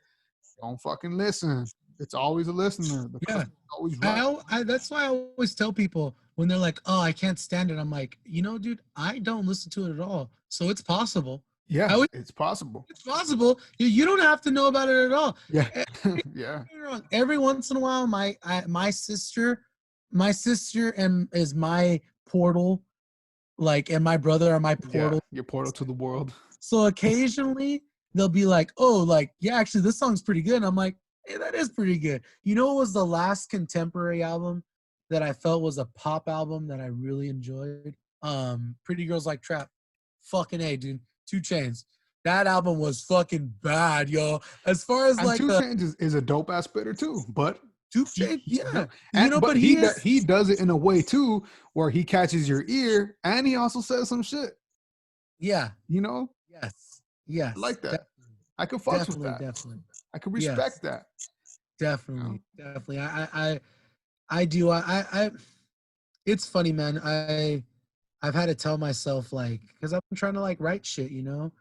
don't fucking listen. It's always a listener. Always right. That's why I always tell people when they're like, "Oh, I can't stand it." I'm like, dude, I don't listen to it at all, so it's possible. Yeah, it's possible. It's possible. You don't have to know about it at all. Yeah, yeah. Every once in a while, my sister is my portal, and my brother are my portal. Yeah, your portal to the world. So occasionally they'll be like, "Oh, actually, this song's pretty good." And I'm like, "Hey, that is pretty good." What was the last contemporary album that I felt was a pop album that I really enjoyed? Pretty Girls Like Trap. Fucking A, dude. 2 Chainz. That album was fucking bad, yo. As far as 2 Chainz is a dope ass spitter too, but 2 Chainz, yeah. But he does it in a way too where he catches your ear and he also says some shit. Yeah. Yes. I like that. Definitely. I can fuck with that. Definitely. I can respect that. Definitely. Definitely. I do. It's funny, man. I've had to tell myself because I've been trying to write shit, so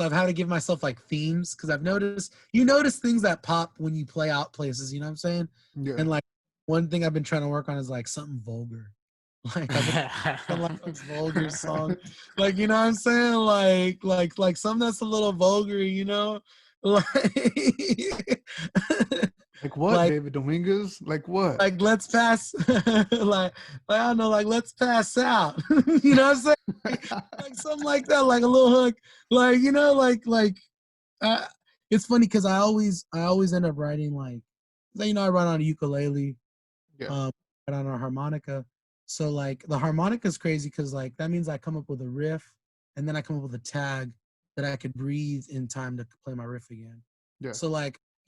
I've had to give myself themes because I've noticed things that pop when you play out places, you know what I'm saying? Yeah. And one thing I've been trying to work on is something vulgar. I've been a vulgar song. You know what I'm saying? Like something that's a little vulgar, Like what, David Dominguez? Like what? Let's pass. I don't know. Let's pass out. You know what I'm saying? Something like that. A little hook. It's funny because I always end up writing I write on a ukulele. Write on a harmonica. So the harmonica is crazy because that means I come up with a riff and then I come up with a tag that I could breathe in time to play my riff again. Yeah. So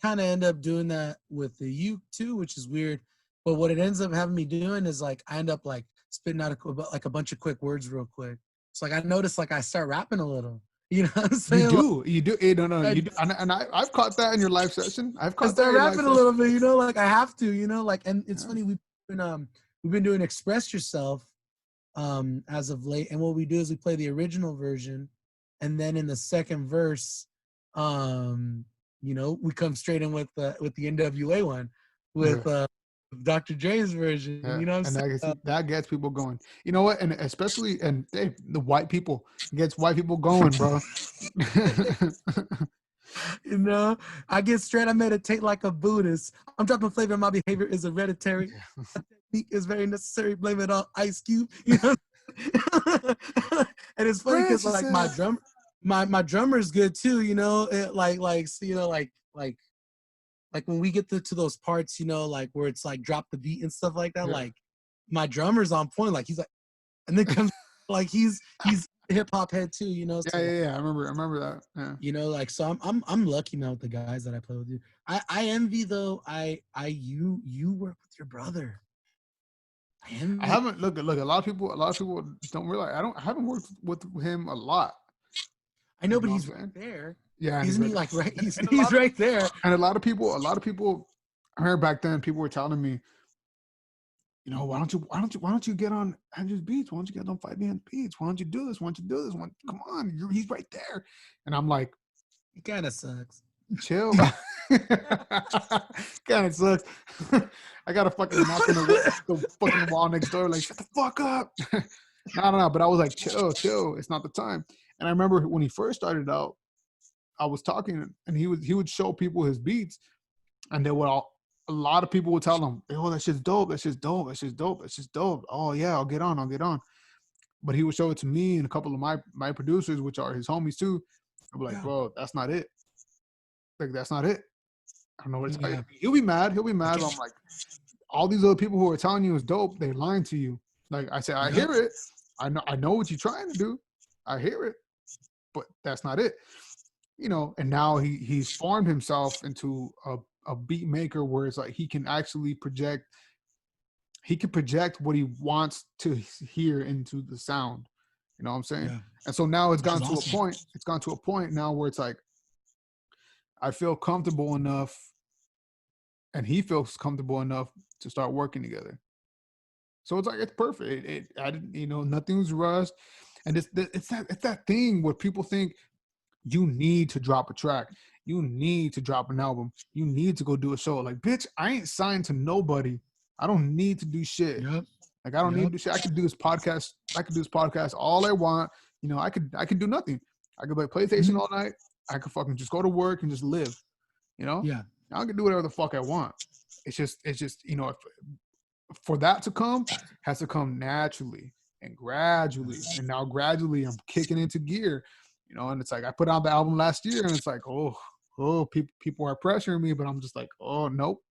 kind of end up doing that with the uke too, which is weird. But what it ends up having me doing is I end up spitting out a bunch of quick words real quick. So I notice I start rapping a little. You know what I'm saying? You do. No, you do. And I've caught that in your live session. I've caught that. I start rapping a little bit. I have to. And it's funny. We've been doing Express Yourself as of late, and what we do is we play the original version, and then in the second verse, we come straight in with the NWA one, with Dr. Dre's version. Yeah. You know what I'm saying? That gets people going. You know what? And especially, Dave, the white people gets white people going, bro. I get straight. I meditate like a Buddhist. I'm dropping flavor. My behavior is hereditary. My technique is very necessary. Blame it on Ice Cube. And it's funny because my drummer is good too. When we get to those parts, where it's drop the beat and stuff like that. Yeah. My drummer's on point. He's and then comes he's hip hop head too, So, yeah. I remember that. Yeah. So I'm lucky now with the guys that I play with. You. I envy though. You work with your brother. I haven't look. A lot of people don't realize I haven't worked with him a lot. I know, but he's right there. Yeah, isn't he right? He's right there. And a lot of people. I remember back then people were telling me, why don't you get on Andrew's beats? Why don't you get on 5 Man's beats? Why don't you do this? Why don't you do this? Come on, he's right there. And I'm like, it kind of sucks. Chill. God, it sucks. I got to fucking knock on the fucking wall next door, like, shut the fuck up. No. But I was like, chill. It's not the time. And I remember when he first started out, I was talking, and he would show people his beats, and a lot of people would tell him, "Oh, that shit's dope. That's just dope. That's just dope. That's just dope. Oh yeah, I'll get on." But he would show it to me and a couple of my producers, which are his homies too. I'm like, bro, that's not it. Like, that's not it. I don't know what it's like. He'll be mad. But I'm like, all these other people who are telling you it's dope, they're lying to you. Like I said, I hear it. I know what you're trying to do. I hear it, but that's not it. And now he's formed himself into a beat maker where it's like he can actually project what he wants to hear into the sound. You know what I'm saying? Yeah. And so now it's gone to a point now where it's like, I feel comfortable enough and he feels comfortable enough to start working together. So it's like, it's perfect. Nothing's rushed. And it's that thing where people think you need to drop a track. You need to drop an album. You need to go do a show. Like, bitch, I ain't signed to nobody. I don't need to do shit. Yep. Like, I don't need to do shit. I could do this podcast all I want. I could do nothing. I could play PlayStation all night. I could fucking just go to work and just live. Yeah. I can do whatever the fuck I want. It's just for that to come, has to come naturally and gradually. And now gradually I'm kicking into gear. And it's like, I put out the album last year and it's like, people are pressuring me, but I'm just like, oh, nope.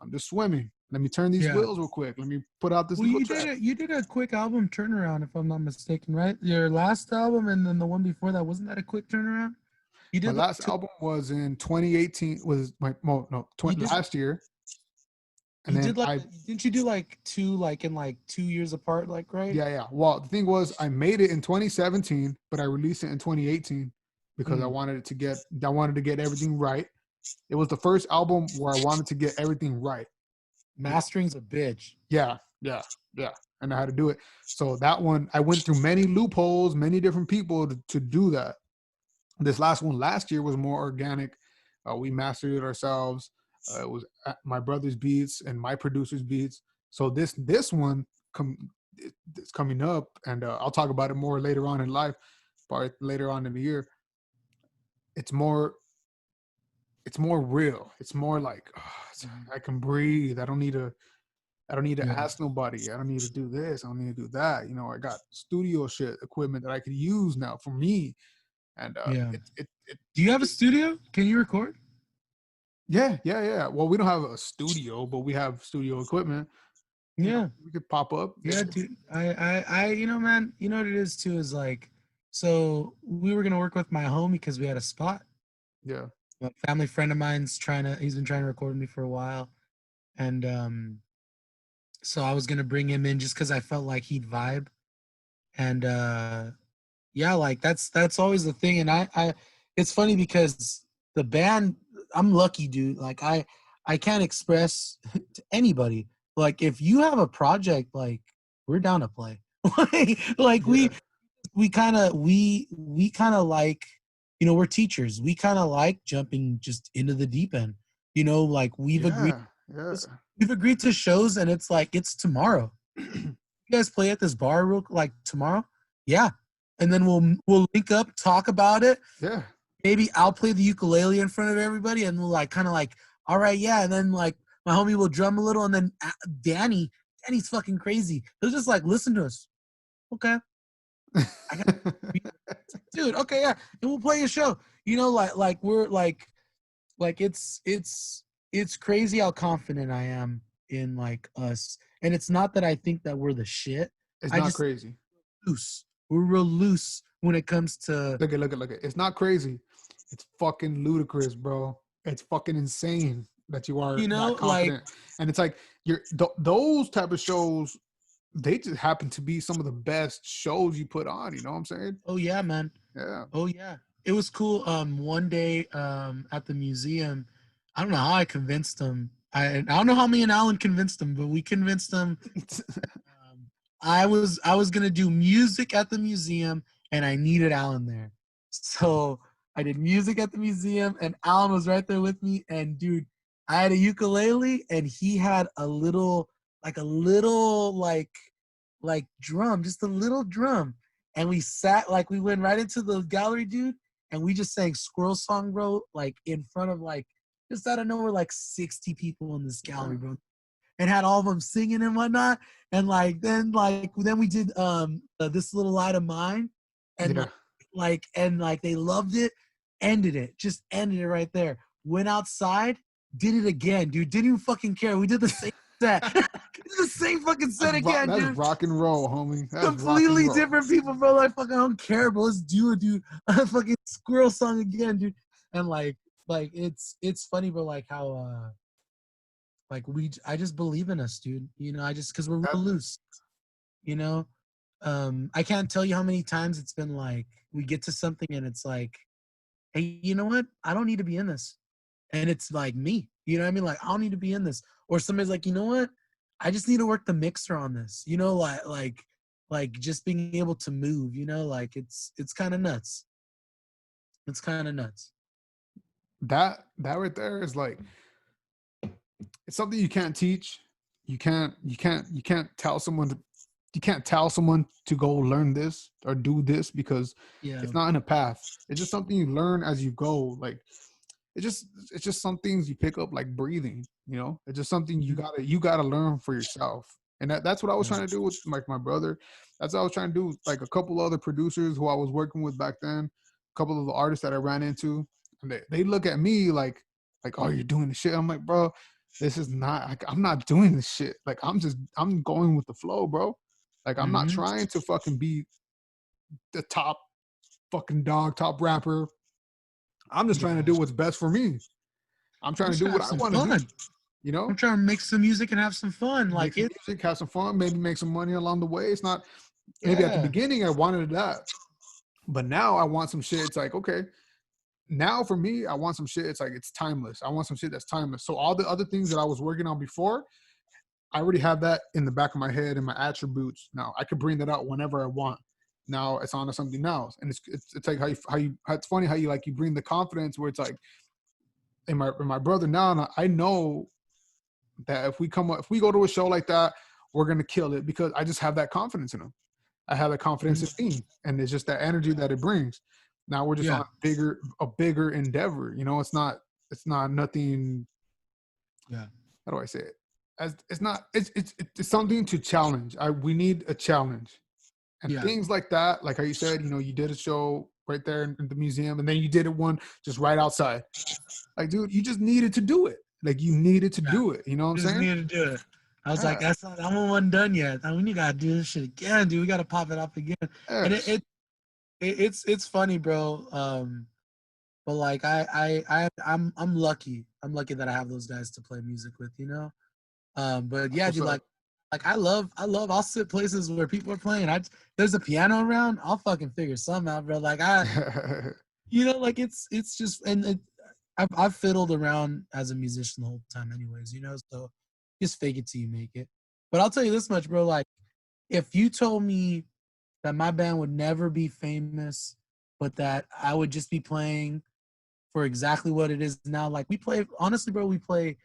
I'm just swimming. Let me turn these wheels real quick. Let me put out this. Well, you did a quick album turnaround, if I'm not mistaken, right? Your last album and then the one before that, wasn't that a quick turnaround? You did. My last album was in 2018. Last year. And didn't you do two 2 years apart, right? Yeah. Well, the thing was, I made it in 2017, but I released it in 2018 because I wanted to get everything right. It was the first album where I wanted to get everything right. Mastering's a bitch. Yeah. And I had to do it. So that one, I went through many loopholes, many different people to do that. This last one last year was more organic. We mastered it ourselves. It was my brother's beats and my producer's beats. So this one it's coming up, and I'll talk about it more later on in life, probably later on in the year. It's more real. It's more like, I can breathe. I don't need to ask nobody. I don't need to do this. I don't need to do that. I got studio shit equipment that I could use now for me. And do you have a studio? Can you record? Yeah. Well, we don't have a studio, but we have studio equipment. Yeah, we could pop up. Yeah, dude. I man, you know what it is too, is like, so we were gonna work with my homie because we had a spot. Yeah. A family friend of mine's he's been trying to record me for a while. And so I was gonna bring him in just because I felt like he'd vibe. And like that's always the thing. And I it's funny because the band, I'm lucky, dude. Like I can't express to anybody. Like, if you have a project, like, we're down to play. We kind of like, we're teachers. We kind of like jumping just into the deep end. Like we've agreed to shows, and it's like, it's tomorrow. You guys play at this bar tomorrow? Yeah. And then we'll link up, talk about it. Yeah. Maybe I'll play the ukulele in front of everybody, and we'll all right, yeah. And then my homie will drum a little, and then Danny's fucking crazy. He'll just listen to us. Okay. Dude, okay, yeah. And we'll play a show. We're it's crazy how confident I am in us. And it's not that I think that we're the shit. It's not crazy. Loose. We're real loose when it comes to look at. It's not crazy. It's fucking ludicrous, bro. It's fucking insane that you are that confident. And it's like those type of shows, they just happen to be some of the best shows you put on. You know what I'm saying? Oh yeah, man. Yeah. Oh yeah. It was cool. One day at the museum, I don't know how I convinced him. I don't know how me and Alan convinced him, but we convinced him. I was gonna do music at the museum, and I needed Alan there. So I did music at the museum, and Alan was right there with me. And dude, I had a ukulele, and he had a little, like drum, just a little drum. And we sat, like, we went right into the gallery, dude, and we just sang Squirrel Song, bro, like in front of like just out of nowhere, like 60 people in this gallery, bro, and had all of them singing and whatnot. And then we did This Little Light of Mine, and Yeah. like they loved it. Just ended it right there. Went outside, did it again, dude. Didn't even fucking care. We did the same set. Did the same fucking set again, That's dude. rock and roll, homie. That's rock and Completely roll. different people, bro. Like, fucking, I don't care, bro. Let's do it, dude. A fucking Squirrel Song again, dude. And like it's funny, bro. Like how I just believe in us, dude. You know, because we're real loose. You know, I can't tell you how many times it's been like we get to something and it's like, hey, you know what? I don't need to be in this. And it's like me. You know what I mean? Like, I don't need to be in this. Or somebody's like, you know what? I just need to work the mixer on this. You know, like just being able to move, you know, like it's kind of nuts. It's kind of nuts. That right there is like, it's something you can't teach. You can't tell someone to, you can't tell someone to go learn this or do this, because Yeah. it's not in a path. It's just something you learn as you go. Like, it's just some things you pick up, like breathing, you know. It's just something you gotta learn for yourself. And that's what I was trying to do with like my brother. That's what I was trying to do with like a couple other producers who I was working with back then, a couple of the artists that I ran into. And they look at me like, oh, you're doing the shit. I'm like, bro, this is not, like, I'm not doing this shit. Like, I'm going with the flow, bro. Like, I'm not trying to fucking be the top fucking dog, top rapper. I'm just trying to do what's best for me. I'm trying to do what I want to do. You know, I'm trying to make some music and have some fun. make some music, have some fun, maybe make some money along the way. It's not, maybe at the beginning I wanted that, but now I want some shit. It's like, okay, now for me, I want some shit. It's like, it's timeless. I want some shit that's timeless. So all the other things that I was working on before, I already have that in the back of my head and my attributes. Now I could bring that out whenever I want. Now it's on to something else. And it's like it's funny how you bring the confidence where it's like, in my brother now, I know that if we go to a show like that, we're gonna kill it, because I just have that confidence in him. I have that confidence in me, and it's just that energy that it brings. Now we're just on a bigger endeavor. You know, it's not nothing. Yeah. How do I say it? It's something to challenge. We need a challenge, and things like that. Like how you said, you know, you did a show right there in the museum, and then you did one just right outside. Like, dude, you just needed to do it. Like, you needed to do it. You know what I'm saying? Needed to do it. I was like, I'm one done yet. I mean, you gotta do this shit again, dude. We gotta pop it up again. Yes. And it's funny, bro. But like I'm lucky. I'm lucky that I have those guys to play music with, you know. But yeah, dude, like I love. I'll sit places where people are playing. There's a piano around. I'll fucking figure something out, bro. Like you know, like it's just, and I've fiddled around as a musician the whole time, anyways. You know, so just fake it till you make it. But I'll tell you this much, bro. Like, if you told me that my band would never be famous, but that I would just be playing for exactly what it is now, like we play. Honestly, bro, when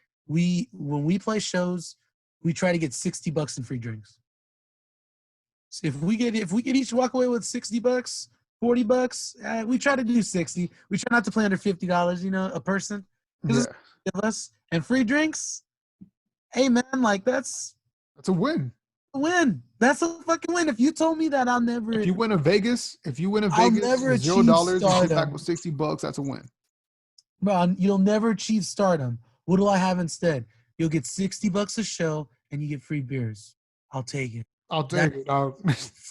we play shows, we try to get $60 in free drinks. So if we could each walk away with $60, $40, we try to do 60. We try not to play under $50, you know, a person. Give us and free drinks. Hey man, like that's a win. A win. That's a fucking win. If you told me that, I'll never. If you win in Vegas, I'll never with $0, you come back with $60. That's a win. Bro, you'll never achieve stardom. What do I have instead? You'll get $60 a show and you get free beers. I'll take it. I'll take it, dog.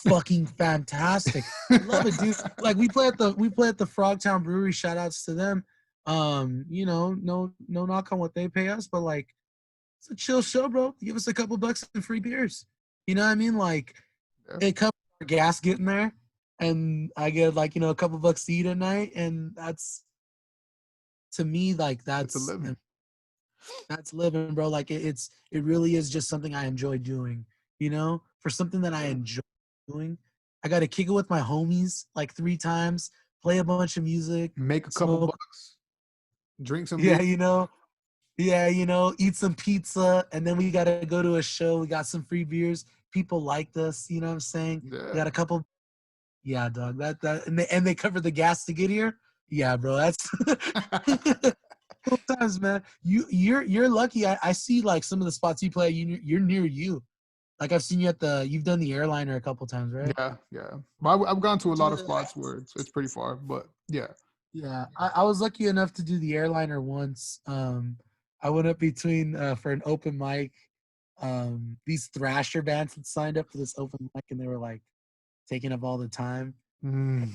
Fucking fantastic. I love it, dude. Like we play at the Frogtown Brewery. Shout outs to them. You know, no knock on what they pay us, but like it's a chill show, bro. Give us a couple bucks and free beers. You know what I mean? Like it covers our gas getting there, and I get like, you know, a couple bucks to eat at night, and that's, to me, like that's living. That's living, bro. Like it really is just something I enjoy doing. You know, for something that I enjoy doing, I got to kick it with my homies like 3 times. play a bunch of music, Make a couple smoke. bucks, drink some beer. Yeah, eat some pizza, and then we gotta go to a show. We got some free beers. People liked us. You know what I'm saying? We Yeah. got a couple. Yeah, dog. That and they covered the gas to get here. Yeah, bro. That's cool times, man. You're lucky. I see like some of the spots you play. You're near you. Like I've seen you at you've done the airliner a couple times, right? Yeah, yeah. But I've gone to a lot of Yeah. spots where it's pretty far, but yeah. Yeah, I was lucky enough to do the airliner once. I went up between for an open mic. These thrasher bands had signed up for this open mic, and they were like taking up all the time. Mm.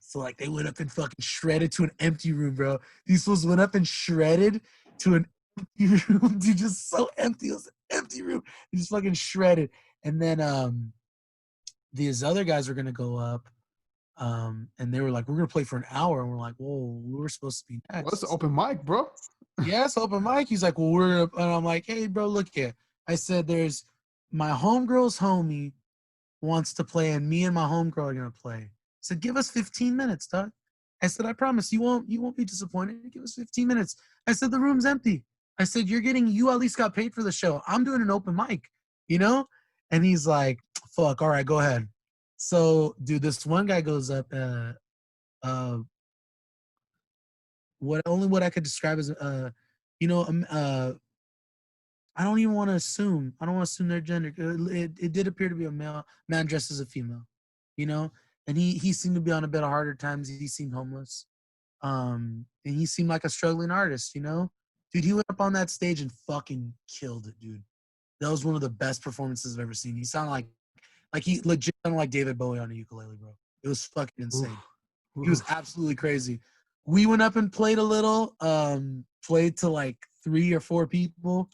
So like they went up and fucking shredded to an empty room, bro. These fools went up and shredded to an empty room, dude, just so empty. It was an empty room. They just fucking shredded. And then these other guys were gonna go up. And they were like, we're gonna play for an hour, and we're like, whoa, we were supposed to be What's the next. open mic, bro? Yeah, it's open mic. He's like, well, we're gonna, and I'm like, hey, bro, look here. I said, there's my homegirl's homie wants to play, and me and my homegirl are gonna play. I said, give us 15 minutes, Doug. I said, I promise you won't be disappointed. Give us 15 minutes. I said, the room's empty. I said, you at least got paid for the show. I'm doing an open mic, you know? And he's like, fuck, all right, go ahead. So, dude, this one guy goes up, uh, what I could describe as, you know, I don't even want to assume. I don't want to assume their gender. It did appear to be a man dressed as a female, you know? And he seemed to be on a bit of harder times. He seemed homeless. And he seemed like a struggling artist, you know? Dude, he went up on that stage and fucking killed it, dude. That was one of the best performances I've ever seen. He sounded like he legit sounded like David Bowie on a ukulele, bro. It was fucking insane. Oof, He was oof. absolutely crazy. We went up and played a little, played to like 3 or 4 people,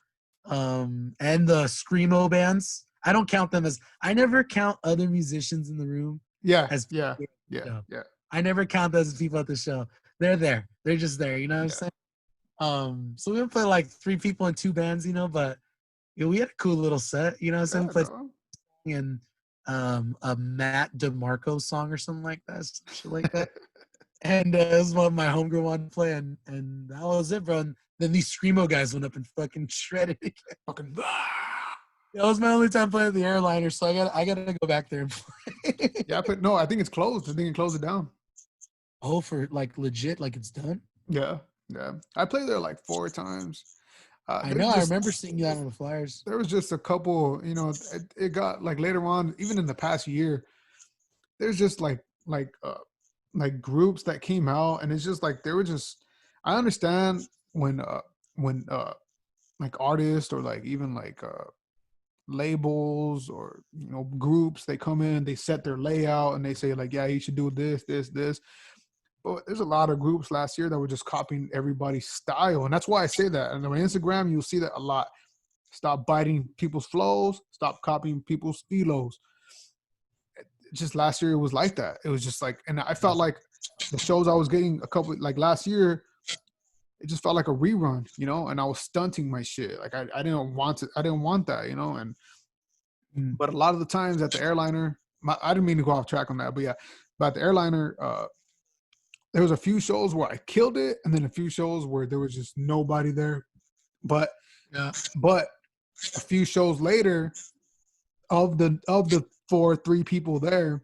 and the screamo bands. I don't count them as. I never count other musicians in the room Yeah, as yeah, people at yeah, the show. yeah, I never count those as people at the show. They're there. They're just there. You know what I'm yeah. saying? So we would play like 3 people in 2 bands, you know, but we had a cool little set. You know what I'm saying? Yeah, We played bro. in a Matt DeMarco song or something like that, some shit like that. And it was what my homegirl wanted to play, and that was it, bro. And then these screamo guys went up and fucking shredded again. Fucking That was my only time playing at the airliner, so I gotta go back there and play. yeah, but no, I think it's closed. I think it closed it down. Oh, for like legit, like it's done. Yeah, yeah. I played there like 4 times. I know. There's I just remember seeing that on the flyers. there was just a couple. You know, it got like later on, even in the past year. There's just like groups that came out, and it's just like they were just. I understand when like artists or like even like labels or groups, they come in, they set their layout and they say like, yeah, you should do this, but there's a lot of groups last year that were just copying everybody's style, and that's why I say that. And on Instagram you'll see that a lot. Stop biting people's flows, stop copying people's philos. Just last year it was like that. It was just like, and I felt like the shows I was getting a couple like last year, it just felt like a rerun, and I was stunting my shit. Like I didn't want it. I didn't want that, and Mm. but a lot of the times at the airliner, I didn't mean to go off track on that, but yeah, but at the airliner, there was a few shows where I killed it, and then a few shows where there was just nobody there. But Yeah. but a few shows later, of the 3 people there,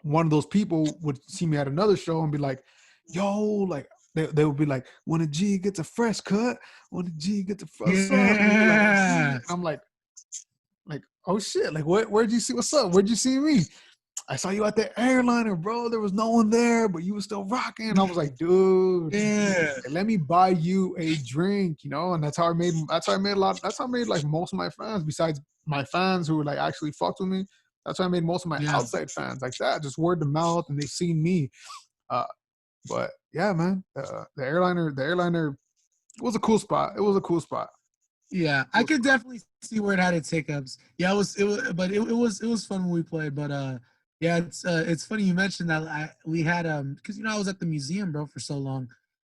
one of those people would see me at another show and be like, yo, like they would be like, when a G gets a fresh cut, when a G gets a fresh up, and they'd be like, oh, G. Yeah. And I'm like, oh shit, like where'd you see what's up? Where'd you see me? I saw you at the airliner, bro. There was no one there, but you were still rocking. I was like, dude, Yeah. let me buy you a drink, and that's how I made like most of my fans, besides my fans who were like actually fucked with me. That's how I made most of my Yeah. outside fans like that, just word of mouth, and they seen me. But yeah, man, the airliner was a cool spot. It was a cool spot. Yeah, I could definitely see where it had its hiccups. Yeah, but it was fun when we played. But yeah, it's funny you mentioned that. We had because I was at the museum, bro, for so long,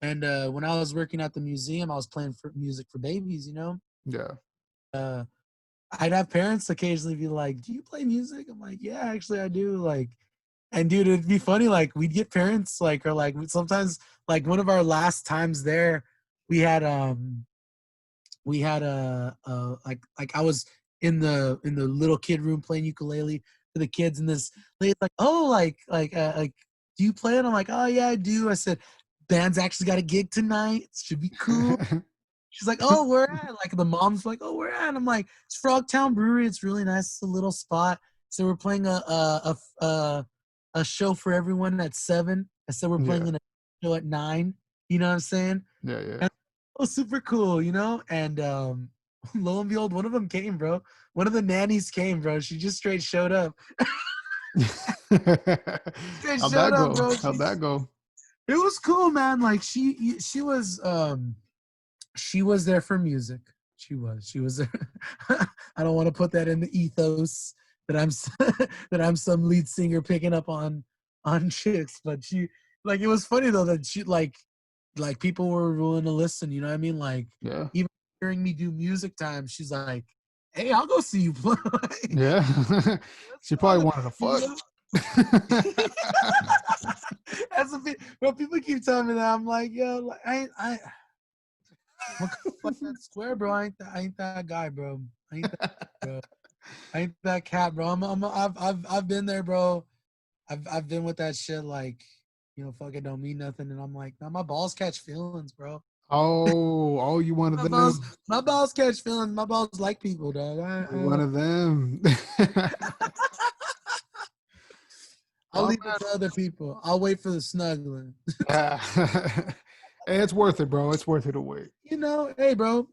and when I was working at the museum, I was playing for music for babies. Yeah. Uh, I'd have parents occasionally be like, "Do you play music?" I'm like, "Yeah, actually, I do." Like, And dude, it'd be funny. Like we'd get parents like, or like sometimes like one of our last times there, we had like I was in the little kid room playing ukulele for the kids, and this lady's like, oh, like do you play it? I'm like, oh yeah, I do. I said, band's actually got a gig tonight. It should be cool. She's like, oh, where at? Like the mom's like, oh, where at? I'm like, it's Frogtown Brewery. It's really nice. It's a little spot. So we're playing a show for everyone at 7. I said we're playing Yeah. a show at 9. You know what I'm saying? Yeah, yeah. And it was super cool, you know? And lo and behold, one of them came, bro. One of the nannies came, bro. She just straight showed up. Straight How'd showed that up, go? bro. How'd that go? It was cool, man. Like she was there for music. She was there. I don't want to put that in the ethos that that I'm some lead singer picking up on chicks, but she like it was funny though that she like people were willing to listen. You know what I mean? Like Yeah. even hearing me do music time, she's like, "Hey, I'll go see you play." Yeah. She probably wanted to You fuck. know? That's a bit. Well, people keep telling me that. I'm like, yo, like, I'm gonna like that square, bro. I ain't that guy, bro. I ain't that, bro. I ain't that cat, bro. I've been there, bro. I've been with that shit, like, you know, fuck it don't mean nothing, and I'm like, nah, my balls catch feelings, bro. Oh, you one of My them. balls, my balls catch feelings. My balls like people, dog. You one of them. I'll Oh leave it to other people. I'll wait for the snuggling. man. Hey, it's worth it, bro. It's worth it to wait. You know, hey, bro,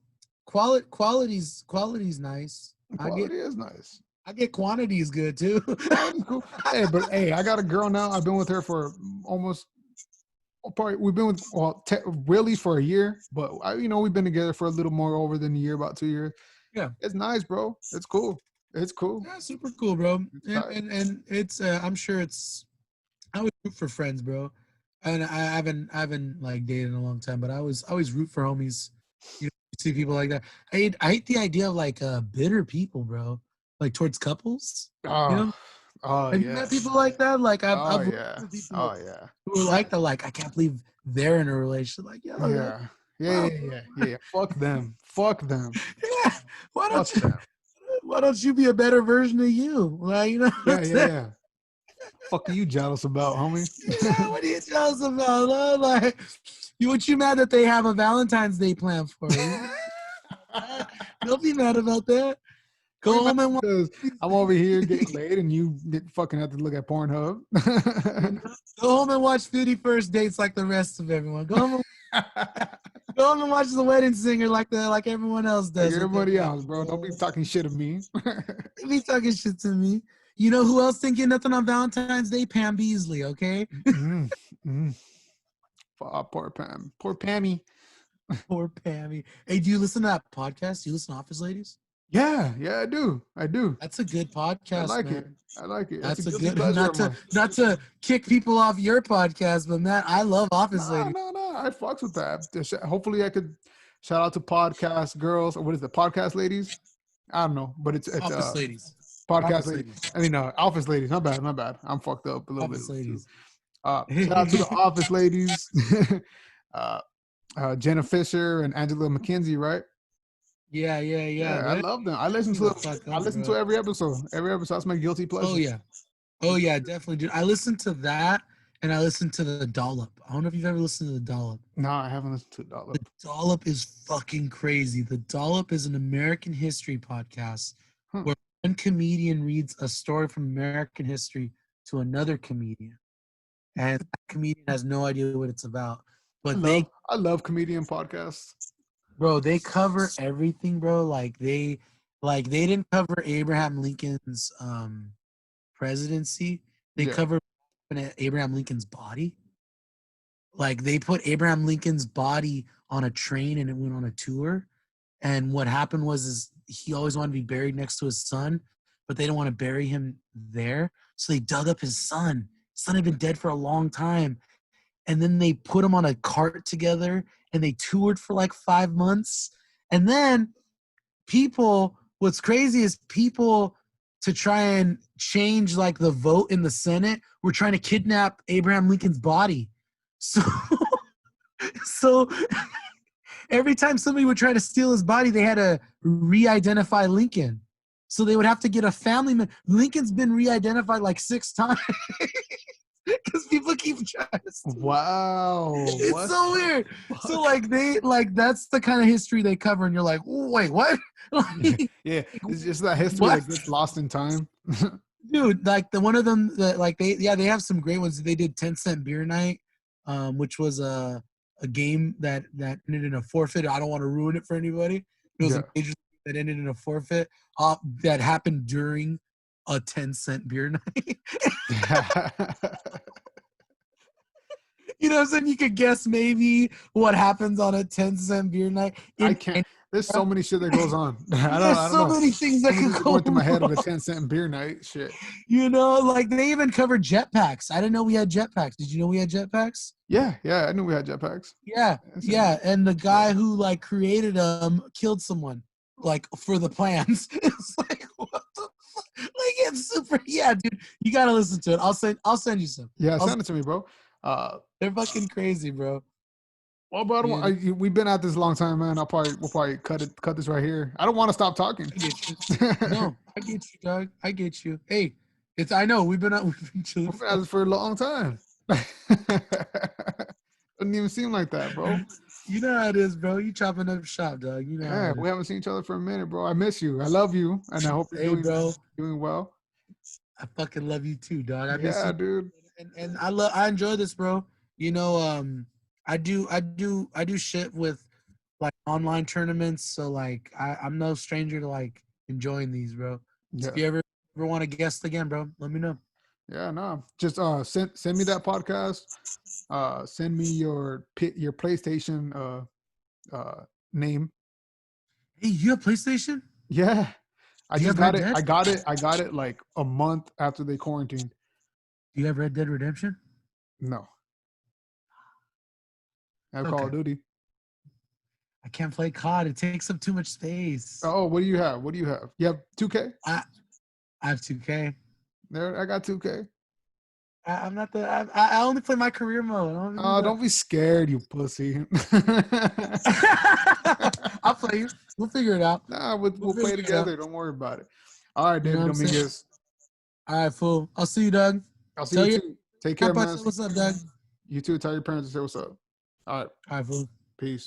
quality's nice. Quality is nice. I get quantities good too. Quality's cool. Hey, but hey, I got a girl now. I've been with her for almost probably we've been with really for a year, but we've been together for a little more over than a year, about 2 years. Yeah, It's nice, bro. It's cool. It's cool. yeah, super cool, bro. It's And tight. and it's I'm sure it's I always root for friends, bro. And I haven't like dated in a long time, but I always root for homies. You know, you see people like that. I hate the idea of like bitter people, bro. Like towards couples. You Oh, know, oh have you met yes. people like that? Like Oh I've worked yeah. with people Oh yeah. who are like that. Like I can't believe they're in a relationship. Like yeah, like, Yeah. Yeah. wow, Yeah. Yeah. Yeah. Yeah. Fuck them. Fuck them. yeah. Why Fuck don't you? them. Why don't you be a better version of you? Like you know what Yeah. I'm Yeah. saying? Yeah. Fuck are you jealous about, homie? Yeah, what are you jealous about? Huh? Like, what you mad that they have a Valentine's Day plan for you? Don't be mad about that. Are Go you mad home and watch. because I'm over here getting laid and you fucking have to look at Pornhub? You know? Go home and watch 51st Dates like the rest of everyone. Go home and watch The Wedding Singer like everyone else Like does with their everybody guys. else, bro. Don't be talking shit of me. They be talking shit to me. You know who else didn't get nothing on Valentine's Day? Pam Beasley, okay? mm, mm. Poor Pam. Poor Pammy. Poor Pammy. Hey, do you listen to that podcast? Do you listen to Office Ladies? Yeah, yeah, I do. I do. That's a good I podcast, like it. man. I like it. That's a That's a guilty good pleasure of mine. not to kick people off your podcast, but man, I love Office No, Ladies. no, no. I fucks with that. Hopefully, I could shout out to podcast girls or what is it? Podcast ladies. I don't know, but it's Office Ladies. podcast Office ladies. Ladies. I mean, office ladies. Not bad, not bad. I'm fucked up a little bit Office too. Ladies. Shout out to the office ladies. uh, Jenna Fisher and Angela McKenzie, right? Yeah. Yeah, I love them. I listen The to fuck I up, listen bro. to every episode. Every episode. That's my guilty Oh pleasure. yeah. Oh yeah, definitely, dude. I listened to that and I listened to the Dollop. I don't know if you've ever listened to the Dollop. No, I haven't listened to The Dollop. Dollop is fucking crazy. The Dollop is an American history podcast Huh. where one comedian reads a story from American history to another comedian. And that comedian has no idea what it's about. But I love comedian podcasts. bro, they cover everything, bro. They didn't cover Abraham Lincoln's presidency. They Yeah. covered Abraham Lincoln's body. Like they put Abraham Lincoln's body on a train and it went on a tour. And what happened was he always wanted to be buried next to his son, but they didn't want to bury him there. So they dug up his son. His son had been dead for a long time. And then they put him on a cart together and they toured for like 5 months. And then what's crazy is people to try and change like the vote in the Senate were trying to kidnap Abraham Lincoln's body. So, so every time somebody would try to steal his body, they had to re-identify Lincoln. So they would have to get a family member. Lincoln's been re-identified like 6 times because people keep trying to steal. Wow. It's What so the weird. fuck? So like that's the kind of history they cover, and you're like, wait, what? Like, Yeah, it's just that history what? that gets lost in time. Dude, like the one of them that like they have some great ones. They did 10-cent beer night, which was a game that ended in a forfeit. I don't want to ruin it for anybody. It was Yeah. a major league that ended in a forfeit that happened during a 10-cent beer night. You know what I'm saying? You could guess maybe what happens on a 10-cent beer night. I can't. There's so many shit that goes on. I There's don't so know. many things that So many could things go going through my head at a wrong. 10-cent beer night. Shit. You know, like they even covered jetpacks. I didn't know we had jetpacks. Did you know we had jetpacks? Yeah, I knew we had jetpacks. Yeah, yeah. And the guy who like created them killed someone, like for the plans. It's like what the fuck? Like it's super. Yeah, dude, you gotta listen to it. I'll send you some. Yeah, send it to me, bro. They're fucking crazy, bro. Well, bro, we've been at this a long time, man. We'll probably cut this right here. I don't want to stop talking. I get you. No, I get you, dog. I get you. Hey, I know we've been chilling. We've been at this for a long time. Doesn't even seem like that, bro. You know how it is, bro. You chopping up shop, dog. You know. Yeah, we haven't seen each other for a minute, bro. I miss you. I love you, and I hope you're doing well. I fucking love you too, dog. I miss Yeah, you, dude. and I enjoy this, bro. You know, I do shit with like online tournaments, so like I'm no stranger to like enjoying these, bro. So Yeah. if you ever want to guest again, bro, let me know. Yeah, no. Just send me that podcast. Send me your PlayStation name. Hey, you have PlayStation? Yeah. I Do you just have got Red it. Dead? I got it like a month after they quarantined. Do you have Red Dead Redemption? No. I have Okay. Call of Duty. I can't play COD. It takes up too much space. Oh, what do you have? What do you have? You have 2K? I have 2K. There, I got 2K. I'm not the. I only play my career mode. Don't be scared, you pussy. I'll play you. We'll figure it out. Nah, we'll play together. Don't worry about it. All right, You know David what I'm saying? Dominguez. All right, fool. I'll see you, Doug. I'll see you too. Take care, man. What's up, Doug? You too. Tell your parents to say what's up. All right. All right, fool. Peace.